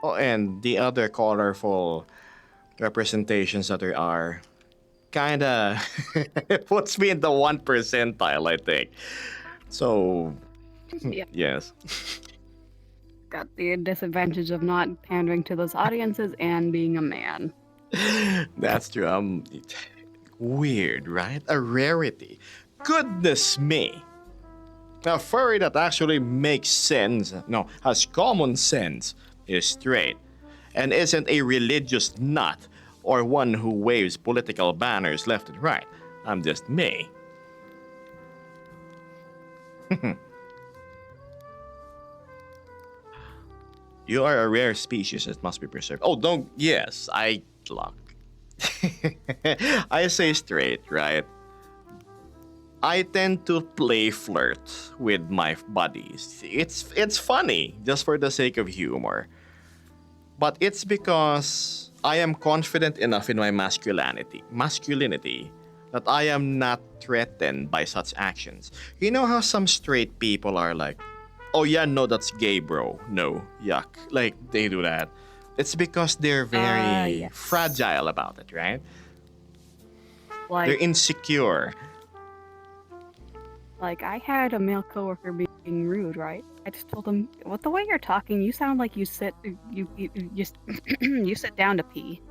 oh, and the other colorful representations that there are, kinda puts me in the 1 percentile, I think. So, Yeah. yes. Got the disadvantage of not pandering to those audiences and being a man. That's true. Weird, right? A rarity. Goodness me. A furry that actually makes sense, no, has common sense, is straight, and isn't a religious nut or one who waves political banners left and right. I'm just me. You are a rare species that must be preserved. Oh, don't. Yes, I. Look. I say straight, right? I tend to play flirt with my buddies. It's funny just for the sake of humor. But it's because I am confident enough in my masculinity that I am not threatened by such actions. You know how some straight people are like, "Oh yeah, no, that's gay, bro. No, yuck." Like they do that. It's because they're very Yes. fragile about it, right? Like, They're insecure. Like, I had a male coworker being rude, right? I just told him, "With the way you're talking, you sound like you you just you sit down to pee."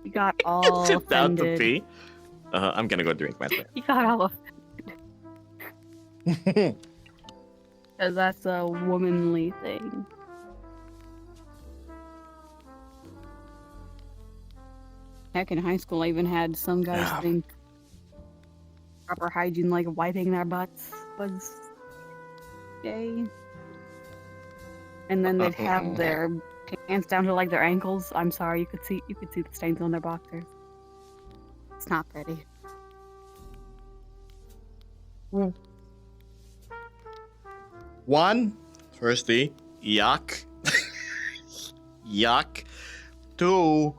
He got all Sit down to offended. pee. I'm gonna go drink my drink. He got all offended because that's a womanly thing. Heck, in high school, I even had some guys Yeah. think proper hygiene, like wiping their butts, was gay. And then they'd have their pants down to like their ankles. I'm sorry, you could see the stains on their boxers. It's not pretty. One, firstly, yuck. Yuck. Two,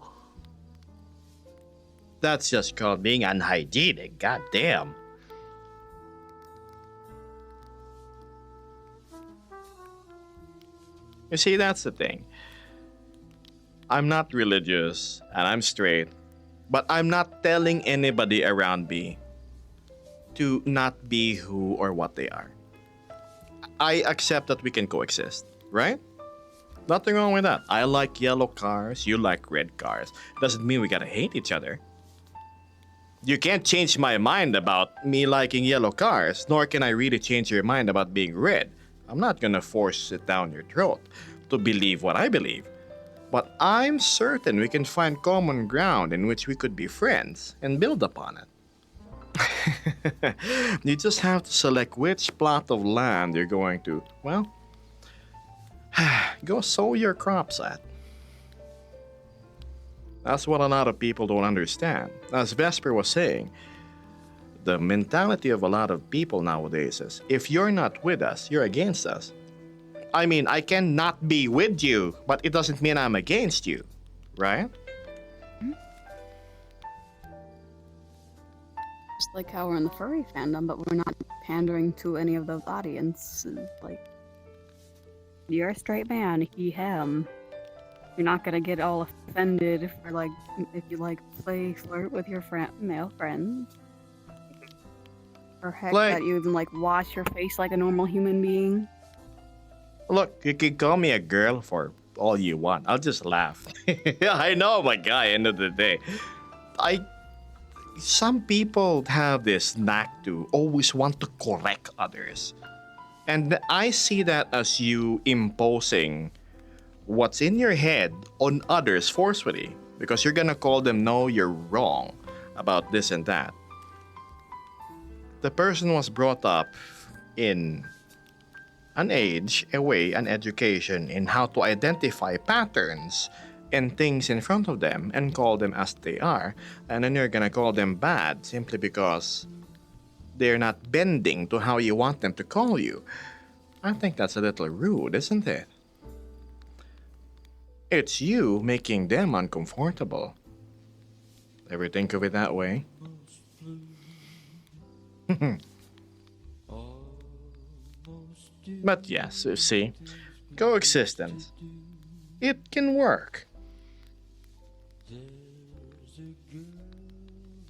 that's just called being unhygienic. God damn. You see, that's the thing. I'm not religious and I'm straight, but I'm not telling anybody around me to not be who or what they are. I accept that we can coexist, right? Nothing wrong with that. I like yellow cars, you like red cars. Doesn't mean we gotta hate each other. You can't change my mind about me liking yellow cars, nor can I really change your mind about being red. I'm not gonna force it down your throat to believe what I believe. But I'm certain we can find common ground in which we could be friends and build upon it. You just have to select which plot of land you're going to, well, go sow your crops at. That's what a lot of people don't understand. As Vesper was saying, the mentality of a lot of people nowadays is, if you're not with us, you're against us. I mean, I cannot be with you, but it doesn't mean I'm against you, right? Just like how we're in the furry fandom, but we're not pandering to any of those audiences. Like, you're a straight man, he, him. You're not gonna get all offended for like if you like play flirt with your male friends. Or heck, Like- that you even like wash your face like a normal human being. Look, you can call me a girl for all you want. I'll just laugh. I know I'm a guy, end of the day. Some people have this knack to always want to correct others. And I see that as you imposing what's in your head on others forcefully because you're gonna call them, no, you're wrong about this and that. The person was brought up in an age, a way, an education in how to identify patterns and things in front of them and call them as they are. And then you're gonna call them bad simply because they're not bending to how you want them to call you. I think that's a little rude, isn't it? It's you making them uncomfortable. Ever think of it that way? But yes, you see, coexistence. It can work. There's a girl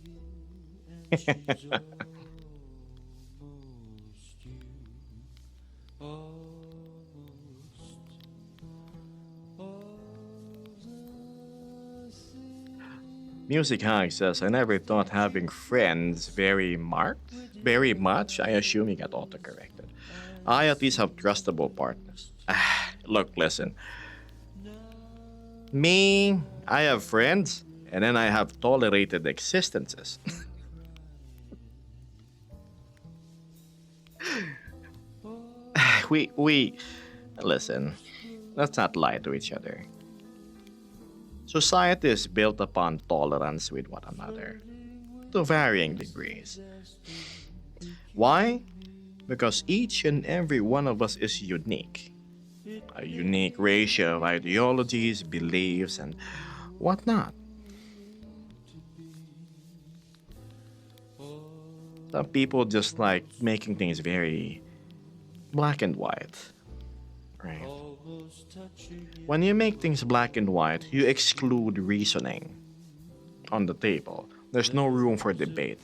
here, and she's almost you. Almost all the things. Music Hag says, I never thought having friends very much. I assume he got autocorrected. I at least have trustable partners. Look, listen. Me, I have friends, and then I have tolerated existences. Listen, let's not lie to each other. Society is built upon tolerance with one another, to varying degrees. Why? Because each and every one of us is unique. A unique ratio of ideologies, beliefs, and whatnot. Some people just like making things very black and white. Right? Almost touching you. When you make things black and white, you exclude reasoning on the table. There's no room for debate.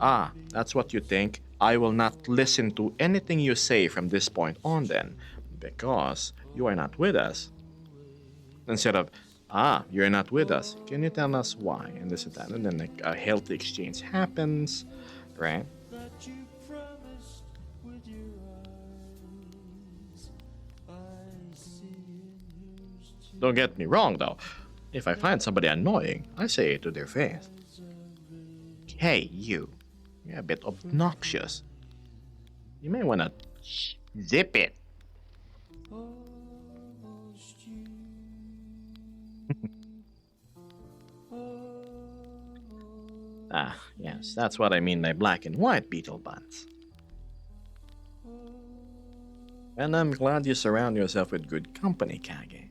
Ah, that's what you think. I will not listen to anything you say from this point on then, because you are not with us. Instead of, you're not with us. Can you tell us why? And this and that. And then like, a healthy exchange happens, right? That you promised with your eyes. I see in yours too. Don't get me wrong though. If I find somebody annoying, I say it to their face. Hey, you're a bit obnoxious. You may want to zip it. Almost you. Ah, yes, that's what I mean by black and white beetle buns. And I'm glad you surround yourself with good company, Kage.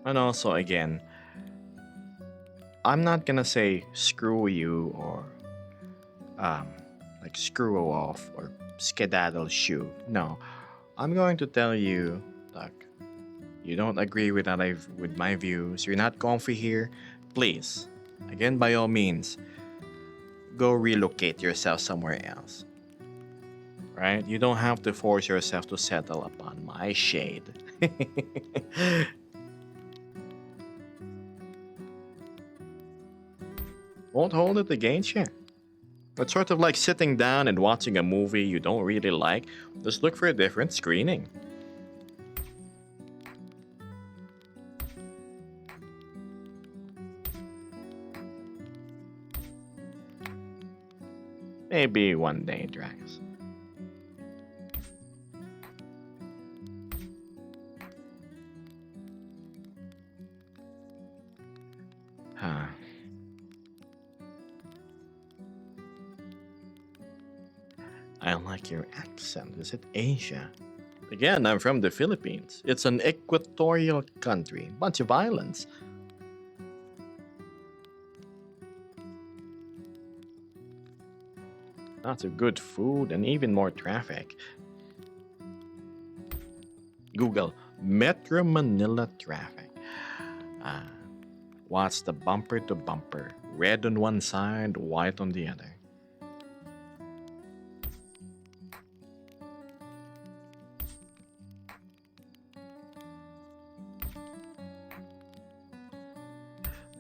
And also, again, I'm not gonna say screw you or like screw off or skedaddle shoe. No, I'm going to tell you, look, you don't agree with with my views. You're not comfy here. Please, again, by all means, go relocate yourself somewhere else. Right? You don't have to force yourself to settle upon my shade. Won't hold it against you. It's sort of like sitting down and watching a movie you don't really like. Just look for a different screening. Maybe one day, Drax. Huh. I like your accent. Is it Asia? Again, I'm from the Philippines. It's an equatorial country. Bunch of islands. Lots of good food and even more traffic. Google Metro Manila traffic. Ah, what's the bumper to bumper? Red on one side, white on the other.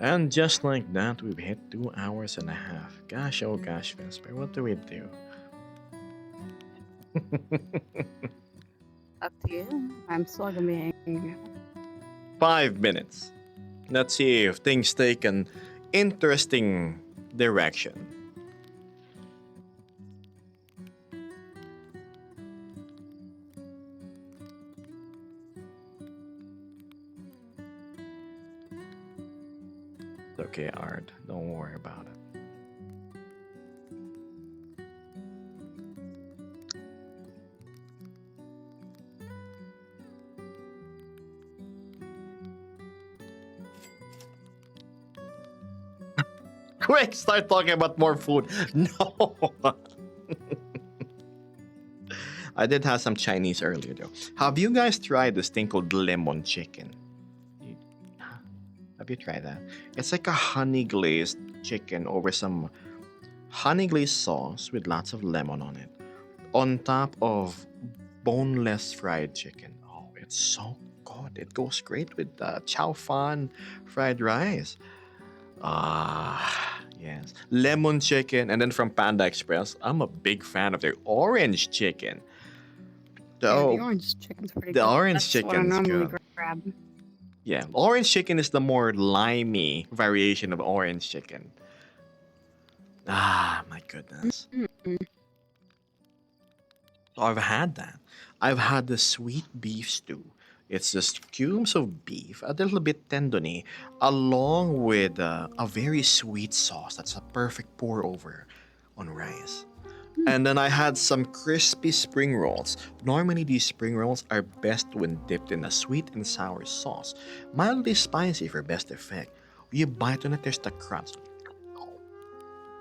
And just like that, we've hit 2 hours and a half. Gosh, oh gosh, Vesper, what do we do? Up to you. I'm still gonna be hanging out. 5 minutes. Let's see if things take an interesting direction. It's okay, Art. Don't worry about it. Quick, start talking about more food. No. I did have some Chinese earlier though. Have you guys tried this thing called lemon chicken? You- Have you tried that? It's like a honey glazed chicken over some honey glazed sauce with lots of lemon on it, on top of boneless fried chicken. Oh, it's so good. It goes great with chow fan fried rice. Ah, yes. Lemon chicken. And then from Panda Express, I'm a big fan of their orange chicken. Yeah, Oh, the orange chicken's pretty the good. orange That's what I chicken's normally good. grab. Yeah, orange chicken is the more limey variation of orange chicken. Ah, my goodness. Mm-mm. So I've had that. I've had the sweet beef stew. It's just cubes of beef, a little bit tendony, along with a very sweet sauce. That's a perfect pour over on rice. And then I had some crispy spring rolls. Normally, these spring rolls are best when dipped in a sweet and sour sauce, mildly spicy for best effect. You bite on it, there's the crunch,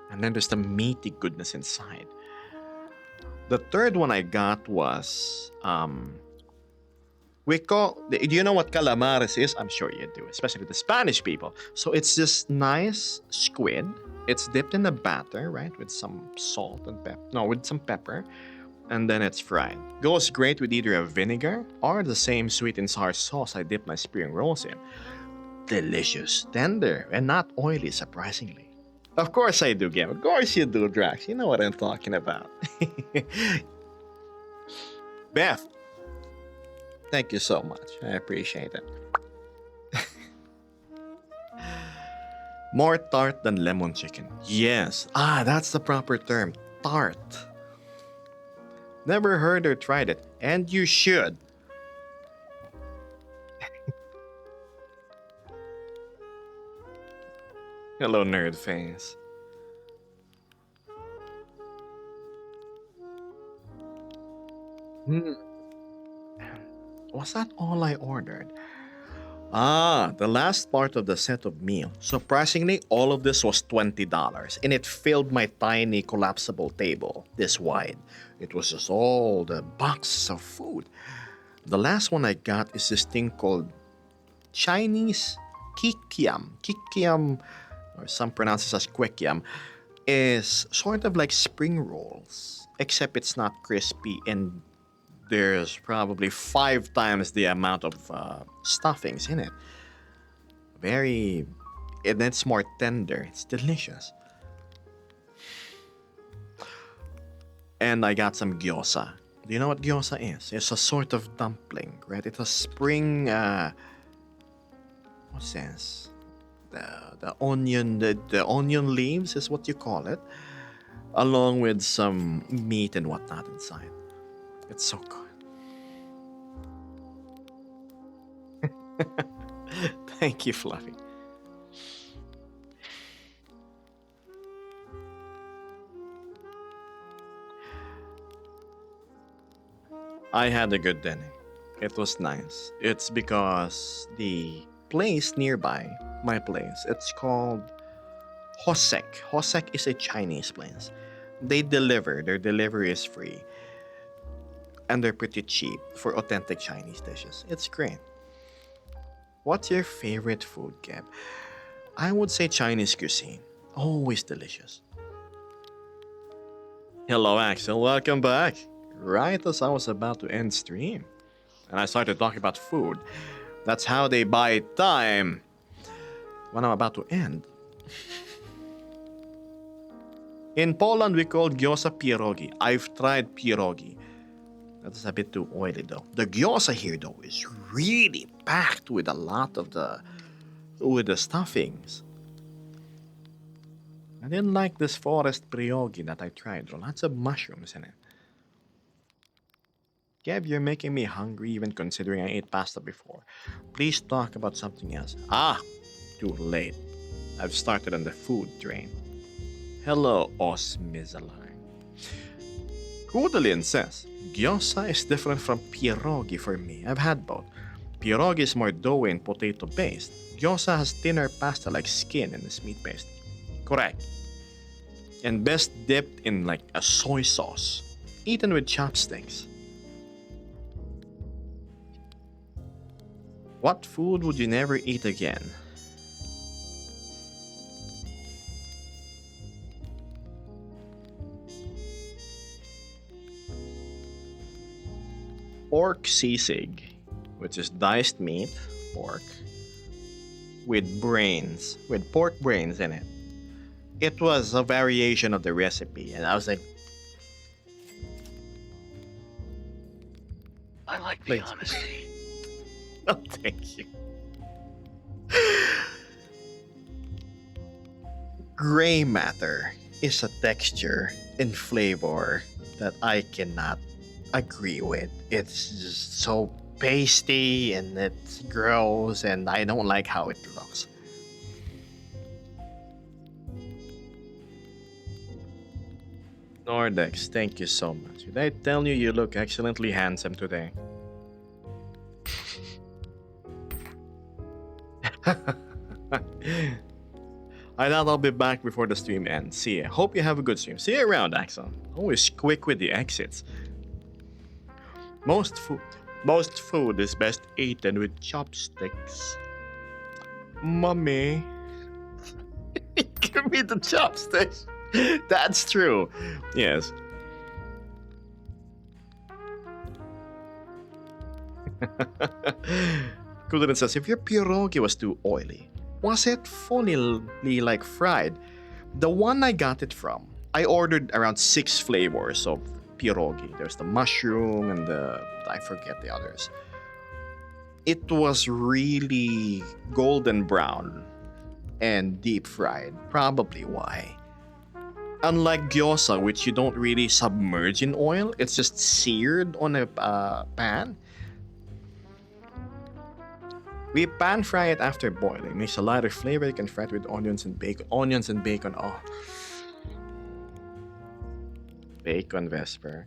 and then there's the meaty goodness inside. The third one I got was we call. Do you know what calamares is? I'm sure you do, especially the Spanish people. So it's this nice squid. It's dipped in a batter, right, with some salt and pepper. No, with some pepper, and then it's fried. Goes great with either a vinegar or the same sweet and sour sauce I dip my spring rolls in. Delicious, tender, and not oily, surprisingly. Of course I do, Game. Of course you do, Drax. You know what I'm talking about. Beth, thank you so much. I appreciate it. More tart than lemon chicken. Yes. Ah, that's the proper term. Tart. Never heard or tried it, and you should. Hello, nerd face. Hmm. Was that all I ordered? Ah, the last part of the set of meal. Surprisingly, all of this was $20, and it filled my tiny collapsible table this wide. It was just all the boxes of food. The last one I got is this thing called Chinese kikiam. Kikiam, or some pronounce it as kwekiam, is sort of like spring rolls, except it's not crispy and there's probably 5 times the amount of stuffings in it. And it's more tender. It's delicious. And I got some gyoza. Do you know what gyoza is? It's a sort of dumpling, right? It's a spring. What's this? The onion. The onion leaves is what you call it, along with some meat and whatnot inside. It's so good. Thank you, Fluffy. I had a good dinner. It was nice. It's because the place nearby my place, it's called Hosek. Hosek is a Chinese place. They deliver. Their delivery is free. and they're pretty cheap for authentic Chinese dishes. It's great. What's your favorite food, Gab? I would say Chinese cuisine. Always delicious. Hello, Axel. Welcome back. Right as I was about to end stream, and I started talking about food. That's how they buy time when I'm about to end. In Poland, we call gyoza pierogi. I've tried pierogi. That's a bit too oily, though. The gyoza here, though, is really packed with a lot of the stuffings. I didn't like this forest pierogi that I tried. Though. Lots of mushrooms in it. Kev, you're making me hungry even considering I ate pasta before. Please talk about something else. Ah, too late. I've started on the food train. Hello, Osmizaline. Kudalin says, gyoza is different from pierogi for me. I've had both. Pierogi is more doughy and potato based. Gyoza has thinner pasta like skin and is meat based. Correct. And best dipped in like a soy sauce. Eaten with chopsticks. What food would you never eat again? Pork sisig, which is diced meat, pork, with pork brains in it. It was a variation of the recipe, and I was like, I like the Please. honesty. oh, thank you. Gray matter is a texture and flavor that I cannot agree with. It's just so pasty and it's gross, and I don't like how it looks. Nordex, thank you so much. Did I tell you you look excellently handsome today? I thought I'll be back before the stream ends. See ya. Hope you have a good stream. See you around, Axel. Always quick with the exits. Most food is best eaten with chopsticks. Mommy. Give me the chopsticks. That's true. Yes. Kulin says, if your pierogi was too oily, was it fully like fried? The one I got it from, I ordered around 6 flavors of pierogi. There's the mushroom and I forget the others. It was really golden brown and deep fried. Probably why. Unlike gyoza, which you don't really submerge in oil, it's just seared on a pan. We pan fry it after boiling. Makes a lighter flavor. You can fry it with onions and bacon. Onions and bacon. Oh. Bacon Vesper.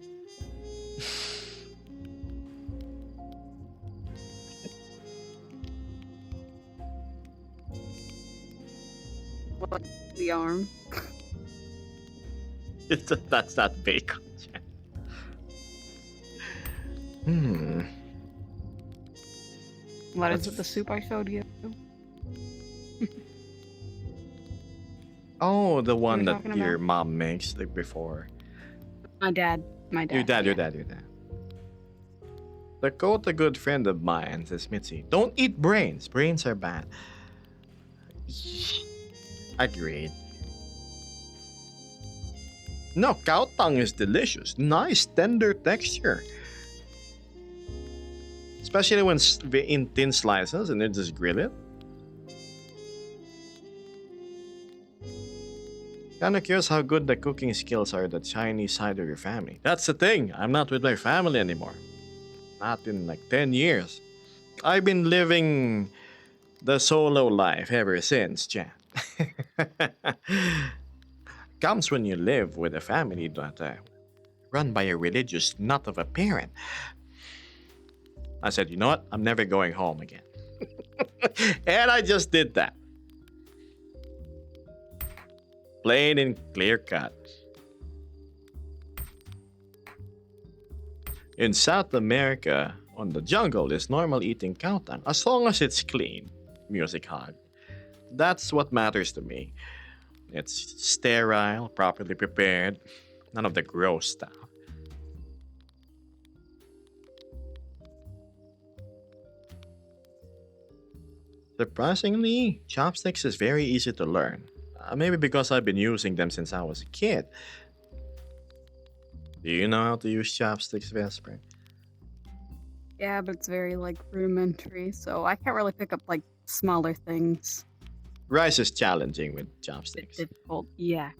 What? The arm. That's not bacon. Hmm. What is That's- it? The soup I showed you? Oh, the one you that talking your about? mom makes like before. My dad. Your dad. yeah. The quote a good friend of mine says, Mitzi, don't eat brains. Brains are bad. Agreed. No, cow tongue is delicious. Nice, tender texture. Especially when in thin slices and then just grill it. Kinda curious how good the cooking skills are the Chinese side of your family. That's the thing. I'm not with my family anymore. Not in like 10 years. I've been living the solo life ever since, Chan. Comes when you live with a family that run by a religious nut of a parent. I said, you know what? I'm never going home again. And I just did that. Plain and clear cut. In South America, on the jungle is normal eating kautang as long as it's clean. Music hog. That's what matters to me. It's sterile, properly prepared, none of the gross stuff. Surprisingly, chopsticks is very easy to learn. Maybe because I've been using them since I was a kid. Do you know how to use chopsticks, Vesper? Yeah, but it's very like rudimentary, so I can't really pick up like smaller things. Rice is challenging with It's chopsticks, difficult. Yeah.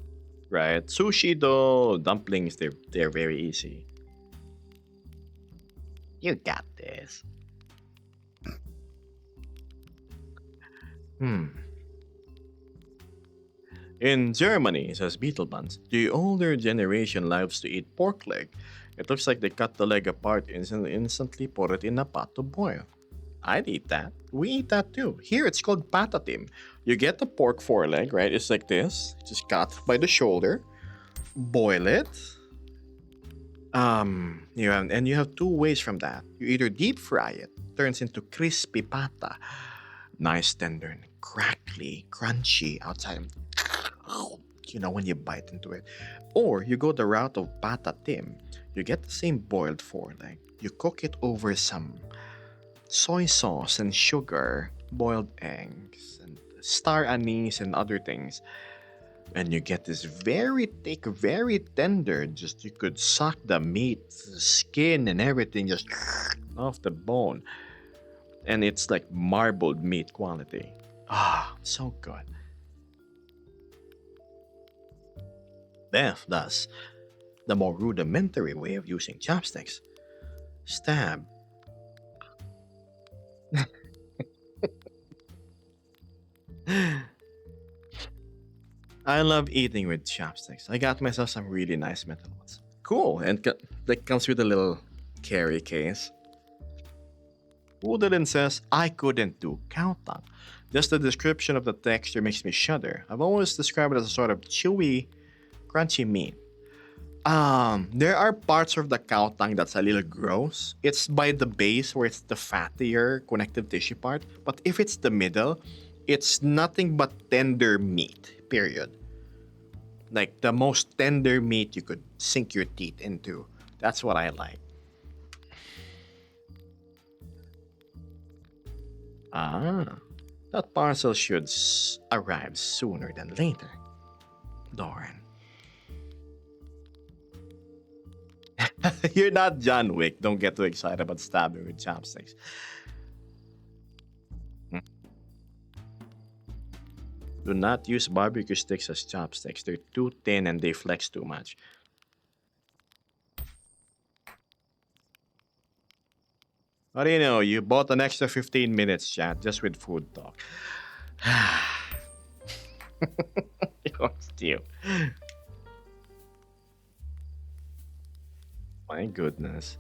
right? Sushi though, dumplings, they're very easy. You got this. Hmm. In Germany, says Beetlebuns, the older generation loves to eat pork leg. It looks like they cut the leg apart and instantly put it in a pot to boil. I'd eat that. We eat that too. Here it's called patatim. You get the pork foreleg, right? It's like this. Just cut by the shoulder. Boil it. You have two ways from that. You either deep fry it, turns into crispy pata, nice tender and crackly, crunchy outside. You know when you bite into it. Or you go the route of patatim. You get the same boiled foreleg. You cook it over some soy sauce and sugar, boiled eggs, and star anise and other things. And you get this very thick, very tender. Just you could suck the meat, the skin, and everything just off the bone. And it's like marbled meat quality. Ah, so good. Beth does the more rudimentary way of using chopsticks. Stab. I love eating with chopsticks. I got myself some really nice metal ones. Cool, and that comes with a little carry case. Wooden says, I couldn't do kautang. Just the description of the texture makes me shudder. I've always described it as a sort of chewy, crunchy meat. There are parts of the kautang that's a little gross. It's by the base where it's the fattier connective tissue part. But if it's the middle, it's nothing but tender meat, period. Like the most tender meat you could sink your teeth into. That's what I like. Ah, that parcel should arrive sooner than later. Doran. You're not John Wick. Don't get too excited about stabbing with chopsticks. Do not use barbecue sticks as chopsticks. They're too thin and they flex too much. What do you know? You bought an extra 15 minutes, chat, just with food talk. You. My goodness.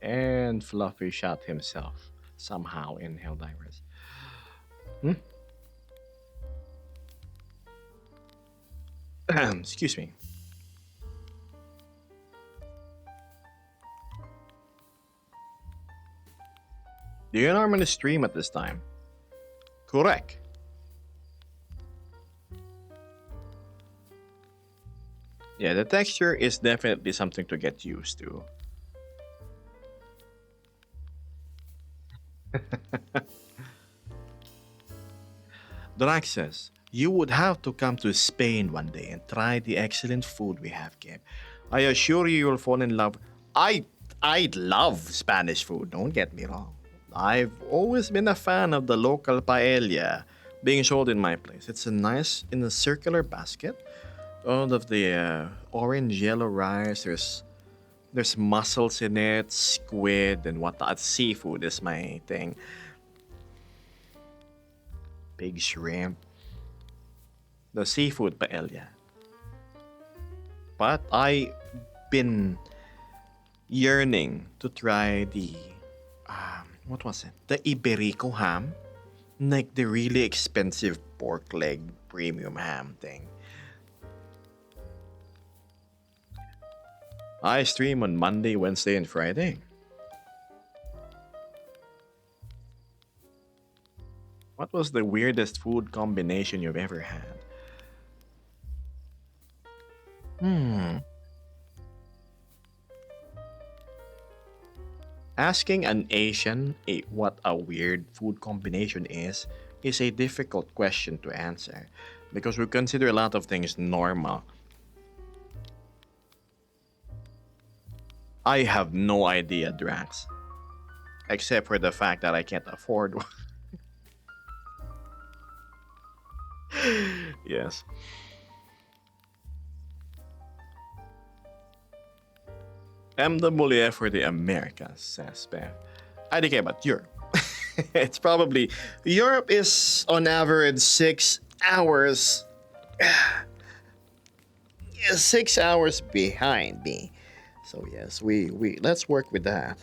And Fluffy shot himself somehow in Helldivers. Excuse me. Do you normally stream at this time? Correct. Yeah, the texture is definitely something to get used to. Drax says, you would have to come to Spain one day and try the excellent food we have, Gabe. I assure you will fall in love. I love Spanish food, don't get me wrong. I've always been a fan of the local paella being sold in my place. It's a nice in a circular basket. All of the orange yellow rice. There's mussels in it, squid and whatnot. Seafood is my thing. Big shrimp. The seafood paella. But I've been yearning to try the what was it? The Iberico ham, like the really expensive pork leg premium ham thing. I stream on Monday, Wednesday, and Friday. What was the weirdest food combination you've ever had? Asking an Asian what a weird food combination is a difficult question to answer because we consider a lot of things normal. I have no idea, Drax, except for the fact that I can't afford one. Yes. MWF for the Americas, says Beth. I think about Europe. It's probably Europe is on average 6 hours. 6 hours behind me. So yes, we let's work with that.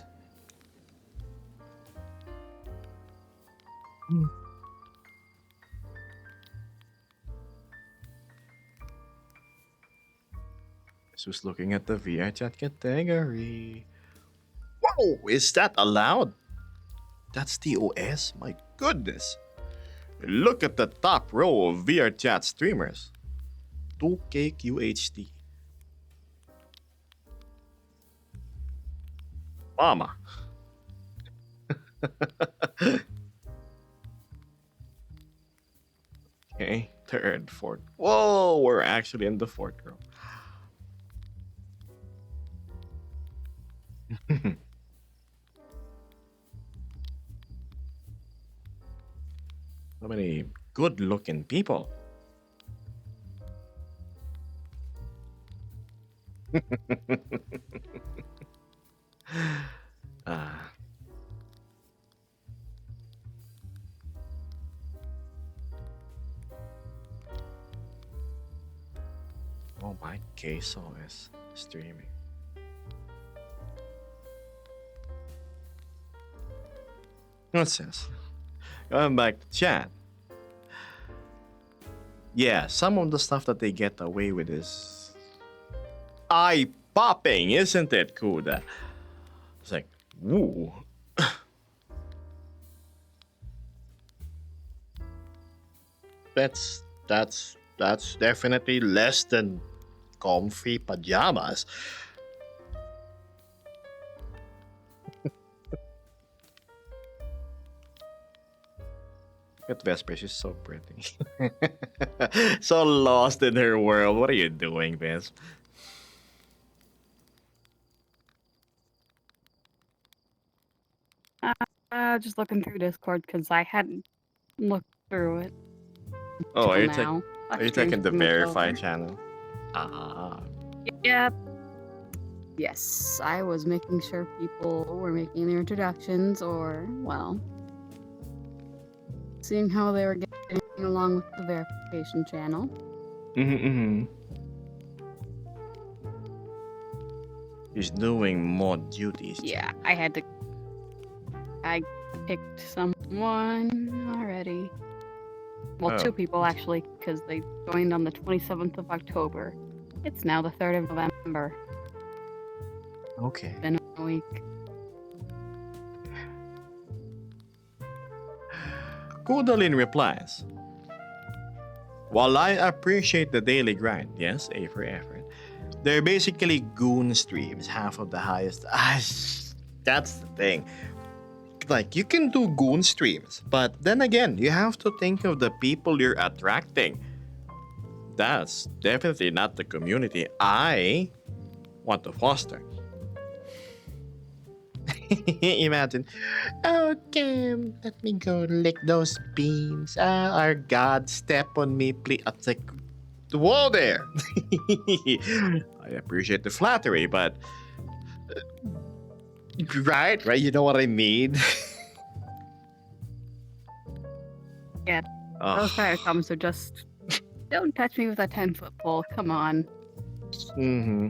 So who's looking at the VR chat category? Whoa, is that allowed? That's the OS? My goodness. Look at the top row of VR chat streamers. 2K QHD. Mama. Okay, third, fourth. Whoa, we're actually in the fourth row. So many good looking people. Ah. Oh, my queso is streaming. What's this? Going back to chat. Yeah, some of the stuff that they get away with is eye popping, isn't it, Kuda? It's like, woo. that's definitely less than comfy pajamas. Look at Vesper, she's so pretty. So lost in her world. What are you doing, Ves? Just looking through Discord because I hadn't looked through it Oh, till now. are you taking the verify channel? Ah. Yep. Yes, I was making sure people were making their introductions or, well, seeing how they were getting along with the verification channel. Mm-hmm. He's doing more duties. Yeah, I picked someone already. Well, Oh. 2 people actually, because they joined on the 27th of October. It's now the 3rd of November. Okay. Been a week. Kudalin replies, while I appreciate the daily grind, yes, A for effort, they're basically goon streams, half of the highest. That's the thing. Like, you can do goon streams, but then again, you have to think of the people you're attracting. That's definitely not the community I want to foster. Imagine, okay, let me go lick those beans. Our God, step on me, please. It's like, whoa there. I appreciate the flattery, but right, you know what I mean. Yeah, those kind of come, so just don't touch me with a 10-foot pole. Come on. Mm-hmm.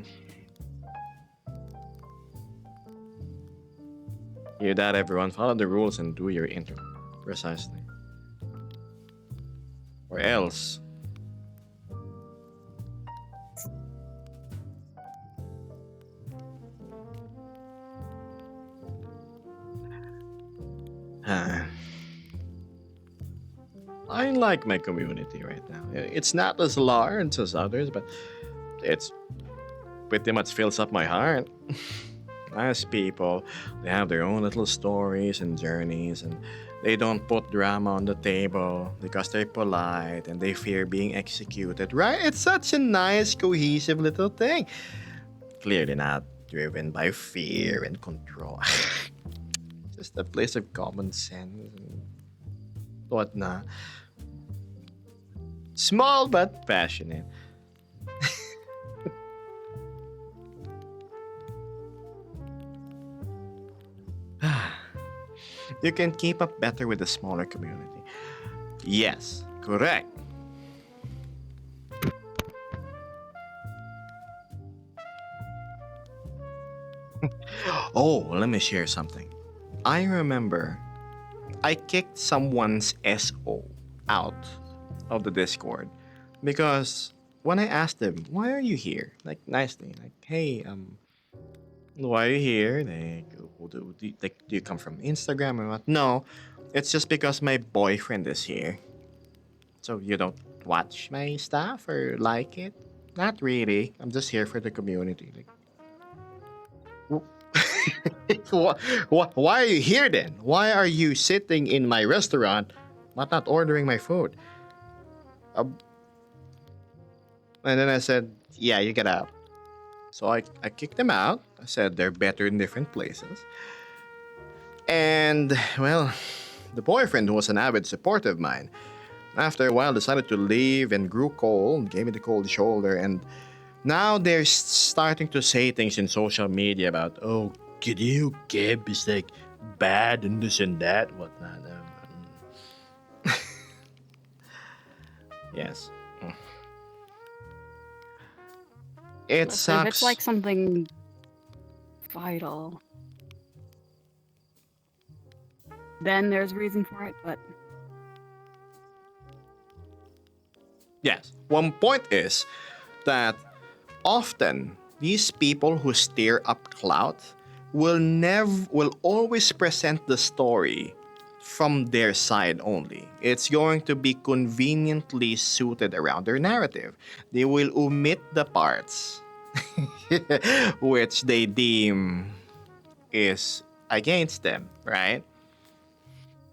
Hear that, everyone? Follow the rules and do your intro. Precisely. Or else. I like my community right now. It's not as large as others, but it's pretty much fills up my heart. Nice people. They have their own little stories and journeys, and they don't put drama on the table because they're polite and they fear being executed, right? It's such a nice, cohesive little thing. Clearly not driven by fear and control. Just a place of common sense and whatnot. Small but passionate. You can keep up better with a smaller community. Yes, correct. Oh, let me share something. I remember I kicked someone's SO out of the Discord because when I asked them, why are you here? Like, nicely, like, hey, why are you here? Like, do you come from Instagram or what? No, it's just because my boyfriend is here. So you don't watch my stuff or like it? Not really. I'm just here for the community. Like, why are you here then? Why are you sitting in my restaurant but not ordering my food? And then I said, yeah, you get out. So I kicked them out. I said they're better in different places. And, well, the boyfriend, who was an avid supporter of mine, after a while decided to leave and grew cold, gave me the cold shoulder, and now they're starting to say things in social media about, oh, Kirill Keb is like bad and this and that, whatnot. Yes. It If sucks. it's like something vital, then there's reason for it, but Yes. One point is that often these people who stir up clout will always present the story from their side only. It's going to be conveniently suited around their narrative. They will omit the parts which they deem is against them, right?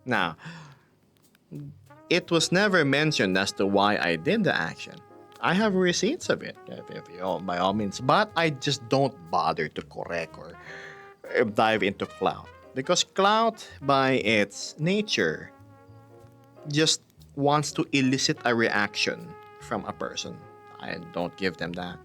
Now, it was never mentioned as to why I did the action. I have receipts of it, by all means, but I just don't bother to correct or dive into clout. Because clout, by its nature, just wants to elicit a reaction from a person. I don't give them that.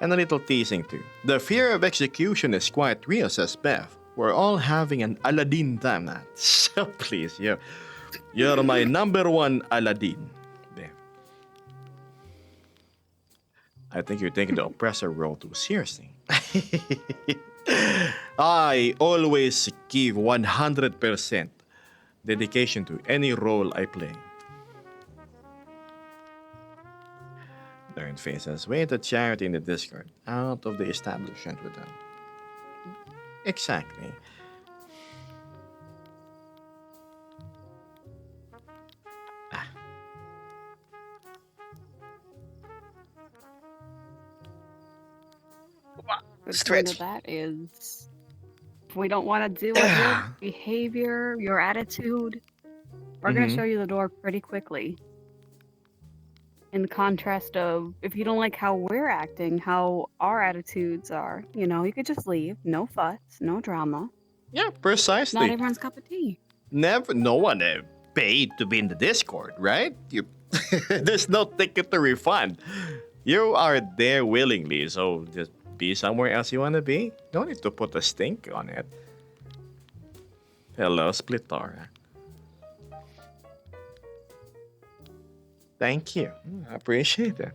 And a little teasing too. The fear of execution is quite real, says Beth. We're all having an Aladdin time now. So please, you're my number one Aladdin, Beth. I think you're taking the oppressor role too seriously. I always give 100% dedication to any role I play. Learn faces. Wait at charity in the Discord. Out of the establishment with them. Exactly. the point Stretch. of that is if we don't want to deal with your behavior, your attitude, we're going Mhm. to show you the door pretty quickly. In contrast of if you don't like how we're acting, how our attitudes are, you could just leave. No fuss, no drama. Yeah, Not precisely. everyone's cup of tea. No one paid to be in the Discord, right? There's no ticket to refund. You are there willingly, so just be somewhere else you want to be. No need to put a stink on it. Hello, Splitora. Thank you. I appreciate it.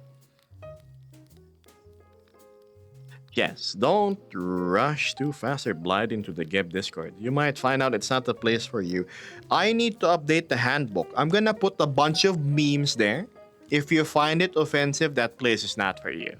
Yes, don't rush too fast or glide into the Geb Discord. You might find out it's not the place for you. I need to update the handbook. I'm gonna put a bunch of memes there. If you find it offensive, that place is not for you.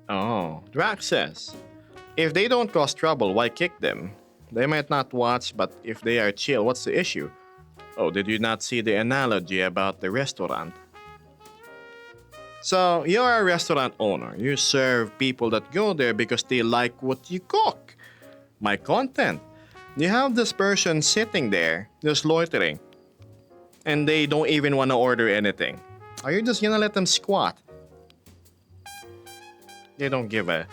Oh, Drax says, if they don't cause trouble, why kick them? They might not watch, but if they are chill, what's the issue? Oh, did you not see the analogy about the restaurant? So, you're a restaurant owner. You serve people that go there because they like what you cook. My content. You have this person sitting there, just loitering, and they don't even want to order anything. Are you just gonna let them squat? They don't give a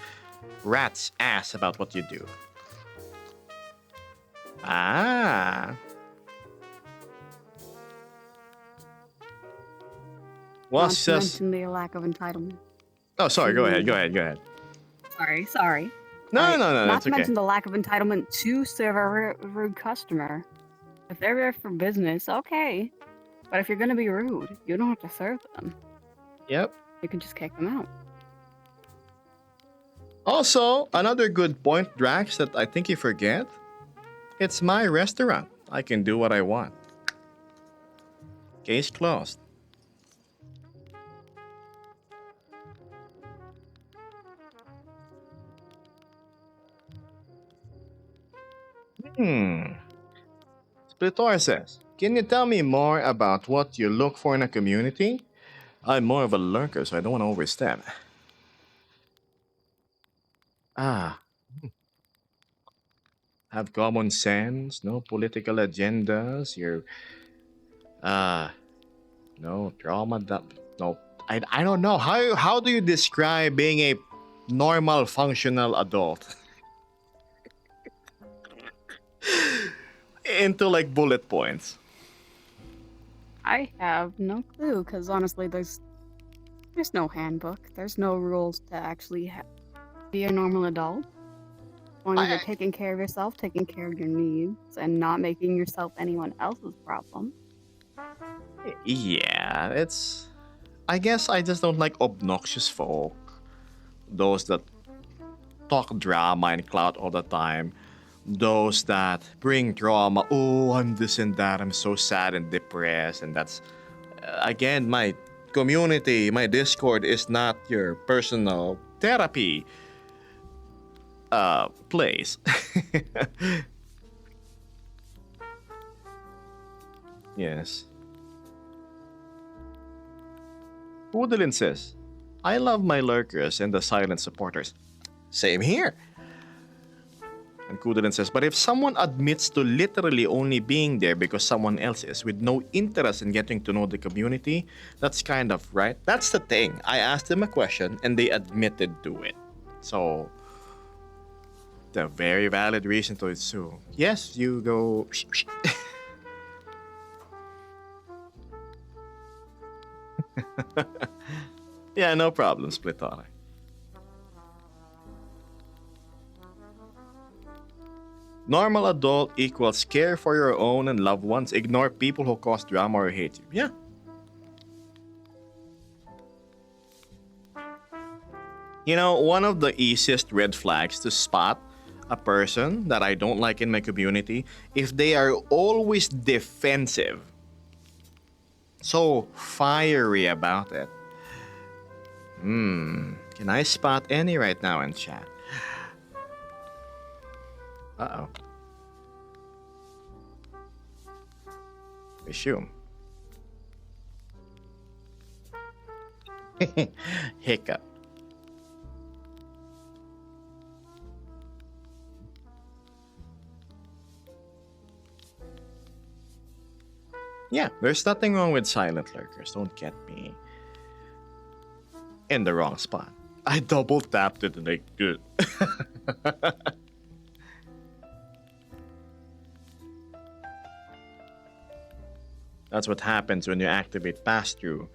rat's ass about what you do. Ah. Not What's to just... mention the lack of entitlement. Oh, sorry. Go ahead. Sorry. No, Alright, no, Not that's to okay. mention the lack of entitlement to serve a rude customer. If they're there for business, okay. But if you're gonna be rude, you don't have to serve them. Yep. You can just kick them out. Also, another good point, Drax, that I think you forget. It's my restaurant. I can do what I want. Case closed. Splitor says, can you tell me more about what you look for in a community? I'm more of a lurker, so I don't want to overstep. Ah, have common sense, no political agendas, no trauma, no, I don't know. How do you describe being a normal functional adult? Into like bullet points. I have no clue, because honestly, there's no handbook. There's no rules to actually be a normal adult. As long as you're taking care of yourself, taking care of your needs, and not making yourself anyone else's problem. Yeah, it's. I guess I just don't like obnoxious folk. Those that talk drama and clout all the time. Those that bring drama. Oh, I'm this and that. I'm so sad and depressed. And that's. Again, my community, my Discord is not your personal therapy place. Yes. Woodlin says, I love my lurkers and the silent supporters. Same here. And Kudalin says, but if someone admits to literally only being there because someone else is, with no interest in getting to know the community, that's kind of right. That's the thing. I asked them a question and they admitted to it. So, the very valid reason to assume. Yes, you go. Yeah, no problem, Splitter. Normal adult equals care for your own and loved ones. Ignore people who cause drama or hate you. Yeah. You know, one of the easiest red flags to spot a person that I don't like in my community, if they are always defensive, so fiery about it. Can I spot any right now in chat? Uh-oh. Resume. Hiccup. Yeah, there's nothing wrong with silent lurkers. Don't get me in the wrong spot. I double tapped it and they good. That's what happens when you activate pass-through.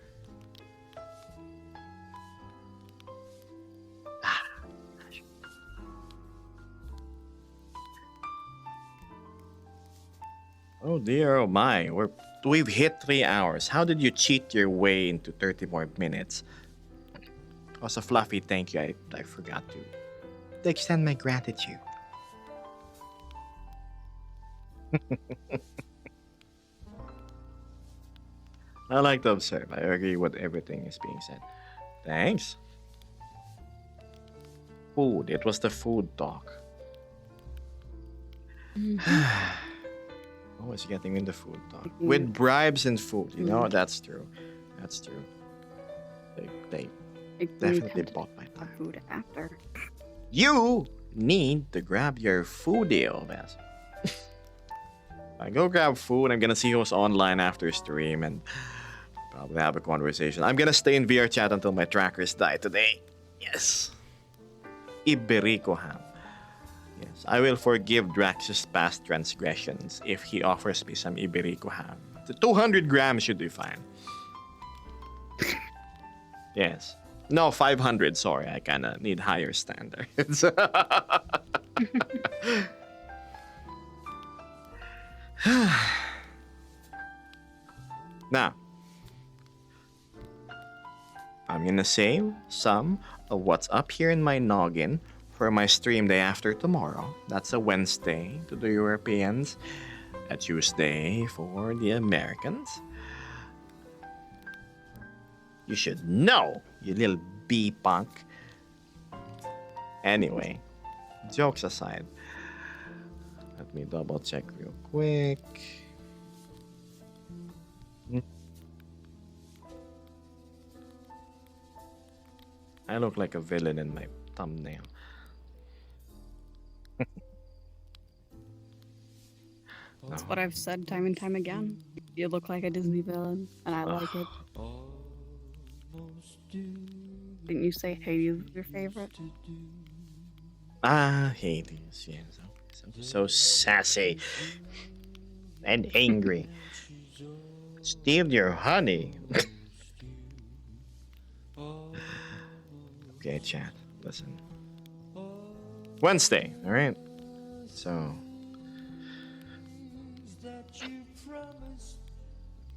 Oh dear, oh my. We've hit 3 hours. How did you cheat your way into 30 more minutes? Also, Fluffy, thank you. I forgot to extend my gratitude. I like to observe. I agree with everything is being said. Thanks. Food. It was the food talk. Always getting in the food talk. With bribes and food. You know, that's true. That's true. They Like, definitely bought my the time. food after. You need to grab your food deal, Bess. I go grab food. I'm gonna see who's online after stream and probably have a conversation. I'm gonna stay in VR chat until my trackers die today. Yes. Iberico ham. Yes, I will forgive Drax's past transgressions if he offers me some Iberico ham. The 200 grams should be fine. Yes. No, 500. Sorry, I kind of need higher standards. Now, I'm gonna save some of what's up here in my noggin for my stream day after tomorrow. That's a Wednesday to the Europeans, a Tuesday for the Americans. You should know, you little bee punk. Anyway, jokes aside, let me double check real quick. I look like a villain in my thumbnail. That's what I've said time and time again. You look like a Disney villain, and I like it. Almost do Didn't you say Hades was your favorite? Ah, Hades, yes. So sassy and angry. Steal your honey. Okay, chat. Listen. Wednesday, all right? So.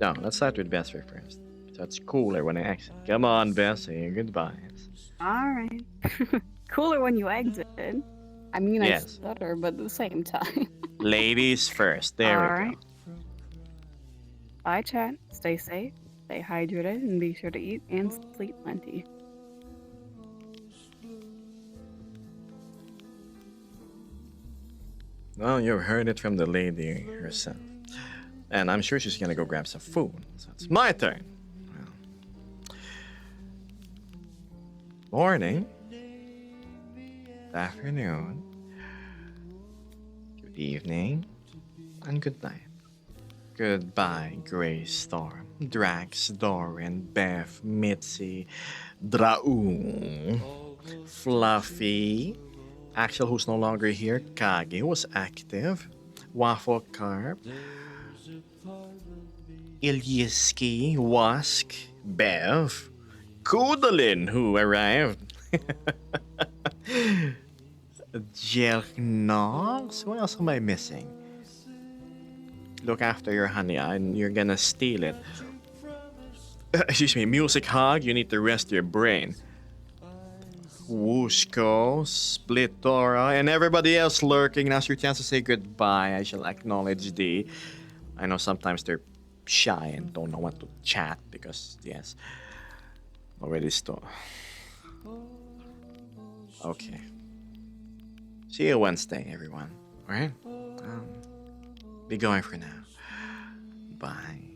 No, let's start with Besser first. So it's cooler when I exit. Come on, Bess, say your goodbyes. Alright. Cooler when you exited. I mean, I Yes. stutter, but at the same time. Ladies first. There we Alright. go. Bye, chat. Stay safe, stay hydrated, and be sure to eat and sleep plenty. Well, you heard it from the lady herself. And I'm sure she's gonna go grab some food. So it's my turn. Well, morning. Afternoon. Good evening. And good night. Goodbye, Grey Storm, Drax, Doran, Beth, Mitzi, Draung, Fluffy, Axel, who's no longer here, Kage was active, Waffle Carp, Ilyiski, Wask, Bev, Kudalin, who arrived, Jelknox, what else am I missing? Look after your honey and you're gonna steal it. Excuse me, Music Hog, you need to rest your brain. Wooshko, Splitora, and everybody else lurking. Now's your chance to say goodbye. I shall acknowledge thee. I know sometimes they're shy and don't know what to chat because, yes, already stole. Okay. See you Wednesday, everyone. Alright? Be going for now. Bye.